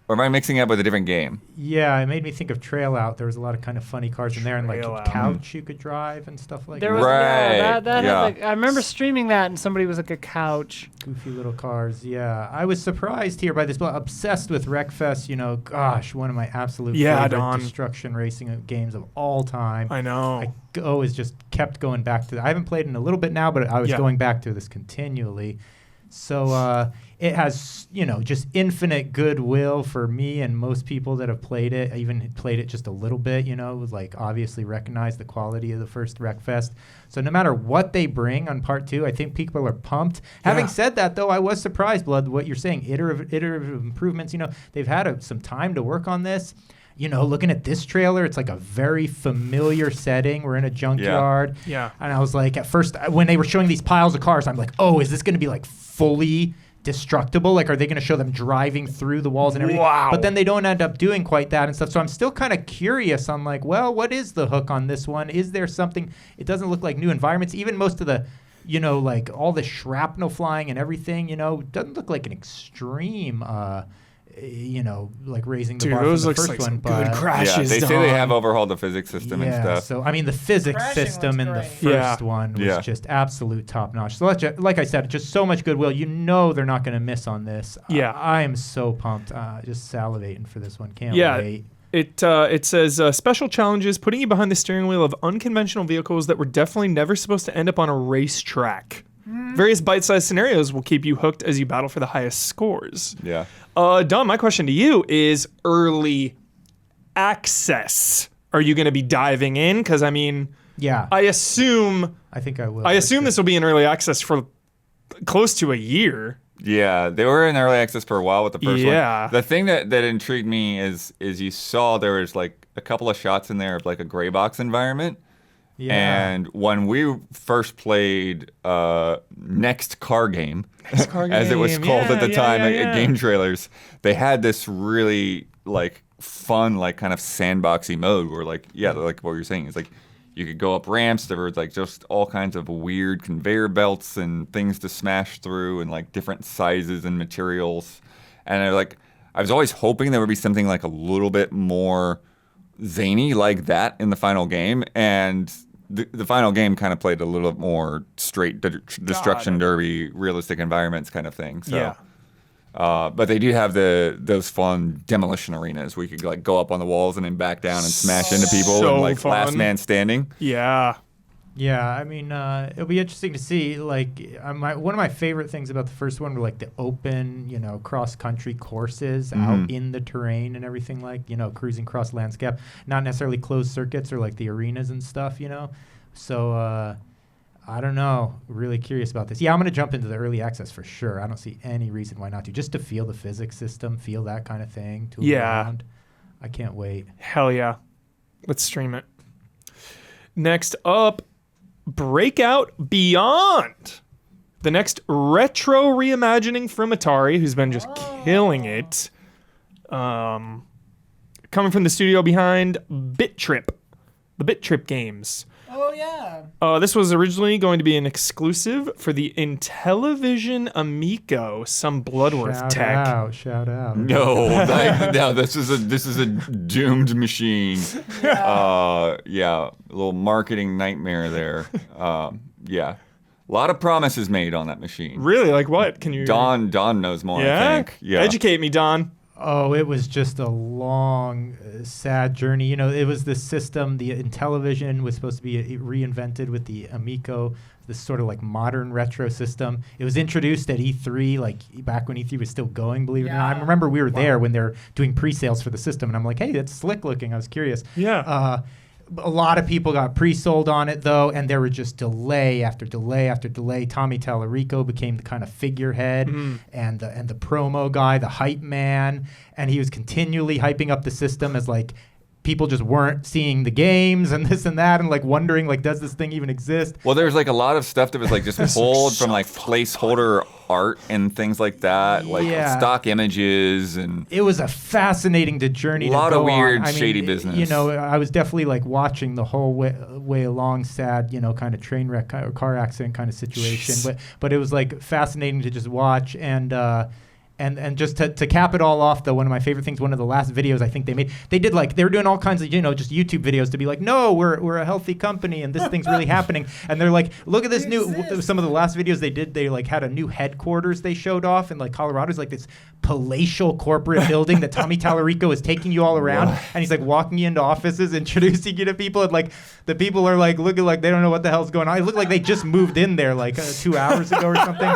Or am I mixing it up with a different game? Yeah, it made me think of Trail Out. There was a lot of kind of funny cars in there, and like Trail a Out. couch you could drive and stuff like There that. was Right, that yeah. had like, I remember streaming that and somebody was like a couch. Goofy little cars. Yeah, I was surprised here by this. Obsessed with Wreckfest. You know, gosh, one of my absolute favorite Don. destruction racing games of all time. I know. I always just kept going back to. I haven't played in a little bit now, but I was going back to this continually. So it has, just infinite goodwill for me and most people that have played it. I even played it just a little bit, like obviously recognize the quality of the first Wreckfest. So no matter what they bring on part 2, I think people are pumped. Having said that, though, I was surprised, Blood, what you're saying, iterative improvements. They've had some time to work on this. Looking at this trailer, it's like a very familiar setting. We're in a junkyard. Yeah. And I was like, at first, when they were showing these piles of cars, I'm like, oh, is this going to be like fully destructible? Like, are they going to show them driving through the walls and everything? Wow. But then they don't end up doing quite that and stuff. So I'm still kind of curious on like, well, what is the hook on this one? Is there something? It doesn't look like new environments. Even most of the, like all the shrapnel flying and everything, doesn't look like an extreme like raising the bar from those the looks first like one. some good But crashes. They say they Don. have overhauled the physics system and stuff. so I mean the physics crashing system looks in the great. first one was Yeah. just absolute top notch. So like I said, just so much goodwill. They're not going to miss on this. Yeah. I am so pumped. Just salivating for this one. Can't Yeah. wait. It says special challenges putting you behind the steering wheel of unconventional vehicles that were definitely never supposed to end up on a racetrack. Various bite-sized scenarios will keep you hooked as you battle for the highest scores. Yeah. Don, my question to you is early access. Are you going to be diving in? Because I mean, Yeah. I assume I think I will. this will be in early access for close to a year. Yeah, they were in early access for a while with the first Yeah. one. The thing that intrigued me is you saw there was like a couple of shots in there of like a gray box environment. Yeah. And when we first played Next Car Game, as it was called at the time at Game Trailers, they had this really like fun, like kind of sandboxy mode where like what you're saying is like you could go up ramps. There were like just all kinds of weird conveyor belts and things to smash through and like different sizes and materials. And I was always hoping there would be something like a little bit more zany like that in the final game, and the final game kind of played a little bit more straight destruction derby, realistic environments kind of thing. So, but they do have those fun demolition arenas where you could like go up on the walls and then back down and smash into people So and like fun. last man standing. Yeah. Yeah, I mean, it'll be interesting to see. Like, one of my favorite things about the first one were like the open, cross-country courses out in the terrain and everything. Like, cruising cross landscape, not necessarily closed circuits or like the arenas and stuff. So I don't know. Really curious about this. Yeah, I'm gonna jump into the early access for sure. I don't see any reason why not to. Just to feel the physics system, feel that kind of thing. Tool around. I can't wait. Hell yeah. Let's stream it. Next up, Breakout Beyond. The next retro reimagining from Atari, who's been just killing it. Coming coming from the studio behind Bit Trip, the Bit Trip games. Oh, yeah. This was originally going to be an exclusive for the Intellivision Amico, some Bloodworth tech. Shout out. No, this is a doomed machine. A little marketing nightmare there. A lot of promises made on that machine. Really? Like what? Can you? Don knows more, Yeah? I think. Yeah. Educate me, Don. Oh, it was just a long, sad journey. You know, it was this system. The Intellivision was supposed to be reinvented with the Amico, this sort of like modern retro system. It was introduced at E3, like back when E3 was still going, believe it or not. I remember we were there when they're doing pre-sales for the system, and I'm like, hey, that's slick looking. I was curious. Yeah. A lot of people got pre-sold on it, though, and there were just delay after delay after delay. Tommy Tallarico became the kind of figurehead and the promo guy, the hype man, and he was continually hyping up the system as like people just weren't seeing the games and this and that and like wondering like, does this thing even exist? Well, there was like a lot of stuff that was like just pulled from like placeholder art and things like that, like stock images, and it was a fascinating journey. A lot to of go weird, on. shady business. You know, I was definitely like watching the whole way along, sad, you know, kind of train wreck or car accident kind of situation. But it was like fascinating to just watch and just to cap it all off, though, one of my favorite things, one of the last videos I think they made, they were doing all kinds of, you know, just YouTube videos to be like, no, we're a healthy company and this thing's really happening. And they're like, look at this some of the last videos they did, they like had a new headquarters they showed off in like Colorado. It's like this palatial corporate building that Tommy Tallarico is taking you all around. And he's like walking you into offices, introducing you to people. And like the people are like looking like they don't know what the hell's going on. It looked like they just moved in there like 2 hours ago or something.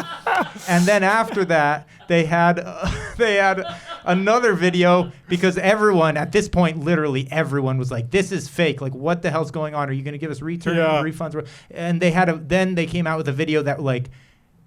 And then after that, they had another video because everyone at this point, literally everyone was like, "This is fake. Like, what the hell's going on? Are you going to give us refunds?" And then they came out with a video that like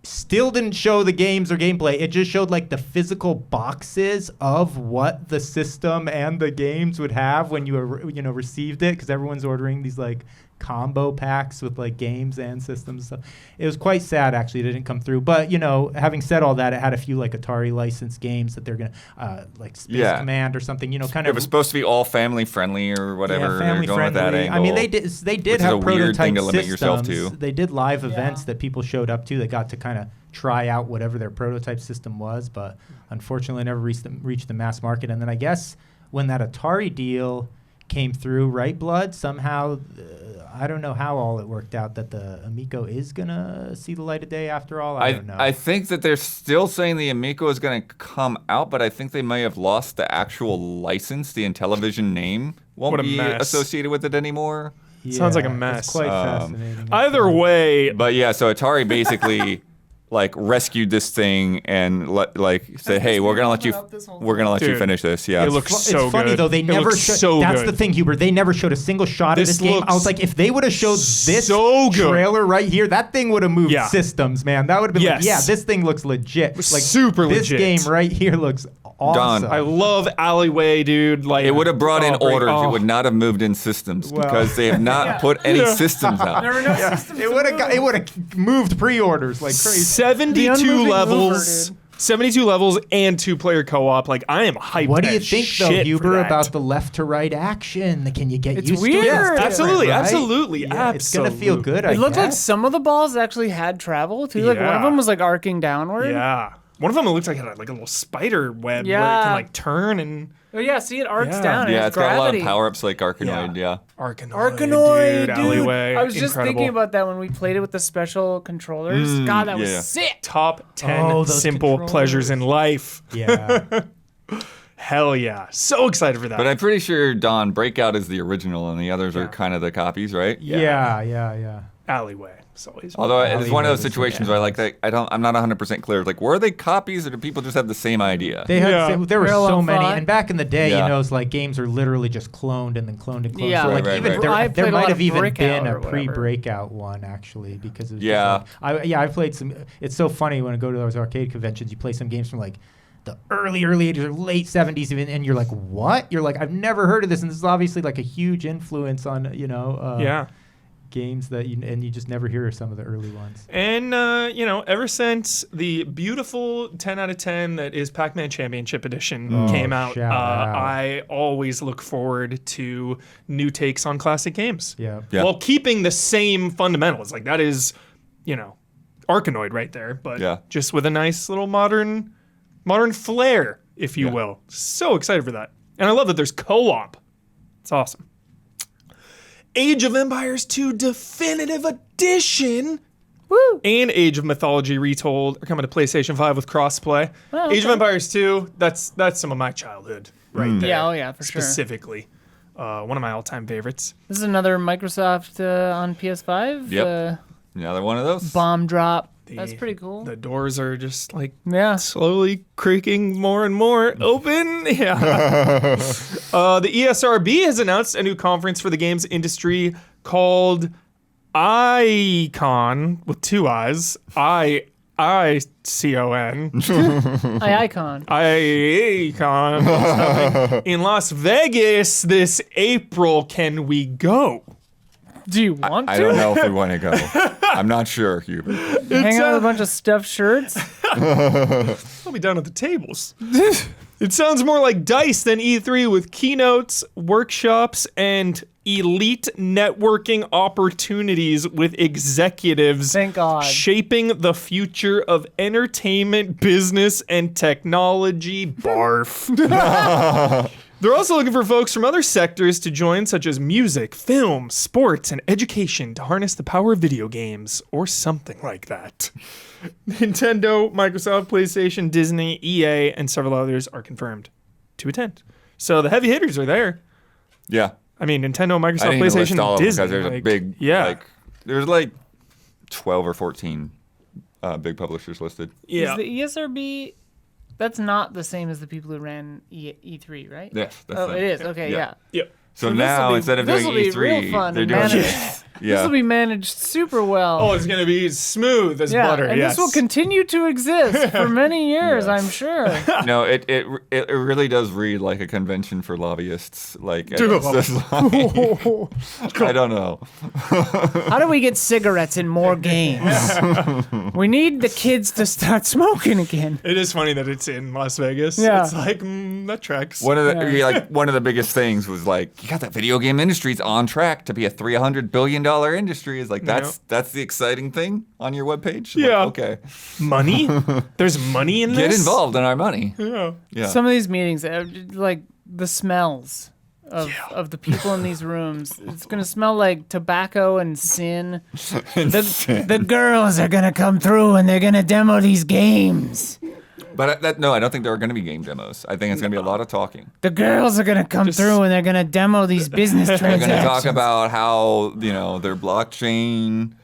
still didn't show the games or gameplay. It just showed like the physical boxes of what the system and the games would have when you received it, because everyone's ordering these like combo packs with like games and systems. So it was quite sad, actually. It didn't come through. But, you know, having said all that, it had a few like Atari licensed games that they're going to, like Space Command or something, you know, kind of. It was supposed to be all family friendly or whatever. Yeah, family They're going friendly. with that angle, I mean, they did have prototype systems. They did live events that people showed up to. They got to kind of try out whatever their prototype system was, but unfortunately never reached the mass market. And then I guess when that Atari deal came through, right, Blood, somehow, I don't know how all it worked out that the Amico is going to see the light of day after all. I don't know. I think that they're still saying the Amico is going to come out, but I think they may have lost the actual license. The Intellivision name won't be associated with it anymore. Yeah, sounds like a mess. It's quite fascinating. Either way. But yeah, so Atari basically like rescued this thing and said, "Hey, we're gonna let you finish this." Yeah, it looks so good. It's funny though, they never showed. That's the thing, Hubert. They never showed a single shot of this game. I was like, if they would have showed this trailer right here, that thing would have moved systems, man. That would have been like, yeah, this thing looks legit. Like super legit. This game right here looks awesome. I love Alleyway, dude. Like, it would have brought in orders. It would not have moved in systems because they have not put any systems out. There were no systems. It would have moved pre-orders like crazy. 72 levels. 72 levels and 2-player co-op. Like, I am hyped. What do you think, though, Huber, that. about the left to right action? Can you get used weird. to it? Yes, absolutely, right? absolutely, Yeah, absolutely. it's gonna feel good. It looked like some of the balls actually had travel too. Like one of them was like arcing downward. Yeah. One of them, it looks like it had like a little spider web where it can like turn and. Oh yeah, see it arcs down. Yeah, and it's got a lot gravity. of power-ups like Arkanoid, Arkanoid, dude. Alleyway. I was just incredible. thinking about that when we played it with the special controllers. God, that was sick. Top 10 simple pleasures in life. Yeah. Hell yeah. So excited for that. But I'm pretty sure, Don, Breakout is the original and the others are kind of the copies, right? Yeah. Alleyway. It's always Although it's one of those situations where like I'm not 100% clear. Like, were they copies or do people just have the same idea? They had there were Real so many, fun. and back in the day, you know, it's like games are literally just cloned and then cloned and cloned. Yeah. So like Right, even right. there might have even Breakout been a or whatever. pre-breakout one actually because it was Yeah. just like, I played some. It's so funny when I go to those arcade conventions, you play some games from like the early 80s or late 70s even, and you're like, what? You're like, I've never heard of this, and this is obviously like a huge influence on games that you just never hear of some of the early ones. And, ever since the beautiful 10 out of 10 that is Pac-Man Championship Edition came out, shout out. I always look forward to new takes on classic games. Yeah. Yeah. While keeping the same fundamentals. Like, that is, Arkanoid right there, but just with a nice little modern flair, if you will. So excited for that. And I love that there's co-op. It's awesome. Age of Empires 2 Definitive Edition and Age of Mythology Retold are coming to PlayStation 5 with crossplay. Oh, okay. Age of Empires 2, that's some of my childhood right there. Yeah, oh yeah, for sure. Specifically. One of my all-time favorites. This is another Microsoft on PS5. Yep. Another one of those. Bomb drop. That's pretty cool. The doors are just like slowly creaking more and more open. Yeah. The ESRB has announced a new conference for the games industry called ICON with 2 I's. ICON. Icon. ICON in Las Vegas this April. Can we go? Do you want to? I don't know if we want to go. I'm not sure, Hubert. Hang out with a bunch of stuffed shirts? I'll be down at the tables. It sounds more like DICE than E3 with keynotes, workshops, and elite networking opportunities with executives Thank God. shaping the future of entertainment, business, and technology. Barf. They're also looking for folks from other sectors to join, such as music, film, sports, and education to harness the power of video games, or something like that. Nintendo, Microsoft, PlayStation, Disney, EA, and several others are confirmed to attend. So the heavy hitters are there. Yeah. I mean, Nintendo, I Microsoft, didn't even list PlayStation, all of them Disney. because there's a big, there's 12 or 14 big publishers listed. Yeah. Is the ESRB... That's not the same as the people who ran E3, right? Yes. That's Oh, them. it is. Okay, yeah. Yep. So this'll now, be- instead of doing this'll be real E3, fun they're and doing managed. this. This Yeah. will be managed super well. Oh, it's going to be smooth as butter. and Yes. this will continue to exist for many years, I'm sure. No, it really does read like a convention for lobbyists. Like, Dude. it's just like I don't know. How do we get cigarettes in more games? We need the kids to start smoking again. It is funny that it's in Las Vegas. Yeah. It's like, that tracks. One of the one of the biggest things was like, you got that video game industry's on track to be a $300 billion industry. Is like that's the exciting thing on your webpage. Like, Yeah. okay. Money? There's money in this? Get involved in our money. Yeah. Yeah. Some of these meetings, like the smells of the people in these rooms, it's going to smell like tobacco and sin. The girls are going to come through and they're going to demo these games. But I don't think there are going to be game demos. I think it's going to be a lot of talking. The girls are going to come through and they're going to demo these business They're transactions. going to talk about how their blockchain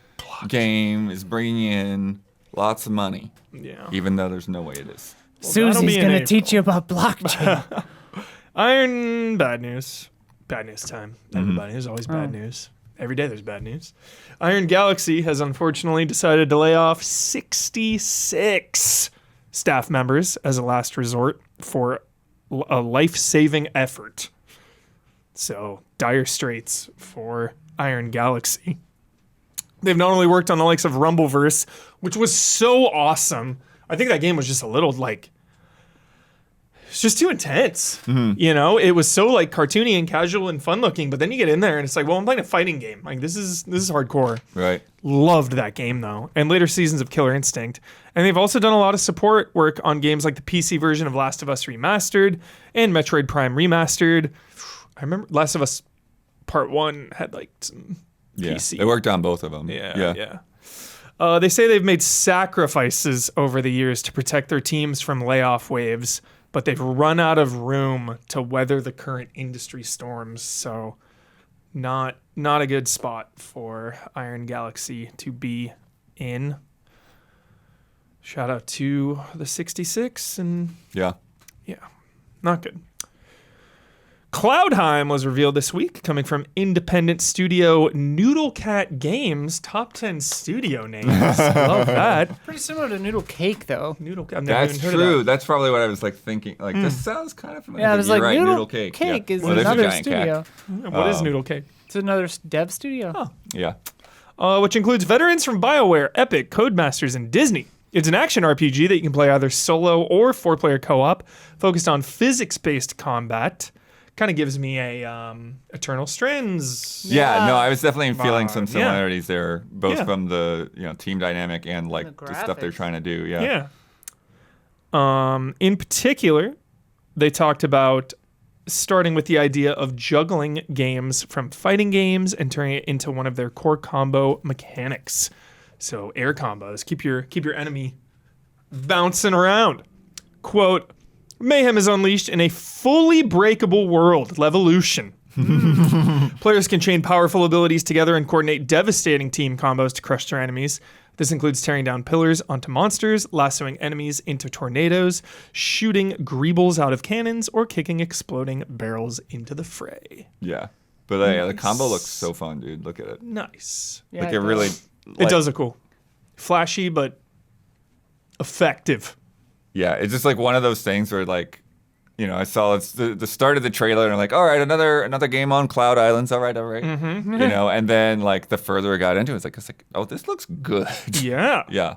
game is bringing in lots of money, even though there's no way it is. that'll Susie's be in going to teach April. you about blockchain. Iron, bad news. Bad news time. Everybody, there's always bad news. Every day there's bad news. Iron Galaxy has unfortunately decided to lay off 66 staff members as a last resort for a life-saving effort. So, dire straits for Iron Galaxy. They've not only worked on the likes of Rumbleverse, which was so awesome. I think that game was just a little it's just too intense. It was so cartoony and casual and fun looking, but then you get in there and it's like, well, I'm playing a fighting game. Like this is hardcore. Right. Loved that game though, and later seasons of Killer Instinct. And they've also done a lot of support work on games like the PC version of Last of Us Remastered and Metroid Prime Remastered. I remember Last of Us Part 1 had some PC. They worked on both of them. Yeah. They say they've made sacrifices over the years to protect their teams from layoff waves, but they've run out of room to weather the current industry storms. So not a good spot for Iron Galaxy to be in. Shout out to the 66 and Yeah. not good. Cloudheim was revealed this week, coming from independent studio Noodle Cat Games. Top 10 studio names. Love that. Pretty similar to Noodle Cake, though. Noodle Cat. I've never That's even heard true. of that. That's probably what I was thinking. Like, this sounds kind of familiar. Yeah, I was You're like, right, Noodle Cake. Cake Yeah. is Well, there's a another giant studio. cat. What is Noodle Cake? It's another dev studio. Oh. Yeah. which includes veterans from BioWare, Epic, Codemasters, and Disney. It's an action RPG that you can play either solo or 4-player co-op, focused on physics-based combat. Kind of gives me a Eternal Strands. Yeah, no, I was definitely feeling some yeah. similarities there, both Yeah. from the team dynamic and like The the stuff they're graphics. trying to do. Yeah. In particular, they talked about starting with the idea of juggling games from fighting games and turning it into one of their core combo mechanics. So air combos, keep your enemy bouncing around. Quote, mayhem is unleashed in a fully breakable world, Levolution. Players can chain powerful abilities together and coordinate devastating team combos to crush their enemies. This includes tearing down pillars onto monsters, lassoing enemies into tornadoes, shooting greebles out of cannons, or kicking exploding barrels into the fray. Yeah. But the combo looks so fun, dude. Look at it. Nice. Yeah, Like it it really. does. It does look cool. Flashy, but effective. Yeah, it's just like one of those things where like, I saw it's the start of the trailer and I'm like, all right, another game on Cloud Islands. All right. Mm-hmm. And then like the further I got into it, it's like, oh, this looks good. Yeah. Yeah.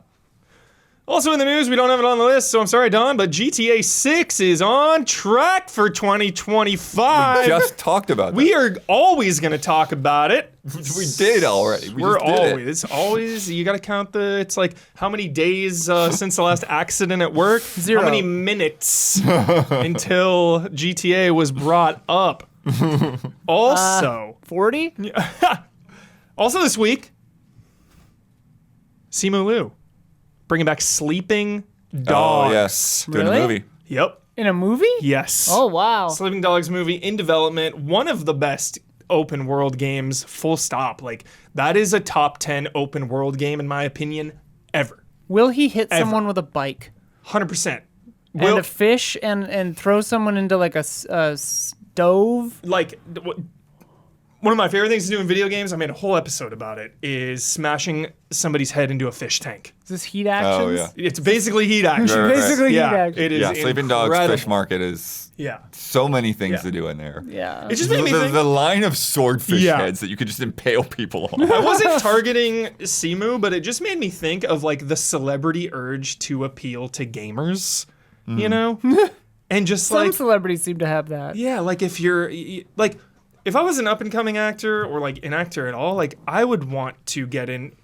Also in the news, we don't have it on the list, so I'm sorry, Don, but GTA 6 is on track for 2025. Just talked about that. We are always going to talk about it. We did already. We're just did it. always, you got to count it's like how many days since the last accident at work? 0. How many minutes until GTA was brought up? Also, 40? also this week, Simu Liu bringing back Sleeping Dogs. Oh, yes. Doing Really? a movie. Yep. In a movie? Yes. Oh, wow. Sleeping Dogs movie in development. One of the best open world games, full stop. Like, that is a top 10 open world game, in my opinion, ever. Will he hit Ever. someone with a bike? 100%. And a fish and throw someone into like a stove? Like, one of my favorite things to do in video games, I made a whole episode about it, is smashing somebody's head into a fish tank. Is this heat actions? Oh, yeah. It's basically heat action. Right, right. Basically Yeah, heat action. it is Yeah, Sleeping Dogs incredible. Fish Market is Yeah. so many things Yeah. to do in there. Yeah. It just made me think. The line of swordfish Yeah. heads that you could just impale people on. I wasn't targeting Simu, but it just made me think of like the celebrity urge to appeal to gamers, you know? And just Some like, celebrities seem to have that. yeah, like if you're, like, if I was an up and coming actor or like an actor at all, like I would want to get in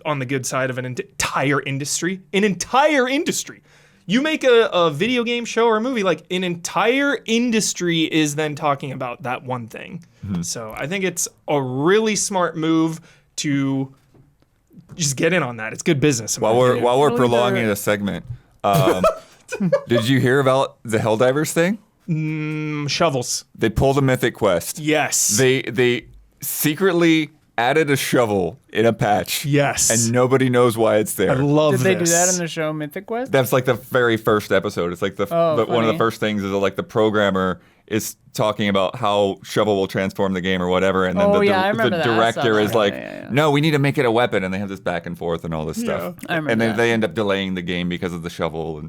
on the good side of an entire industry. An entire industry. You make a video game show or a movie, like an entire industry is then talking about that one thing. So I think it's a really smart move to just get in on that. It's good business. in my While we're opinion. while we're Really prolonging good. the segment, did you hear about the Helldivers thing? Shovels. They pulled a Mythic Quest. Yes. They secretly added a shovel in a patch. Yes. And nobody knows why it's there. I love Did they do this. that in the show Mythic Quest? That's like the very first episode. It's like Oh, one of funny. the first things is that, like the programmer is talking about how shovel will transform the game or whatever, and then Oh, the yeah, I remember that. I saw director that. is like, Yeah. no, we need to make it a weapon, and they have this back and forth and all this stuff. I remember and then that. they end up delaying the game because of the shovel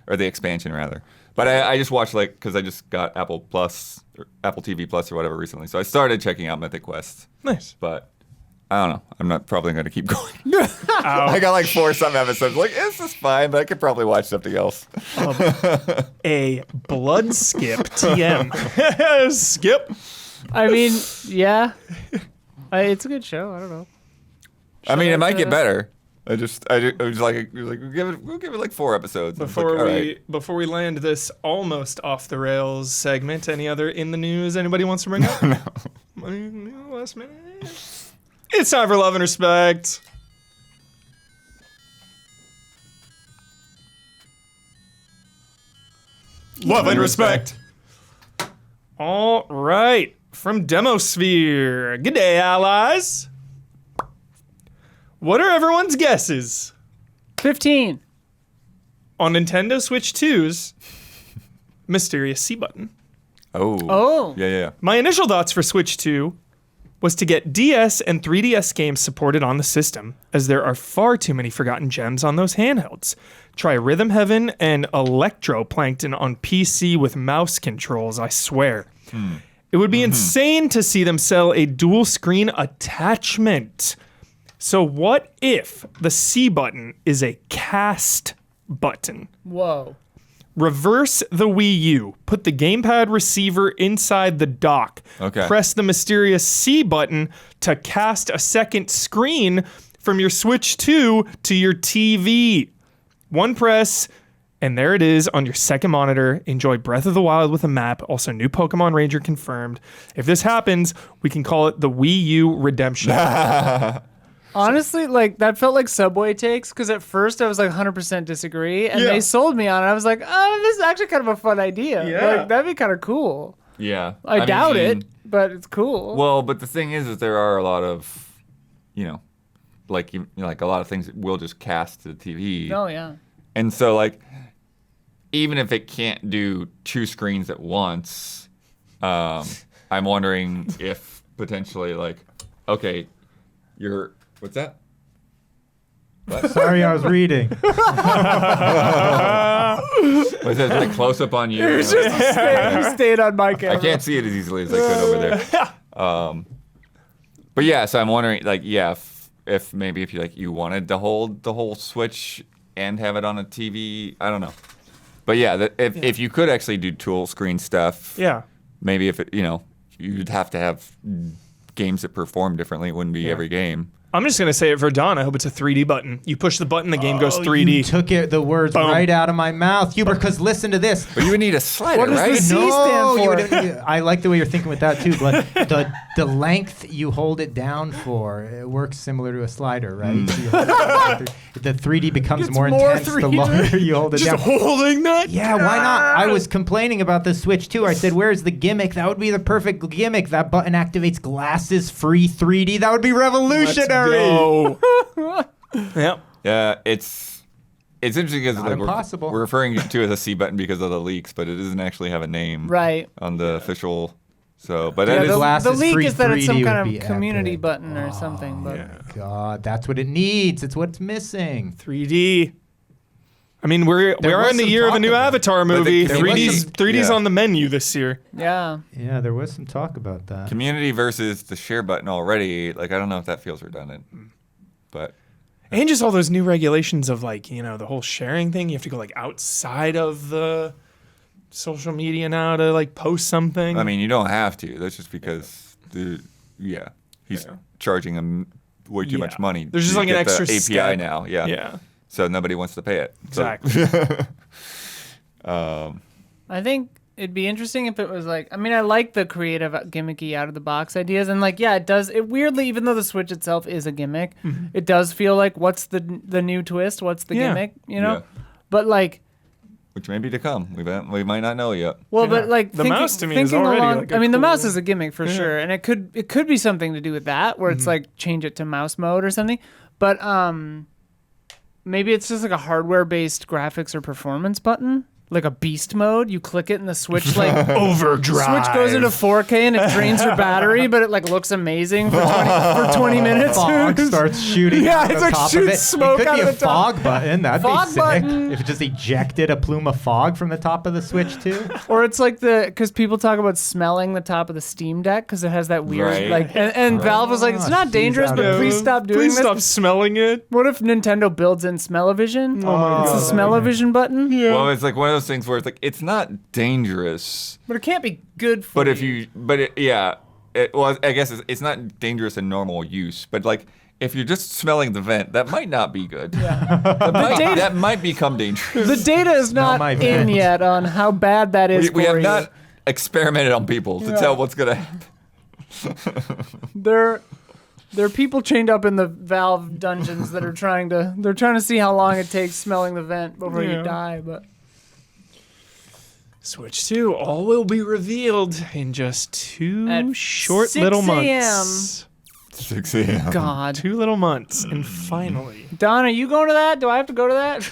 or the expansion rather. But I just watched because I just got Apple Plus or Apple TV Plus or whatever recently, so I started checking out Mythic Quest. Nice. But I don't know. I'm not probably going to keep going. I got like 4-some episodes. Like, this is fine, but I could probably watch something else. A blood skip TM. Skip. I mean, yeah. It's a good show. I don't know. I mean, I it might to- get better. I was like, we'll give it like 4 episodes. It's Before like, before we land this almost off the rails segment, any other in the news anybody wants to bring up? No. Last minute. It's time for love and respect. Love and respect. All right. From Demosphere. Good day, allies. What are everyone's guesses 15. on Nintendo Switch 2's Mysterious C button? Oh. Yeah. My initial thoughts for Switch 2 was to get DS and 3DS games supported on the system, as there are far too many forgotten gems on those handhelds. Try Rhythm Heaven and Electroplankton on PC with mouse controls, I swear. It would be insane to see them sell a dual screen attachment. So what if the C button is a cast button? Whoa. Reverse the Wii U. Put the gamepad receiver inside the dock. Okay. Press the mysterious C button to cast a second screen from your Switch 2 to your TV. One press, and there it is on your second monitor. Enjoy Breath of the Wild with a map. Also, new Pokemon Ranger confirmed. If this happens, we can call it the Wii U redemption. Honestly, like that felt like Subway takes because at first I was like 100% disagree, and Yeah. they sold me on it. I was like, oh, this is actually kind of a fun idea. Yeah. Like that'd be kind of cool. Yeah. I doubt mean, it, but it's cool. Well, but the thing is there are a lot of, like a lot of things that will just cast to the TV. Oh yeah. And so, like, even if it can't do two screens at once, I'm wondering if potentially, like, okay, what's that? Sorry, I was reading. Was it like close up on you? You stayed on my camera. I can't see it as easily as I could over there. But yeah, so I'm wondering, like, yeah, if maybe if you wanted to hold the whole Switch and have it on a TV, I don't know. But yeah, if you could actually do dual screen stuff, Yeah. maybe if it, you'd have to have games that perform differently. It wouldn't be every game. I'm just going to say it for Don. I hope it's a 3D button. You push the button, the game goes 3D. You took the words Boom. right out of my mouth, Hubert, because listen to this. But you would need a slider, What does right? the C stand for? I like the way you're thinking with that too. But the length you hold it down for, it works similar to a slider, right? So you hold it the 3D becomes Gets more more intense the 3D. longer you hold it Just down. holding that? Yeah, why not? I was complaining about the Switch too. I said, where's the gimmick? That would be the perfect gimmick. That button activates glasses-free 3D. That would be revolutionary. Go. Yep. Yeah, it's interesting because Not impossible. we're referring to it as a C button because of the leaks, but it doesn't actually have a name Right. on the official. So, but Yeah, it is. the glasses leak free is that it's some 3D kind would of be community epic. button or something. But God, that's what it needs. It's what's missing. 3D. I mean, we There are was in the some year of a talk new about it. Avatar But the movie. community- 3D's Yeah. on the menu this year. yeah. Yeah, there was some talk about that. Community versus the share button already. Like, I don't know if that feels redundant, but And just all those new regulations of like, the whole sharing thing. You have to go like outside of the social media now to like post something. I mean, you don't have to. That's just because he's charging them way too much Yeah. money. There's just to like an get the extra API step. now. Yeah. Yeah. So nobody wants to pay it. So- Exactly. I think it'd be interesting if it was like, I mean, I like the creative, gimmicky, out of the box ideas, and like, yeah, it does. It weirdly, even though the Switch itself is a gimmick, it does feel like, what's the new twist? What's the Yeah. gimmick? Yeah. But like, Which may be to come. We might not know yet. well, Yeah. but like The mouse to me is thinking already, along, like, a I mean, the cool- mouse is a gimmick for sure, and it could be something to do with that, where it's like change it to mouse mode or something. But maybe it's just like a hardware-based graphics or performance button. Like a beast mode, you click it and the Switch like Overdrive. Switch goes into 4K and it drains your battery, but it like looks amazing for 20 minutes. Fog starts shooting Yeah, out it's of like the top shoots of it. smoke it could out be of a the top. fog button. That'd Fog be sick. button. If it just ejected a plume of fog from the top of the Switch too. Or it's like because people talk about smelling the top of the Steam Deck because it has that weird Right. like, and Valve was like, it's not She's dangerous, out but of- please stop doing Please this. stop smelling it. What if Nintendo builds in Smell-O-Vision? Oh my It's God. the Smell-O-Vision button, Well, it's like one of those things where it's like it's not dangerous, but it can't be good for but you. well, I guess it's not dangerous in normal use, but like if you're just smelling the vent, that might not be good. That might become dangerous. The data is not my in vent. yet on how bad that is We for have you. not experimented on people to tell what's gonna happen. There are people chained up in the Valve dungeons that are trying to see how long it takes smelling the vent before Yeah. you die. But Switch 2, all will be revealed in just two At short 6 little a.m.. months. 6 a.m. God, 2 little months, and finally. Don, are you going to that? Do I have to go to that?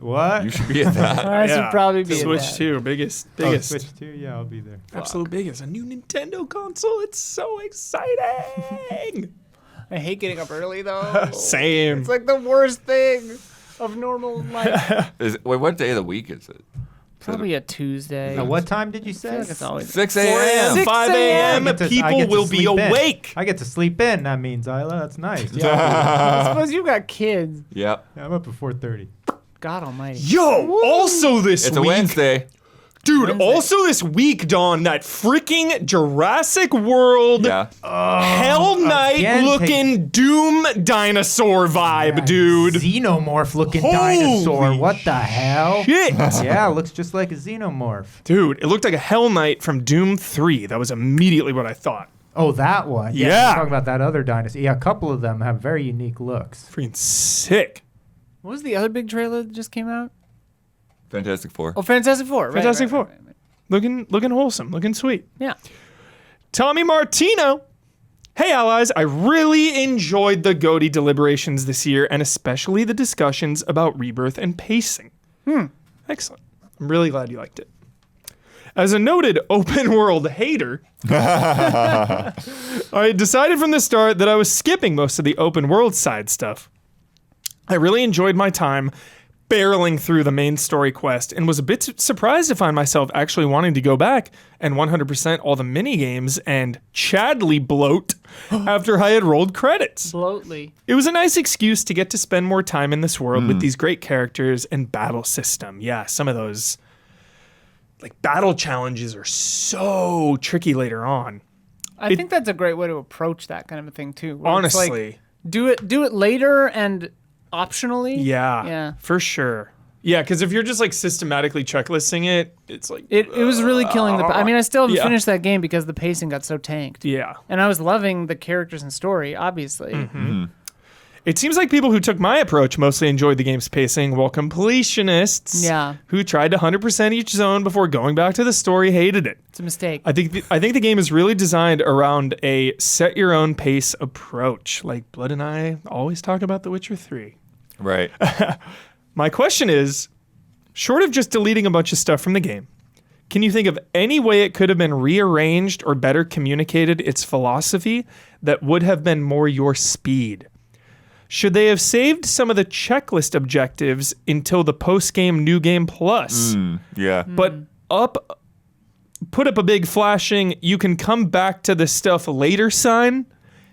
What? You should be at that. I should Yeah. probably be at Switch that. 2, biggest. Oh, Switch 2? Yeah, I'll be there. Absolute biggest. A new Nintendo console. It's so exciting. I hate getting up early though. Same. It's like the worst thing of normal life. Wait, what day of the week is it? Probably a Tuesday. At what time did you I say? feel like it's always 6 4 a.m. 6 5 a.m. I get People to will be sleep in. awake. I get to sleep in. That means, Isla, that's nice. I suppose you got kids. Yep. I'm up at 4:30. God almighty. Yo, also this It's week. a Wednesday. Dude, Wednesday. also this week, Dawn, that freaking Jurassic World Yeah. Hell Knight again, looking Doom dinosaur vibe, dude. Xenomorph looking Holy dinosaur. What the hell? Shit. Yeah, it looks just like a xenomorph. Dude, it looked like a Hell Knight from Doom 3. That was immediately what I thought. Oh, that one. Yeah. We're talking about that other dinosaur. Yeah, a couple of them have very unique looks. Freaking sick. What was the other big trailer that just came out? Fantastic Four. Oh, Fantastic Four. Right, Fantastic right, Four. right, right. Looking wholesome, looking sweet. Yeah. Tommy Martino. Hey, allies. I really enjoyed the GOTY deliberations this year, and especially the discussions about rebirth and pacing. Excellent. I'm really glad you liked it. As a noted open world hater, I decided from the start that I was skipping most of the open world side stuff. I really enjoyed my time barreling through the main story quest and was a bit surprised to find myself actually wanting to go back and 100% all the mini games and Chadley bloat after I had rolled credits. Bloatly. It was a nice excuse to get to spend more time in this world with these great characters and battle system. Yeah, some of those like battle challenges are so tricky later on. I think that's a great way to approach that kind of a thing too. where it's Honestly. like, do it later and optionally. Yeah. Yeah. For sure. Yeah, because if you're just like systematically checklisting it, it's like It was really killing the. I mean, I still haven't Yeah. finished that game because the pacing got so tanked. yeah. And I was loving the characters and story, obviously. It seems like people who took my approach mostly enjoyed the game's pacing, while completionists Yeah. who tried to 100% each zone before going back to the story hated it. It's a mistake. I think the game is really designed around a set your own pace approach. Like Blood and I always talk about The Witcher 3. Right. My question is, short of just deleting a bunch of stuff from the game, can you think of any way it could have been rearranged or better communicated its philosophy that would have been more your speed? Should they have saved some of the checklist objectives until the post-game New Game Plus, Yeah. but put up a big flashing, you can come back to the stuff later sign?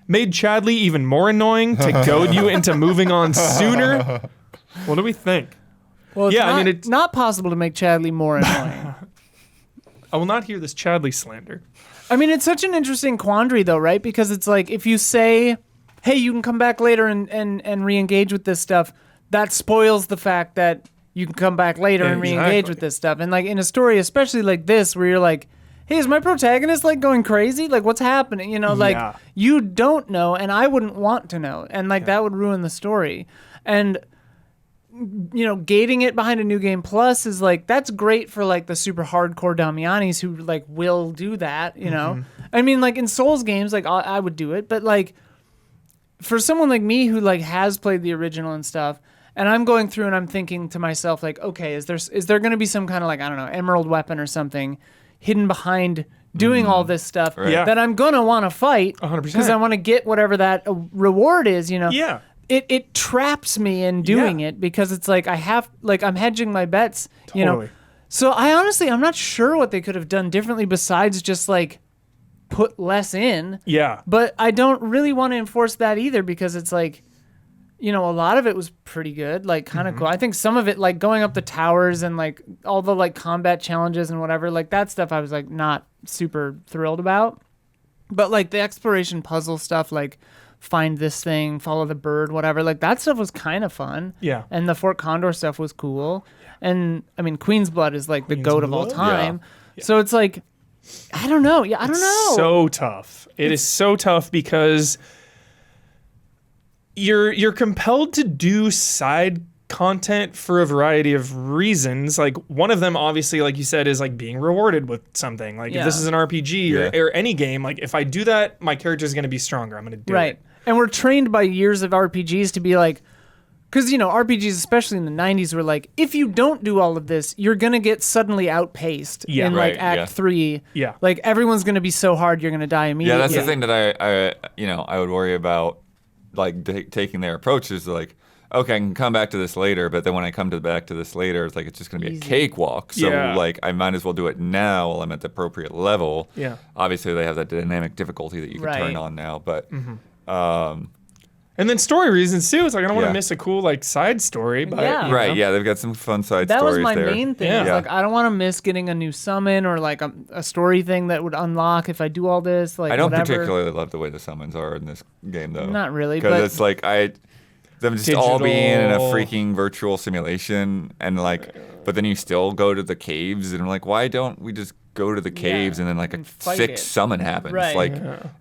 Made Chadley even more annoying to goad you into moving on sooner? What do we think? well, it's yeah, I not, mean, it's- not possible to make Chadley more annoying. I will not hear this Chadley slander. I mean, it's such an interesting quandary, though, right? Because it's like if you say, hey, you can come back later and re-engage with this stuff, that spoils the fact that you can come back later and re-engage Exactly. with this stuff. And like in a story, especially like this, where you're like, hey, is my protagonist like going crazy? Like what's happening? You know, like Yeah. you don't know and I wouldn't want to know. And like that would ruin the story. And you know, gating it behind a New Game Plus is like, that's great for like the super hardcore Damianis who like will do that, you know? I mean, like in Souls games, like I would do it, but like for someone like me who like has played the original and stuff, and I'm going through and I'm thinking to myself like, okay, is there going to be some kind of like, I don't know, emerald weapon or something hidden behind doing all this stuff Right. Yeah. that I'm going to want to fight 100%. because I want to get whatever that reward is, you know? Yeah. It traps me in doing it because it's like I'm hedging my bets, you know. Totally. So I'm not sure what they could have done differently besides just like put less in. Yeah. But I don't really want to enforce that either because it's like, you know, a lot of it was pretty good, like kind of cool. I think some of it, like going up the towers and like all the like combat challenges and whatever, like that stuff I was like not super thrilled about. But like the exploration puzzle stuff, like find this thing, follow the bird, whatever, like that stuff was kind of fun. Yeah. And the Fort Condor stuff was cool. And I mean, Queen's Blood is like the goat of all Blood? time. So it's like, I don't know. Yeah, I don't know. So tough. It is so tough because you're compelled to do side content for a variety of reasons. Like one of them, obviously, like you said, is like being rewarded with something. Like if this Yeah. is an RPG or any game, like if I do that, my character is going to be stronger. I'm going to do Right. it. And we're trained by years of RPGs to be like, because, you know, RPGs, especially in the 90s, were like, if you don't do all of this, you're going to get suddenly outpaced Yeah. in Right, like Act yeah. 3. Yeah. Like everyone's going to be so hard, you're going to die Yeah, immediately. that's the thing that I would worry about, like taking their approach is like, okay, I can come back to this later, but then when I come back to this later, it's like it's just going to be Easy. a cakewalk. So Yeah. like I might as well do it now while I'm at the appropriate level. Yeah. Obviously, they have that dynamic difficulty that you can Right. turn on now, but And then story reasons too. It's like I don't want Yeah. to miss a cool like side story. But, Yeah. you know. right, yeah, they've got some fun side That stories was my there. main thing. Yeah. Is like I don't want to miss getting a new summon or like a story thing that would unlock if I do all this. Like I don't whatever. particularly love the way the summons are in this game, though. Not really, because but- it's like them just all being in a Digital. freaking virtual simulation, and like, but then you still go to the caves, and I'm like, why don't we just go to the caves and then like a and fight sick it. summon happens, Right. like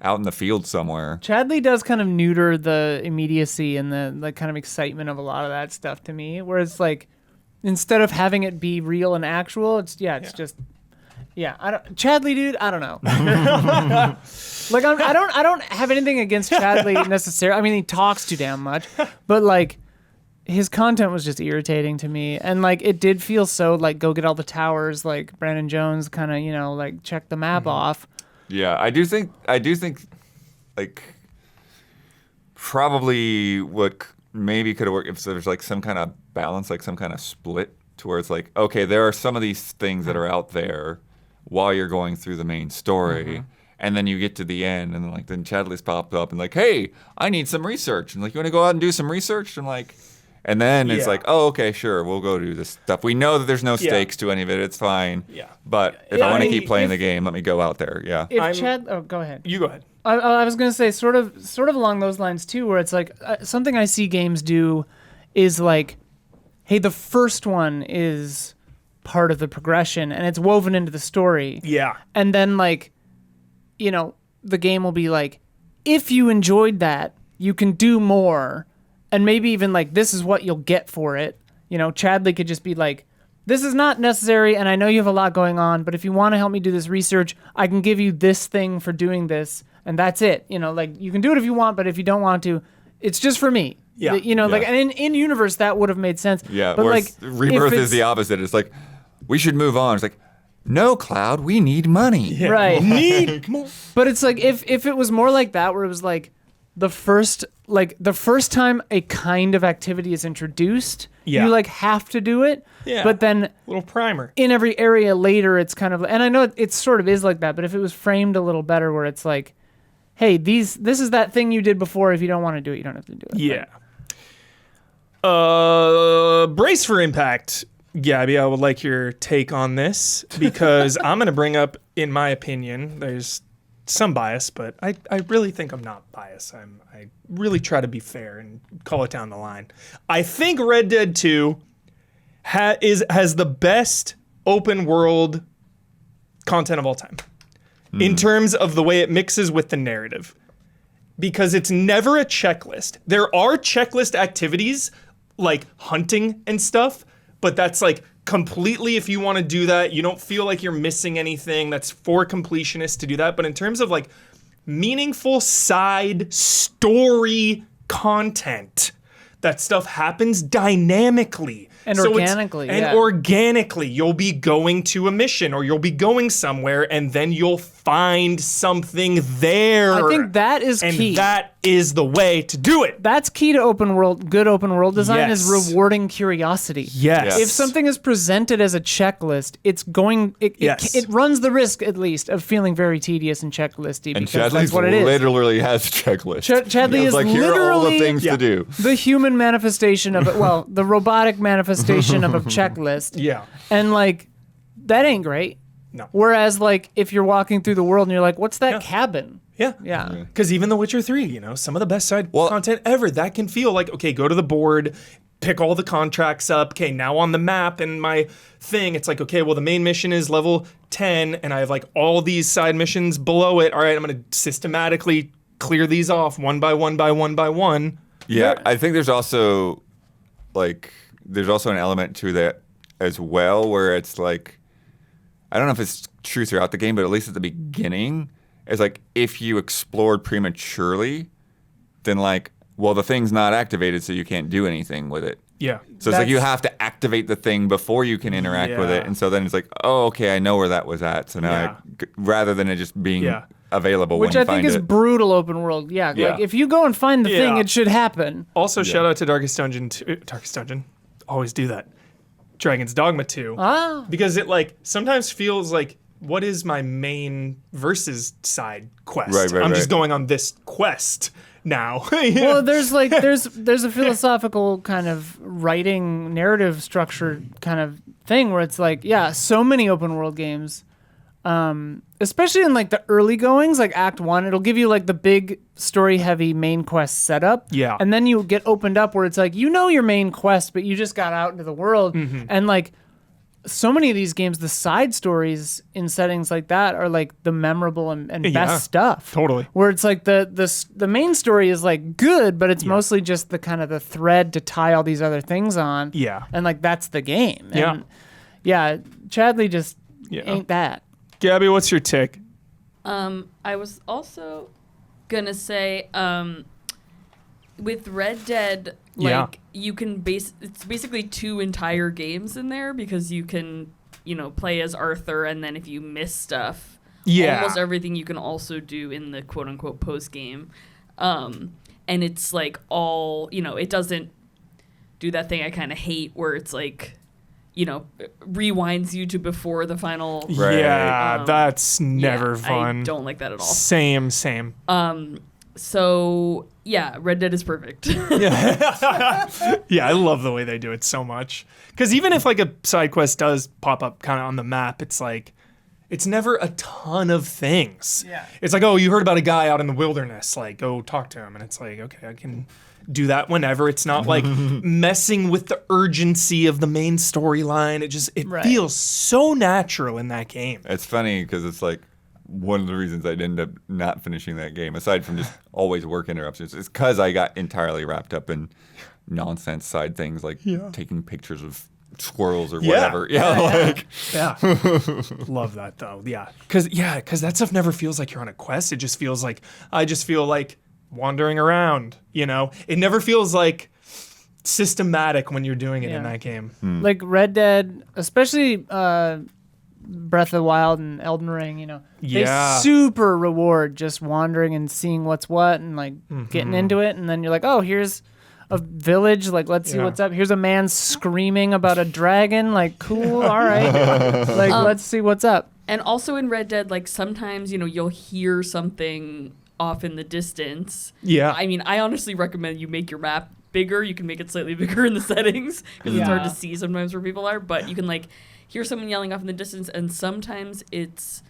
out in the field somewhere. Chadley does kind of neuter the immediacy and the like kind of excitement of a lot of that stuff to me. Whereas like instead of having it be real and actual, it's just Chadley, dude, I don't know. Like I don't have anything against Chadley necessarily. I mean, he talks too damn much, but like his content was just irritating to me, and like it did feel so like go get all the towers, like Brandon Jones kind of like check the map off. Yeah, I do think like probably what maybe could have worked if there's like some kind of balance, like some kind of split to where it's like, okay, there are some of these things that are out there while you're going through the main story. And then you get to the end, and then Chadley's popped up and like, hey, I need some research. And like, you want to go out and do some research? And like, and then it's Yeah. like, oh, okay, sure, we'll go do this stuff. We know that there's no stakes to any of it. It's fine. Yeah. But if I want to I- keep playing if- the game, let me go out there. Yeah. If go ahead. You go ahead. I was gonna say sort of along those lines too, where it's like something I see games do is like, hey, the first one is part of the progression and it's woven into the story, Yeah. and then like, the game will be like, if you enjoyed that, you can do more, and maybe even like this is what you'll get for it. Chadley could just be like, this is not necessary, and I know you have a lot going on, but if you want to help me do this research, I can give you this thing for doing this, and that's it. Like you can do it if you want, but if you don't want to, it's just for me. Yeah. Like, and in universe that would have made sense. Yeah, but like Rebirth if is the opposite. It's like, we should move on. It's like, no, Cloud, we need money. Right. Need more. But it's like if it was more like that, where it was like the first time a kind of activity is introduced, Yeah. you like have to do it. Yeah. But then Little primer. in every area later, it's kind of, and I know it sort of is like that, but if it was framed a little better, where it's like, hey, this is that thing you did before. If you don't want to do it, you don't have to do it. Yeah. Brace for impact. Gabby, I would like your take on this because I'm going to bring up, in my opinion, there's some bias, but I really think I'm not biased. I really try to be fair and call it down the line. I think Red Dead 2 has the best open world content of all time in terms of the way it mixes with the narrative, because it's never a checklist. There are checklist activities like hunting and stuff, but that's like completely, if you want to do that, you don't feel like you're missing anything. That's for completionists to do that. But in terms of like meaningful side story content, that stuff happens dynamically. And So it's- organically, And yeah. organically, you'll be going to a mission or you'll be going somewhere and then you'll find something there. I think that is and key. that is the way to do it. That's key to good open world design is Yes. rewarding curiosity. Yes. If something is presented as a checklist, Yes. it runs the risk at least of feeling very tedious and checklisty, And because that's Chadley's what it is. literally has a checklist. Chadley It's is like, here are all the literally- things Yeah. to do. The human manifestation of it, well, the robotic manifestation of a checklist. Yeah. And like that ain't great. No. Whereas like if you're walking through the world and you're like, what's that Yeah. cabin? Yeah. Yeah. Because even The Witcher 3, some of the best side content ever, that can feel like, okay, go to the board, pick all the contracts up. Okay, now on the map and my thing, it's like, okay, well, the main mission is level 10, and I have like all these side missions below it. All right, I'm going to systematically clear these off one by one by one by one. Yeah, I think there's also an element to that as well, where it's like, I don't know if it's true throughout the game, but at least at the beginning, it's like if you explored prematurely, then like, well, the thing's not activated, so you can't do anything with it. Yeah. So it's like you have to activate the thing before you can interact with Yeah. it, and so then it's like, oh, okay, I know where that was at. So now, Yeah. rather than it just being Yeah. available Which when you I think find is it. brutal open world. Yeah, Yeah. like if you go and find the thing, Yeah. it should happen. Also, shout out to Darkest Dungeon 2. Darkest Dungeon. Always do that. Dragon's Dogma 2. Ah, Because it like sometimes feels like, what is my main versus side quest? Right, I'm just right. going on this quest now. well, there's like there's a philosophical kind of writing narrative structure kind of thing where it's like, yeah, so many open world games, especially in like the early goings, like Act 1, it'll give you like the big story heavy main quest setup. Yeah. And then you get opened up where it's like, you know your main quest, but you just got out into the world. Mm-hmm. And like so many of these games, the side stories in settings like that are like the memorable and Yeah, best stuff. totally. Where it's like the main story is like good, but it's mostly just the kind of the thread to tie all these other things on. Yeah. And like that's the game. Yeah. And yeah, Chadley just Yeah. ain't that. Gabby, what's your tick? I was also gonna say, with Red Dead, like Yeah. you can it's basically 2 entire games in there because you can, play as Arthur, and then if you miss stuff, Yeah. almost everything you can also do in the quote unquote post game. And it's like all, it doesn't do that thing I kind of hate where it's like, rewinds you to before the final. Right. Yeah, that's never Yeah, fun. I don't like that at all. Same. So yeah, Red Dead is perfect. Yeah, I love the way they do it so much. Because even if like a side quest does pop up kind of on the map, it's like, it's never a ton of things. Yeah. It's like, oh, you heard about a guy out in the wilderness, like go talk to him. And it's like, okay, I can do that whenever. It's not like messing with the urgency of the main storyline. It Right. feels so natural in that game. It's funny because it's like one of the reasons I'd end up not finishing that game, aside from just always work interruptions, is because I got entirely wrapped up in nonsense side things like taking pictures of squirrels or whatever. Like Yeah. Love that though. Yeah. Cause that stuff never feels like you're on a quest. It just feels like, I just feel like wandering around, It never feels like systematic when you're doing it in Yeah. that game. Like Red Dead, especially Breath of the Wild and Elden Ring, Yeah. they super reward just wandering and seeing what's what and like getting into it. And then you're like, oh, here's a village. Like, let's see Yeah. what's up. Here's a man screaming about a dragon. Like, cool. All right. Like, let's see what's up. And also in Red Dead, like sometimes, you'll hear something off in the distance. Yeah. I mean, I honestly recommend you make your map bigger. You can make it slightly bigger in the settings because it's hard to see sometimes where people are. But you can like hear someone yelling off in the distance, and sometimes it's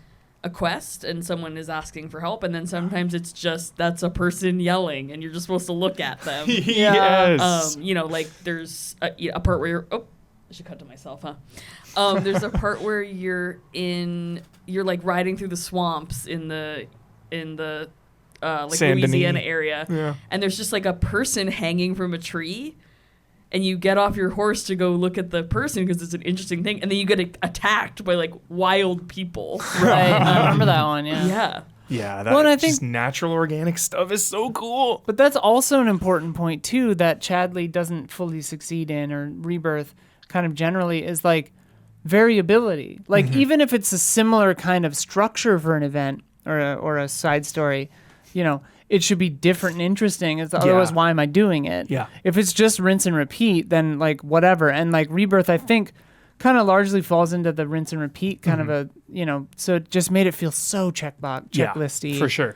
a quest and someone is asking for help, and then sometimes it's just that's a person yelling and you're just supposed to look at them. Yes. Like there's a part where I should cut to myself, huh? There's a part where you're like riding through the swamps in the like Saint Denis. Louisiana area, Yeah. and there's just like a person hanging from a tree, and you get off your horse to go look at the person because it's an interesting thing, and then you get attacked by like wild people. Right. I remember that one. Yeah. Yeah. Yeah. That Well, and I just think- natural organic stuff is so cool. But that's also an important point too that Chadley doesn't fully succeed in, or Rebirth kind of generally, is like variability. Like even if it's a similar kind of structure for an event or a side story, it should be different and interesting. Otherwise, why am I doing it? Yeah. If it's just rinse and repeat, then like whatever. And like Rebirth, I think kind of largely falls into the rinse and repeat kind of a, so it just made it feel so checklisty. Yeah, for sure.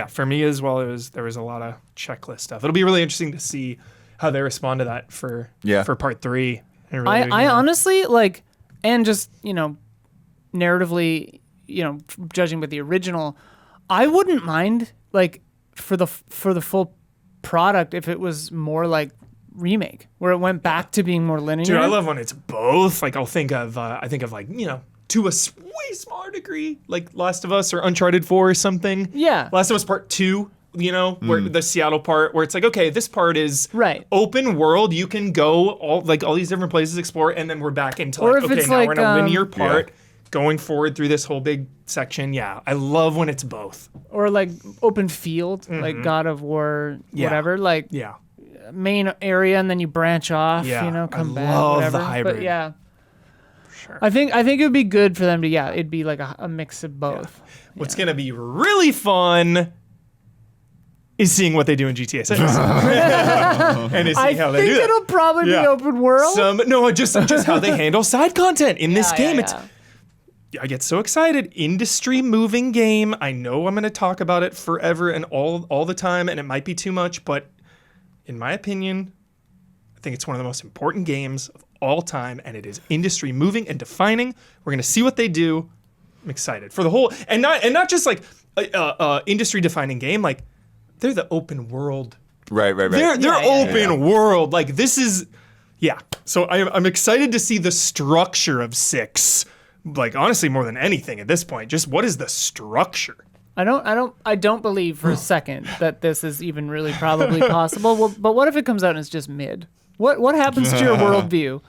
For me as well, there was a lot of checklist stuff. It'll be really interesting to see how they respond to that for part 3. And really, I honestly like, and just narratively, judging with the original, I wouldn't mind like for the full product if it was more like remake, where it went back to being more linear. Dude, I love when it's both. Like I think of like to a way smaller degree, like Last of Us or Uncharted 4 or something. Yeah. Last of Us Part 2. Where the Seattle part, where it's like, okay, this part is Right. open world. You can go all these different places, explore, and then we're back into Or like, if okay, it's now like, we're in a linear part, Yeah. going forward through this whole big section. Yeah, I love when it's both. Or like open field, like God of War, Yeah. whatever. Like Yeah, main area, and then you branch off. Yeah, Come I back. love the whatever. hybrid. But yeah. sure. I think it would be good for them to it'd be like a mix of both. What's gonna be really fun is seeing what they do in GTA 6. And is I seeing how they think do that. it'll probably be Yeah. open world. Just how they handle side content in this game. Yeah. I get so excited. Industry moving game. I know I'm going to talk about it forever and all the time, and it might be too much, but in my opinion, I think it's one of the most important games of all time, and it is industry moving and defining. We're going to see what they do. I'm excited for the whole, and not just like industry defining game. Like they're the open world. Right. They're open world. Like this is, yeah. So I'm excited to see the structure of 6. Like honestly, more than anything at this point, just what is the structure? I don't believe for a second that this is even really probably possible. Well, but what if it comes out and it's just mid? What happens to your worldview?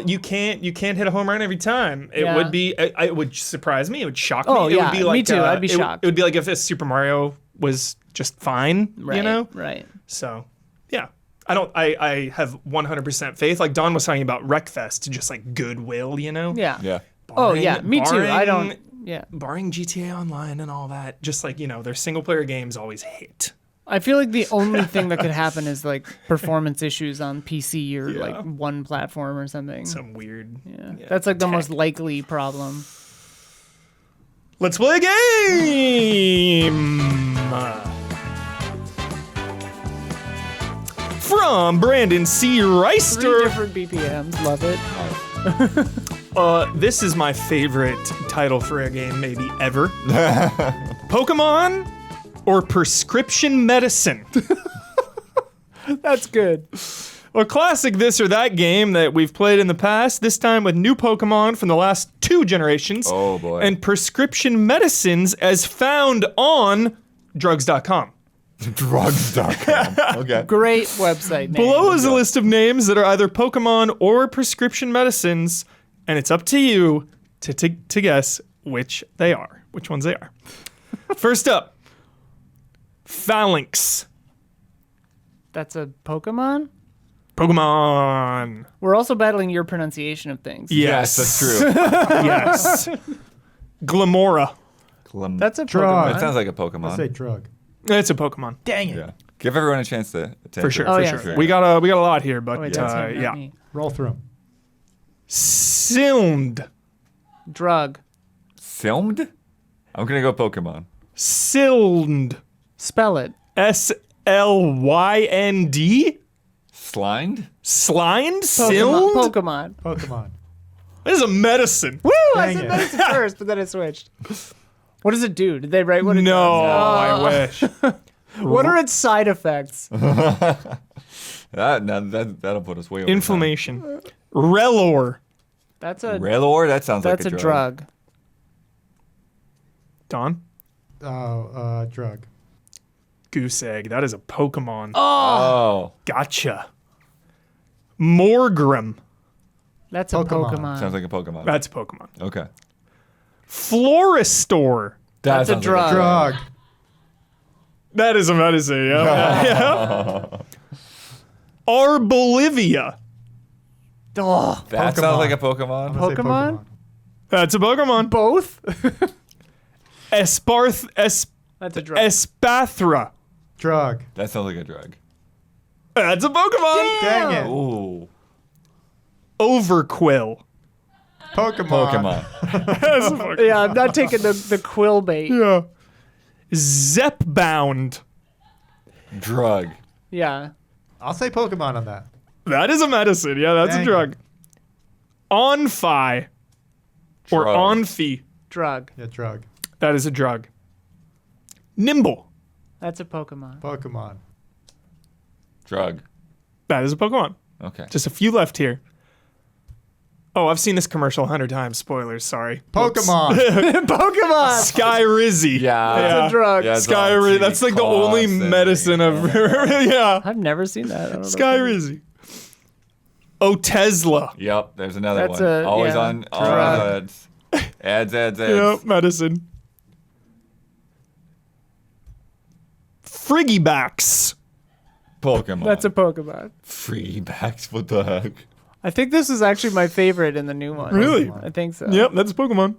You can't hit a home run every time. It Yeah. would be. It would surprise me. It would shock me. Oh, It yeah, would be like, me too. I'd be shocked. It would be like if a Super Mario was just fine. Right, You know. right. So yeah. I have 100% faith. Like Don was talking about Wreckfest, just like goodwill, you know? Yeah. Yeah. Oh yeah, me too. I barring- don't. Yeah. Barring GTA Online and all that, just like, their single player games always hit. I feel like the only thing that could happen is like performance issues on PC or like one platform or something. Some weird. Yeah. That's like the most likely problem. Let's play a game! From Brandon C. 3 Reister. different BPMs. Love it. This is my favorite title for a game maybe ever. Pokemon or prescription medicine? That's good. A classic this or that game that we've played in the past, this time with new Pokemon from the last 2 generations. Oh, boy. And prescription medicines as found on drugs.com. Drugs.com. Okay. Great website name. Below is a list of names that are either Pokemon or prescription medicines, and it's up to you to guess which ones they are. First up, Phalanx. That's a Pokemon? Pokemon. We're also battling your pronunciation of things. Yes, That's true. Yes. Glamora. That's a Drug. Pokemon. That sounds like a I'll Pokemon. say drug. It's a Pokemon. Dang it. Yeah. Give everyone a chance to For sure, Oh, for yeah. sure. We got a lot here, but Oh, wait, that's him, not yeah. me. Roll through 'em. Silmed. Drug. Filmed? I'm gonna go Pokemon. Silmed. Spell it. SLYND? Slined? Slined? Pokemon. Silmed? Pokemon. Pokemon. This is a medicine. Woo! I Dang said it. medicine first, but then it switch. What does it do? Did they write what it No, does? I wish. What are its side effects? That'll put us way over. Inflammation. Relor. That's a Railor? That sounds like that's a a drug. Don? Drug. Goose egg. That is a Pokemon. Oh. Gotcha. Morgrim. That's a Pokemon. Pokemon. Sounds like a Pokemon. That's a Pokemon. Okay. Floristor. That's a sounds drug. Drug. That is a medicine, yeah. Yeah. Arbolivia. Oh, That Pokemon. sounds like a I'm Pokemon. gonna say Pokemon? That's a Pokemon. both? That's That's a drug. Espathra. Drug. That sounds like a drug. That's a Pokemon. Dang it. Ooh. Overquill. Pokemon. Pokemon. That's a Pokemon. Yeah, I'm not taking the quill bait. Yeah. Zepbound. Drug. Yeah. I'll say Pokemon on that. That is a medicine. Yeah, that's Dang a it. drug. Onfi. Or Drug. Onfi. Drug. Yeah, drug. That is a drug. Nimble. That's a Pokemon. Pokemon. Drug. That is a Pokemon. Okay. Just a few left here. Oh, I've seen this commercial 100 times. Spoilers, sorry. Pokemon. Pokemon! Skyrizzi. Yeah. That's a drug. Yeah, it's on Skyrizzi. TV That's like the only constantly. medicine I've yeah. I've never seen that. I don't know. Skyrizzi. Otezla. Yep, there's another That's one. a- Always yeah, on drug. ads. Ads. Yep, medicine. Friggybax. Pokemon. That's a Pokemon. free backs. What the heck? I think this is actually my favorite in the new one. Really? I think so. Yep, that's Pokemon.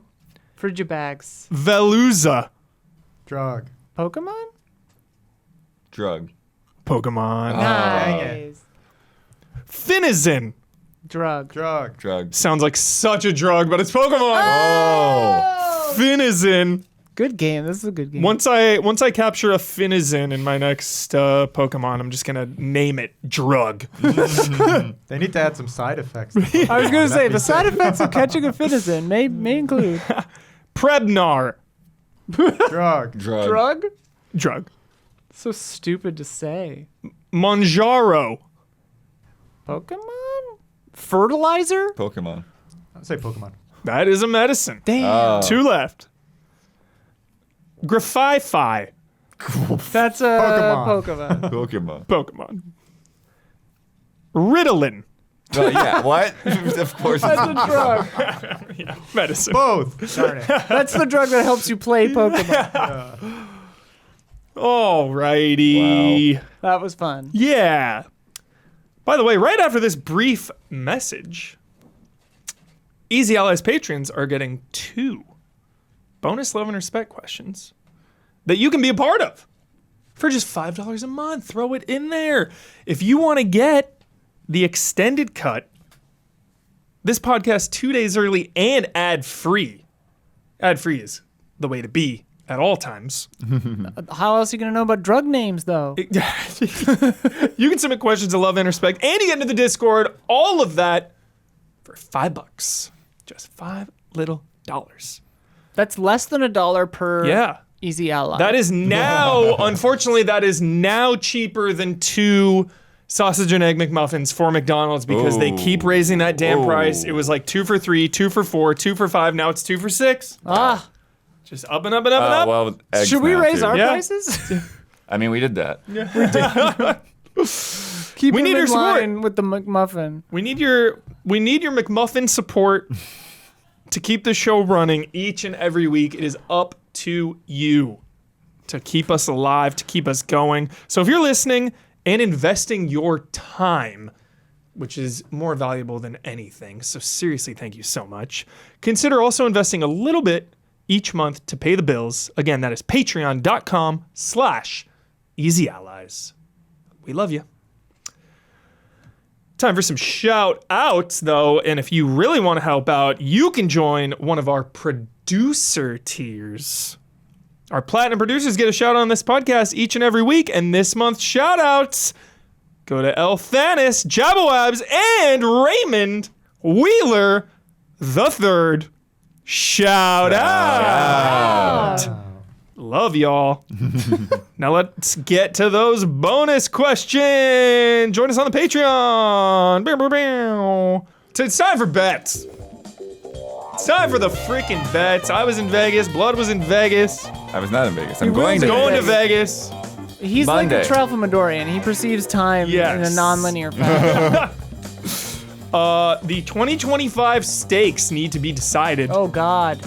Frigibags. Veluza. Drug. Pokemon? Drug. Pokemon. dang it. Nice. Finizen. Drug. Drug. Drug. Sounds like such a drug, but it's Pokemon. Oh. Finizen. Good game. This is a good game. Once I capture a Finizen in my next Pokemon, I'm just gonna name it Drug. They need to add some side effects. I was going to say, the side effects of catching a Finizen may include Prebnar. Drug. Drug. drug. Drug. So stupid to say. Monjaro. Pokemon? Fertilizer? Pokemon. I'd say Pokemon. That is a medicine. Damn. Two left. Grafify. That's a Pokemon. Pokemon. Pokemon. Pokemon. Ritalin. Well, yeah, what? Of course it's That's a drug. Yeah, medicine. Both. Darn it. That's the drug that helps you play Pokemon. Alrighty. Wow. That was fun. Yeah. By the way, right after this brief message, Easy Allies patrons are getting 2 bonus love and respect questions that you can be a part of for just $5 a month. Throw it in there. If you want to get the extended cut, this podcast 2 days early and ad-free. Ad-free is the way to be at all times. How else are you going to know about drug names, though? You can submit questions to Love and Respect, and you get into the Discord. All of that for $5. Just $5 little. That's less than $1 per Yeah. Easy Ally. That is now, unfortunately, that is now cheaper than 2 sausage and egg McMuffins for McDonald's because they keep raising that damn price. It was like 2 for $3, 2 for $4, 2 for $5. Now it's 2 for $6. Ah, Just up and up and up and up. Well, eggs should we now, raise too. our Yeah. prices? I mean, we did that. Keep We them need in your support. line with the McMuffin. We need your McMuffin support to keep the show running each and every week. It is up to you to keep us alive, to keep us going. So if you're listening and investing your time, which is more valuable than anything, so seriously, thank you so much. Consider also investing a little bit each month to pay the bills. Again, that is patreon.com/easyallies. We love you. Time for some shout outs, though. And if you really want to help out, you can join one of our producer tiers. Our platinum producers get a shout out on this podcast each and every week. And this month's shout outs go to El Thanis, Jabawabs, and Raymond Wheeler the Third. Shout out. Love y'all. Now let's get to those bonus questions. Join us on the Patreon. Bow, bow, bow. So it's time for bets. It's time for the freaking bets. I was in Vegas. Blood was in Vegas. I was not in Vegas. I'm He going was to Going to Vegas. Vegas. He's Monday. like a Tralfamadorian. He perceives time in Yes. a non-linear fashion. The 2025 stakes need to be decided. Oh, God.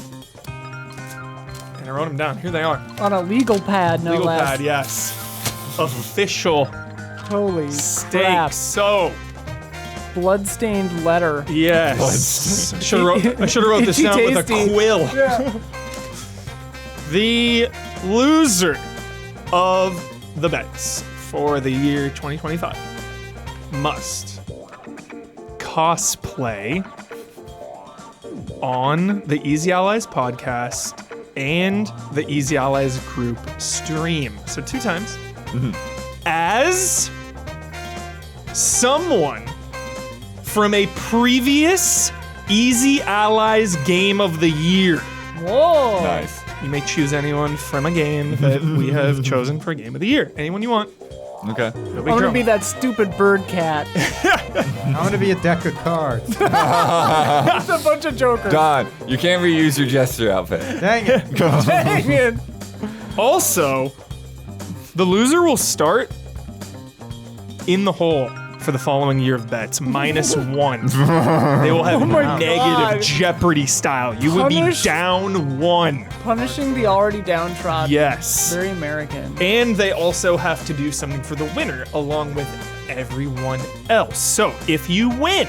And I wrote them down. Here they are. On a legal pad, no Legal less. pad, yes. Official Holy stakes. crap. So, Bloodstained letter. yes. I should have wrote this Itchy down with a tasty. quill. The loser of the bets for the year 2025 must cosplay on the Easy Allies podcast and the Easy Allies group stream. So 2 times. As someone from a previous Easy Allies game of the year. Whoa. Nice. You may choose anyone from a game that we have chosen for game of the year. Anyone you want. Okay. No big I'm gonna deal. be that stupid bird cat. I'm going to be a deck of cards. It's a bunch of jokers. Don, you can't reuse your jester outfit. Dang it. Dang it. Also, the loser will start in the hole for the following year of bets, -1. They will have negative God. Jeopardy style. You would be Punish- down 1. Punishing the already downtrodden. Yes. Very American. And they also have to do something for the winner along with everyone else. So if you win,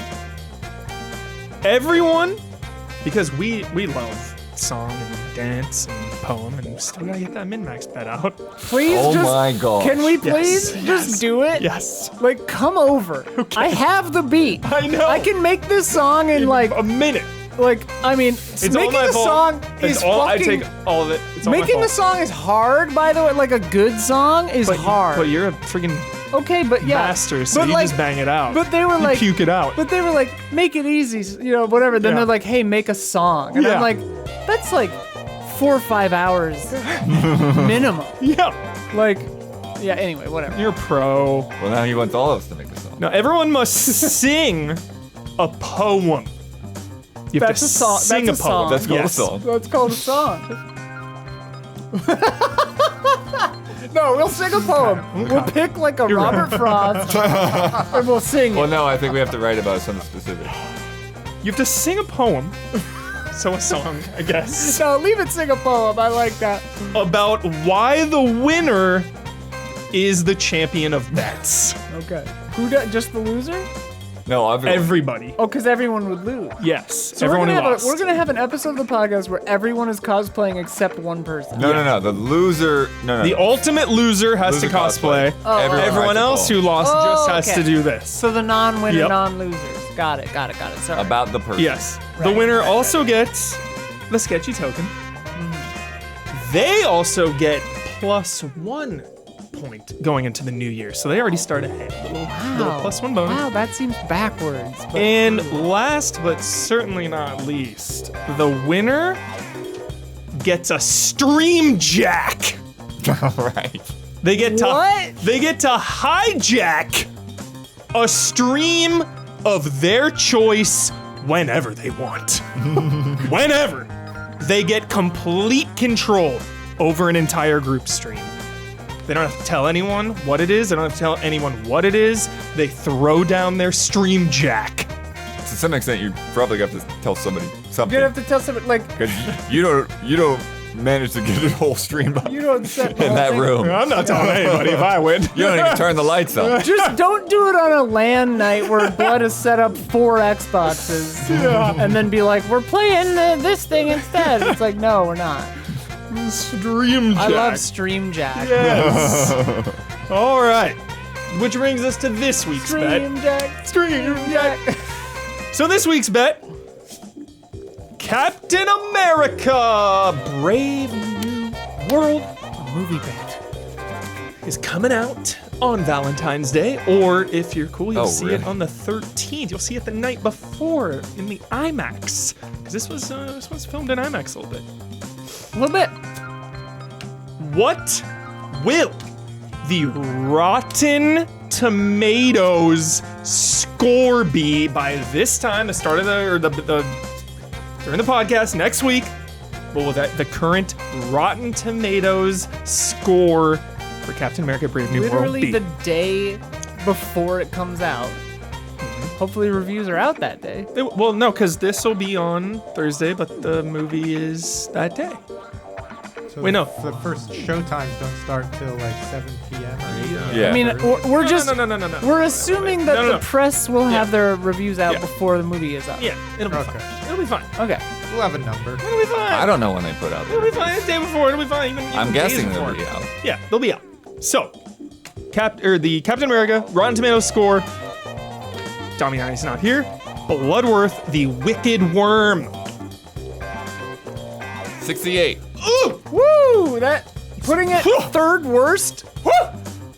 everyone, because we love song and dance and poem, and we still gotta get that min-max bet out. Please Oh just, my gosh. can we please Yes, just yes, do it? Yes. Like, come over. I have the beat. I know. I can make this song in like, a minute. I mean, It's making all my a fault. song It's is all, fucking. I take all of it. It's all Making my a fault. song is hard, by the way. Like a good song is hard. But you're a freaking Okay, but yeah. master, so but you like, just bang it out. But they were You like, puke it out. But they were like, make it easy, whatever. Then Yeah. they're like, hey, make a song, and Yeah. I'm like, that's like 4 or 5 hours minimum. Yeah. Like, yeah. Anyway, whatever. You're a pro. Well, now he wants all of us to make a song. Now everyone must sing a poem. You have That's to a song. sing That's a a poem. song. That's called Yes. a song. That's called a song. No, we'll sing a poem. We'll pick like a Robert Frost, and we'll sing Well, it. no, I think we have to write about something specific. You have to sing a poem. So a song, I guess. No, leave it. Sing a poem. I like that. About why the winner is the champion of bets. Okay. Just the loser? No, everyone. Everybody. Oh, because everyone would lose. Yes. So everyone we're who gonna, lost. we're gonna have an episode of the podcast where everyone is cosplaying except one person. No. The loser. No. The ultimate loser has Loser to cosplay. Oh, Everyone writes a else poem who lost Oh, just has okay. to do this. So the non-winner, Yep. non-losers. Got it. Sorry. About the person. Yes. The Right, winner also gets the sketchy token. They also get +1 point going into the new year. So they already start ahead. Little +1 bonus. Wow, that seems backwards. But And last but certainly not least, the winner gets a stream jack. Right. They get to What? They get to hijack a stream of their choice whenever they want. Whenever. They get complete control over an entire group stream. They don't have to tell anyone what it is. They don't have to tell anyone what it is. They throw down their stream jack. To some extent, you probably have to tell somebody something. you're gonna have to tell somebody like Because you don't manage to get a whole stream up you don't set the in whole that thing. room. I'm not telling anybody if I win. You don't even turn the lights on. Just don't do it on a LAN night where Blood has set up 4 Xboxes, and then be like, "We're playing this thing instead." It's like, no, we're not. Stream jack. I love Stream Jack. Yes. All right. Which brings us to this week's bet. Stream Jack. Stream jack. So this week's bet, Captain America: Brave New World movie bet is coming out on Valentine's Day, or if you're cool, you'll Oh, see it really? on the 13th. You'll see it the night before in the IMAX, because this was filmed in IMAX a little bit. A little bit. What will the Rotten Tomatoes score be by this time, the start of during the podcast next week? What will the current Rotten Tomatoes score for Captain America: Brave New World Literally be? the day before it comes out. Hopefully reviews are out that day. Well, no, because this will be on Thursday, but the movie is that day. So Wait, no. The first show times don't start till like 7 p.m. or 8. Yeah. I mean, we're just no. we're assuming that No. the press will have their reviews out Yeah. before the movie is out. Yeah, it'll be Okay. fine. It'll be fine. Okay. We'll have a number. It'll be fine. I don't know when they put out It'll be there. fine. The day before, it'll be fine. Even I'm days guessing before. they'll be out. Yeah, they'll be out. So, the Captain America Rotten Tomatoes score. Damiani's not here. Bloodworth, the Wicked Worm. 68. Ooh, Woo! That putting it third worst,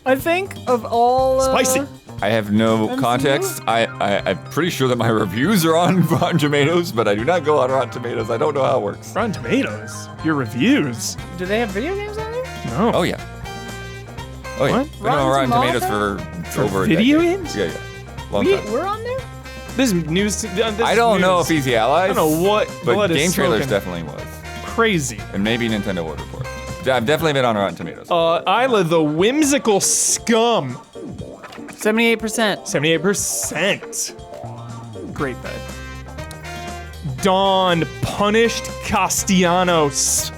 I think, of all. spicy. I have no MCU? context. I'm pretty sure that my reviews are on Rotten Tomatoes, but I do not go on Rotten Tomatoes. I don't know how it works. Rotten Tomatoes. Your reviews. Do they have video games on there? No. Oh, yeah. Oh, yeah. What? We've been on Rotten Rotten Tomatoes for over a video decade. games? Yeah. Long time. We're on there. This news. This I don't know if he's. he's the allies. I don't know what But blood is Game Trailers smoking. definitely was. Crazy. And maybe Nintendo World Report. I've definitely been on Rotten Tomatoes. Isla, the whimsical scum. 78%. 78%. Great bet. Dawn punished Castellanos.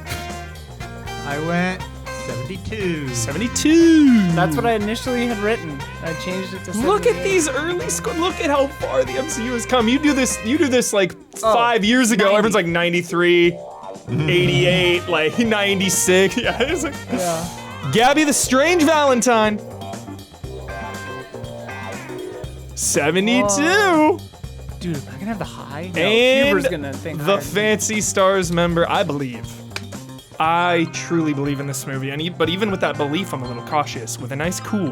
I went 72. 72. That's what I initially had written, I changed it to 78. Look at these early scores. Look at how far the MCU has come. You do this like 5 years ago. 90. Everyone's like 93, 88, like 96. Yeah, it's like Yeah. Gabby the Strange Valentine. 72. Whoa. Dude, am I gonna have the high? No, And Huber's gonna think the higher than me. Fancy Stars member, I truly believe in this movie. But even with that belief, I'm a little cautious with a nice cool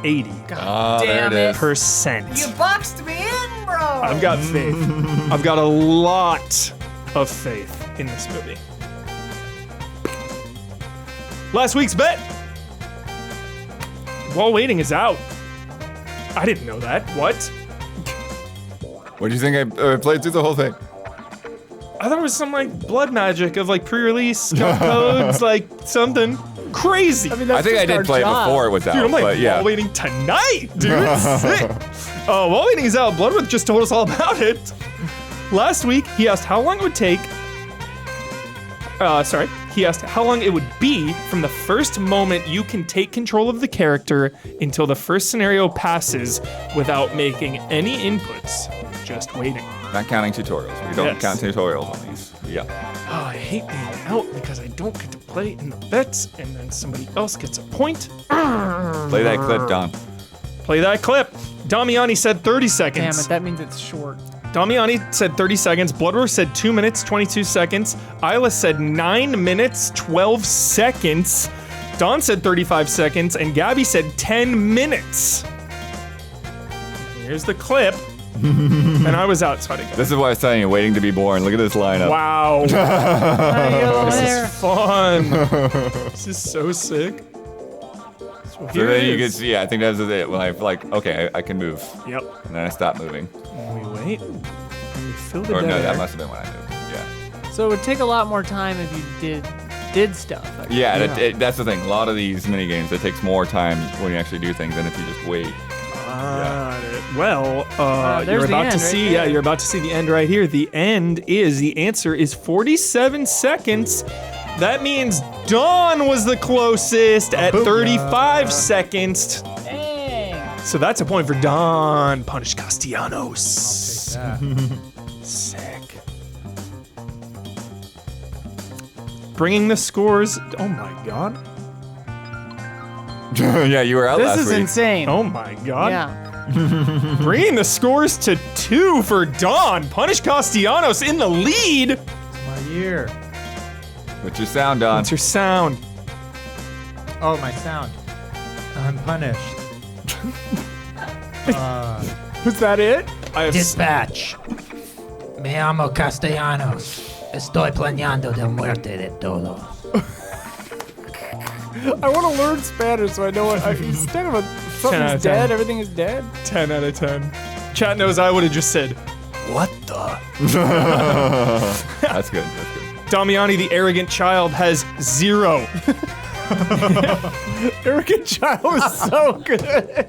80%. Oh, there Damn it it. is. You boxed me in, bro. I've got faith. I've got a lot of faith in this movie. Last week's bet. While Waiting is out. I didn't know that. What? What do you think? I played through the whole thing. I thought it was some like blood magic of like pre-release codes, like something crazy. I mean, that's I think I just did our play it job. before it was out, Dude, I'm like, but yeah. While Waiting tonight, dude. Sick. While Waiting is out, Bloodworth just told us all about it. Last week, he asked how long it would take. He asked how long it would be from the first moment you can take control of the character until the first scenario passes without making any inputs. Just waiting. Not counting tutorials. We don't Yes. count tutorials on these. Yeah. Oh, I hate being out because I don't get to play in the bets, and then somebody else gets a point. Play that clip, Don. Play that clip. Damiani said 30 Damn seconds. it, that means it's short. Damiani said 30 seconds. Bloodworth said 2 minutes, 22 seconds. Isla said 9 minutes, 12 seconds. Don said 35 seconds. And Gabby said 10 minutes. Here's the clip. And I was out, so I didn't get it. This is why I was telling you, waiting to be born. Look at this lineup. Wow. Yellow This hair. is fun. This is so sick. So So here then you it can is. see, I think that was it. When I like, okay, I can move. Yep. And then I stopped moving. And we wait. And we fill the Or no, dead that air. must have been when I moved. Yeah. So it would take a lot more time if you did stuff. I guess. Yeah, Yeah. that's the thing. A lot of these mini games, it takes more time when you actually do things than if you just wait. Well, there's you're the about end to right see. there. Yeah, you're about to see the end right here. The answer is 47 seconds. That means Dawn was the closest at 35 seconds. Dang. So that's a point for Dawn. Punish Castellanos. Sick. Bringing the scores. Oh my god. Yeah, you were out This last is week. insane. Oh my god. Yeah. Bringing the scores to 2 for Dawn. Punish Castellanos in the lead. My year. What's your sound, Don? What's your sound? Oh, my sound. I'm punished. Was that it? I have Dispatch. Me llamo Castellanos. Estoy planeando de muerte de todos. I want to learn Spanish so I know what. Instead of 10 out something's of 10. dead, everything is dead. 10 out of 10. Chat knows I would have just said, what the? That's good. That's good. Damiani, the arrogant child, has 0. Arrogant child is so good.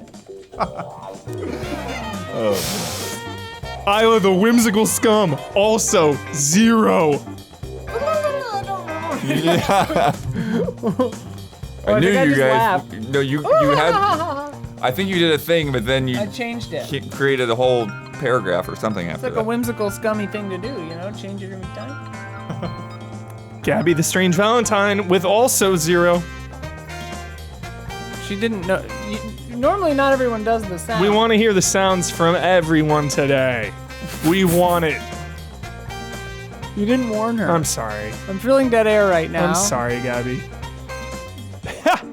Isla, the whimsical scum, also 0. I knew think I you just guys. laughed. No, you had. I think you did a thing, but then you I changed it. created a whole paragraph or something It's after like a that. whimsical, scummy thing to do, you know? Change it every time. Gabby, the strange Valentine, with also 0. She didn't know. Normally, not everyone does the sound. We want to hear the sounds from everyone today. We want it. You didn't warn her. I'm sorry. I'm feeling dead air right now. I'm sorry, Gabby.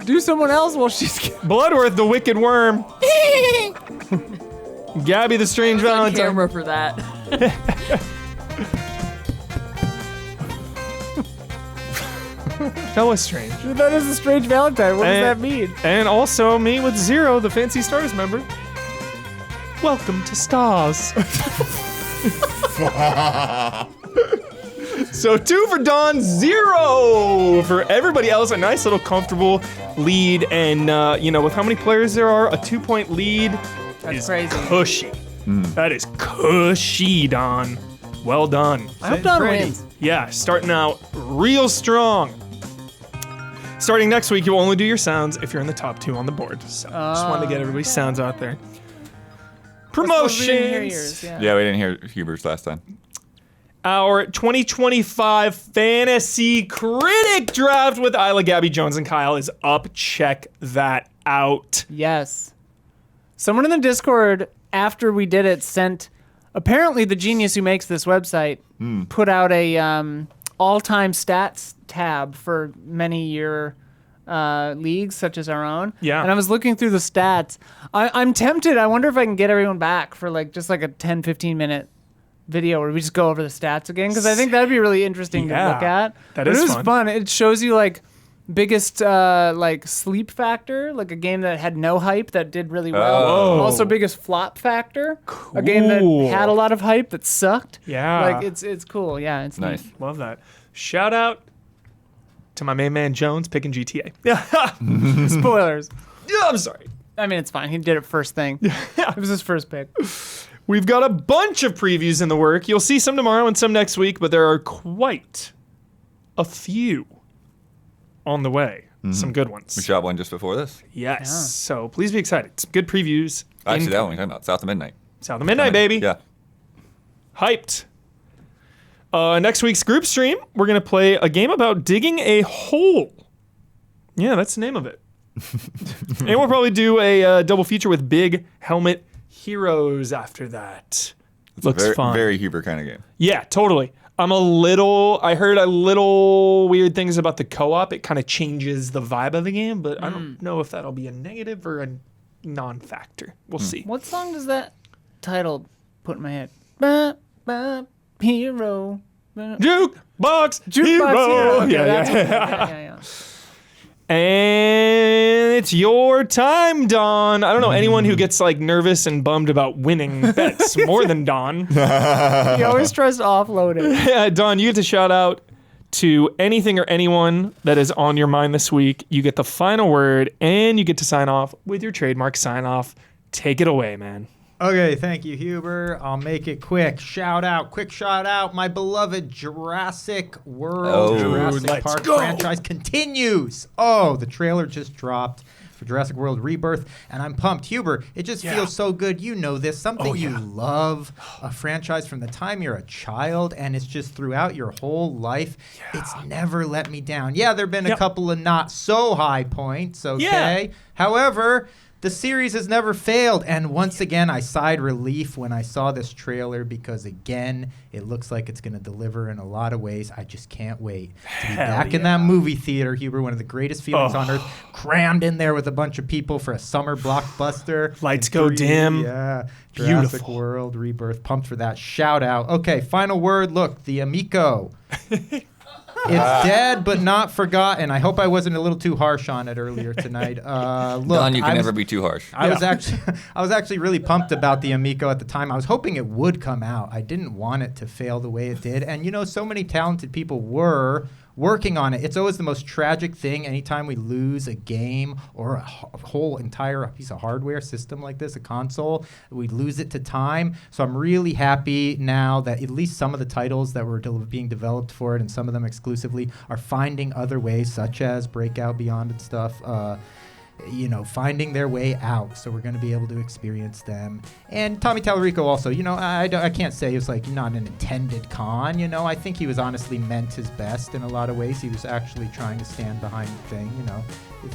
Do someone else while she's. Bloodworth, the wicked worm. Gabby, the strange On Valentine. camera for that. That was strange. That is a strange Valentine. What does that mean? And also me with 0, the Fancy Stars member. Welcome to Stars. So 2 for Dawn, 0 for everybody else. A nice little comfortable lead. And, with how many players there are, a 2-point lead is crazy. cushy. That is cushy, Dawn. Well done. I hope Don wins. Yeah, starting out real strong. Starting next week, you will only do your sounds if you're in the top 2 on the board. So just wanted to get everybody's sounds out there. Promotions. We didn't hear yours, yeah. Yeah, we didn't hear Huber's last time. Our 2025 Fantasy Critic Draft with Isla, Gabby, Jones, and Kyle is up. Check that out. Yes. Someone in the Discord, after we did it, sent... Apparently, the genius who makes this website put out a all-time stats tab for many-year leagues, such as our own. Yeah. And I was looking through the stats. I'm tempted. I wonder if I can get everyone back for just like a 10, 15-minute video where we just go over the stats again, because I think that'd be really interesting to look at. That but is it was fun. fun. It shows you biggest sleep factor, like a game that had no hype that did really well. Oh. Also biggest flop factor, a game that Cool. had a lot of hype that sucked. Yeah. It's cool. Yeah, it's Nice. neat. Love that. Shout out to my main man Jones picking GTA. Yeah. Spoilers. I'm sorry. I mean, it's fine. He did it first thing. It was his first pick. We've got a bunch of previews in the work. You'll see some tomorrow and some next week, but there are quite a few on the way. Some good ones. We shot one just before this. Yes. So please be excited. Some good previews. Actually, in that one we're talking about. South of Midnight. South of Midnight, baby. Yeah. Hyped. Next week's group stream, we're going to play a game about digging a hole. Yeah, that's the name of it. And we'll probably do a double feature with Big Helmet Heroes after that. Looks very, fun. Very Huber kind of game. Yeah, totally. I heard a little weird things about the co-op. It kind of changes the vibe of the game, but I don't know if that'll be a negative or a non-factor. We'll see. What song does that title put in my head? Ba, ba, hero. Ba. Jukebox Hero. Hero. Okay, Yeah, that's yeah. what- yeah. And it's your time, Don. I don't know anyone who gets nervous and bummed about winning bets more than Don. He always tries to offload it. Yeah, Don, you get to shout out to anything or anyone that is on your mind this week. You get the final word, and you get to sign off with your trademark sign off. Take it away, man. Okay, thank you, Huber. I'll make it quick. Quick shout out, my beloved Jurassic World, Jurassic let's Park go. franchise continues. Oh, the trailer just dropped for Jurassic World Rebirth, and I'm pumped. Huber, it just feels so good. You know this, something you love, a franchise from the time you're a child, and it's just throughout your whole life. It's never let me down. Yeah, there have been a couple of not so high points, okay? However, the series has never failed, and once again, I sighed relief when I saw this trailer because, again, it looks like it's going to deliver in a lot of ways. I just can't wait to be back in that movie theater, Huber, one of the greatest feelings on earth, crammed in there with a bunch of people for a summer blockbuster. Lights in go 3D, dim. Yeah. Jurassic Beautiful. World Rebirth. Pumped for that. Shout out. Okay, final word. Look, the Amico. It's dead but not forgotten. I hope I wasn't a little too harsh on it earlier tonight. Look, Don, you can never be too harsh. I was actually really pumped about the Amico at the time. I was hoping it would come out. I didn't want it to fail the way it did. And so many talented people were working on it. It's always the most tragic thing anytime we lose a game or a whole entire piece of hardware system like this, a console, we lose it to time. So I'm really happy now that at least some of the titles that were being developed for it, and some of them exclusively, are finding other ways, such as Breakout Beyond and stuff, finding their way out. So we're going to be able to experience them. And Tommy Tallarico also, I can't say he was not an intended con. I think he was honestly meant his best in a lot of ways. He was actually trying to stand behind the thing.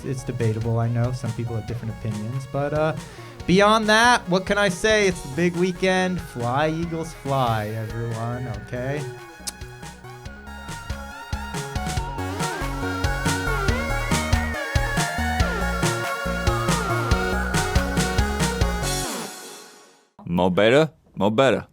It's debatable. I know some people have different opinions, but beyond that, what can I say? It's the big weekend. Fly, Eagles, fly, everyone. Okay. Mo better, mo better.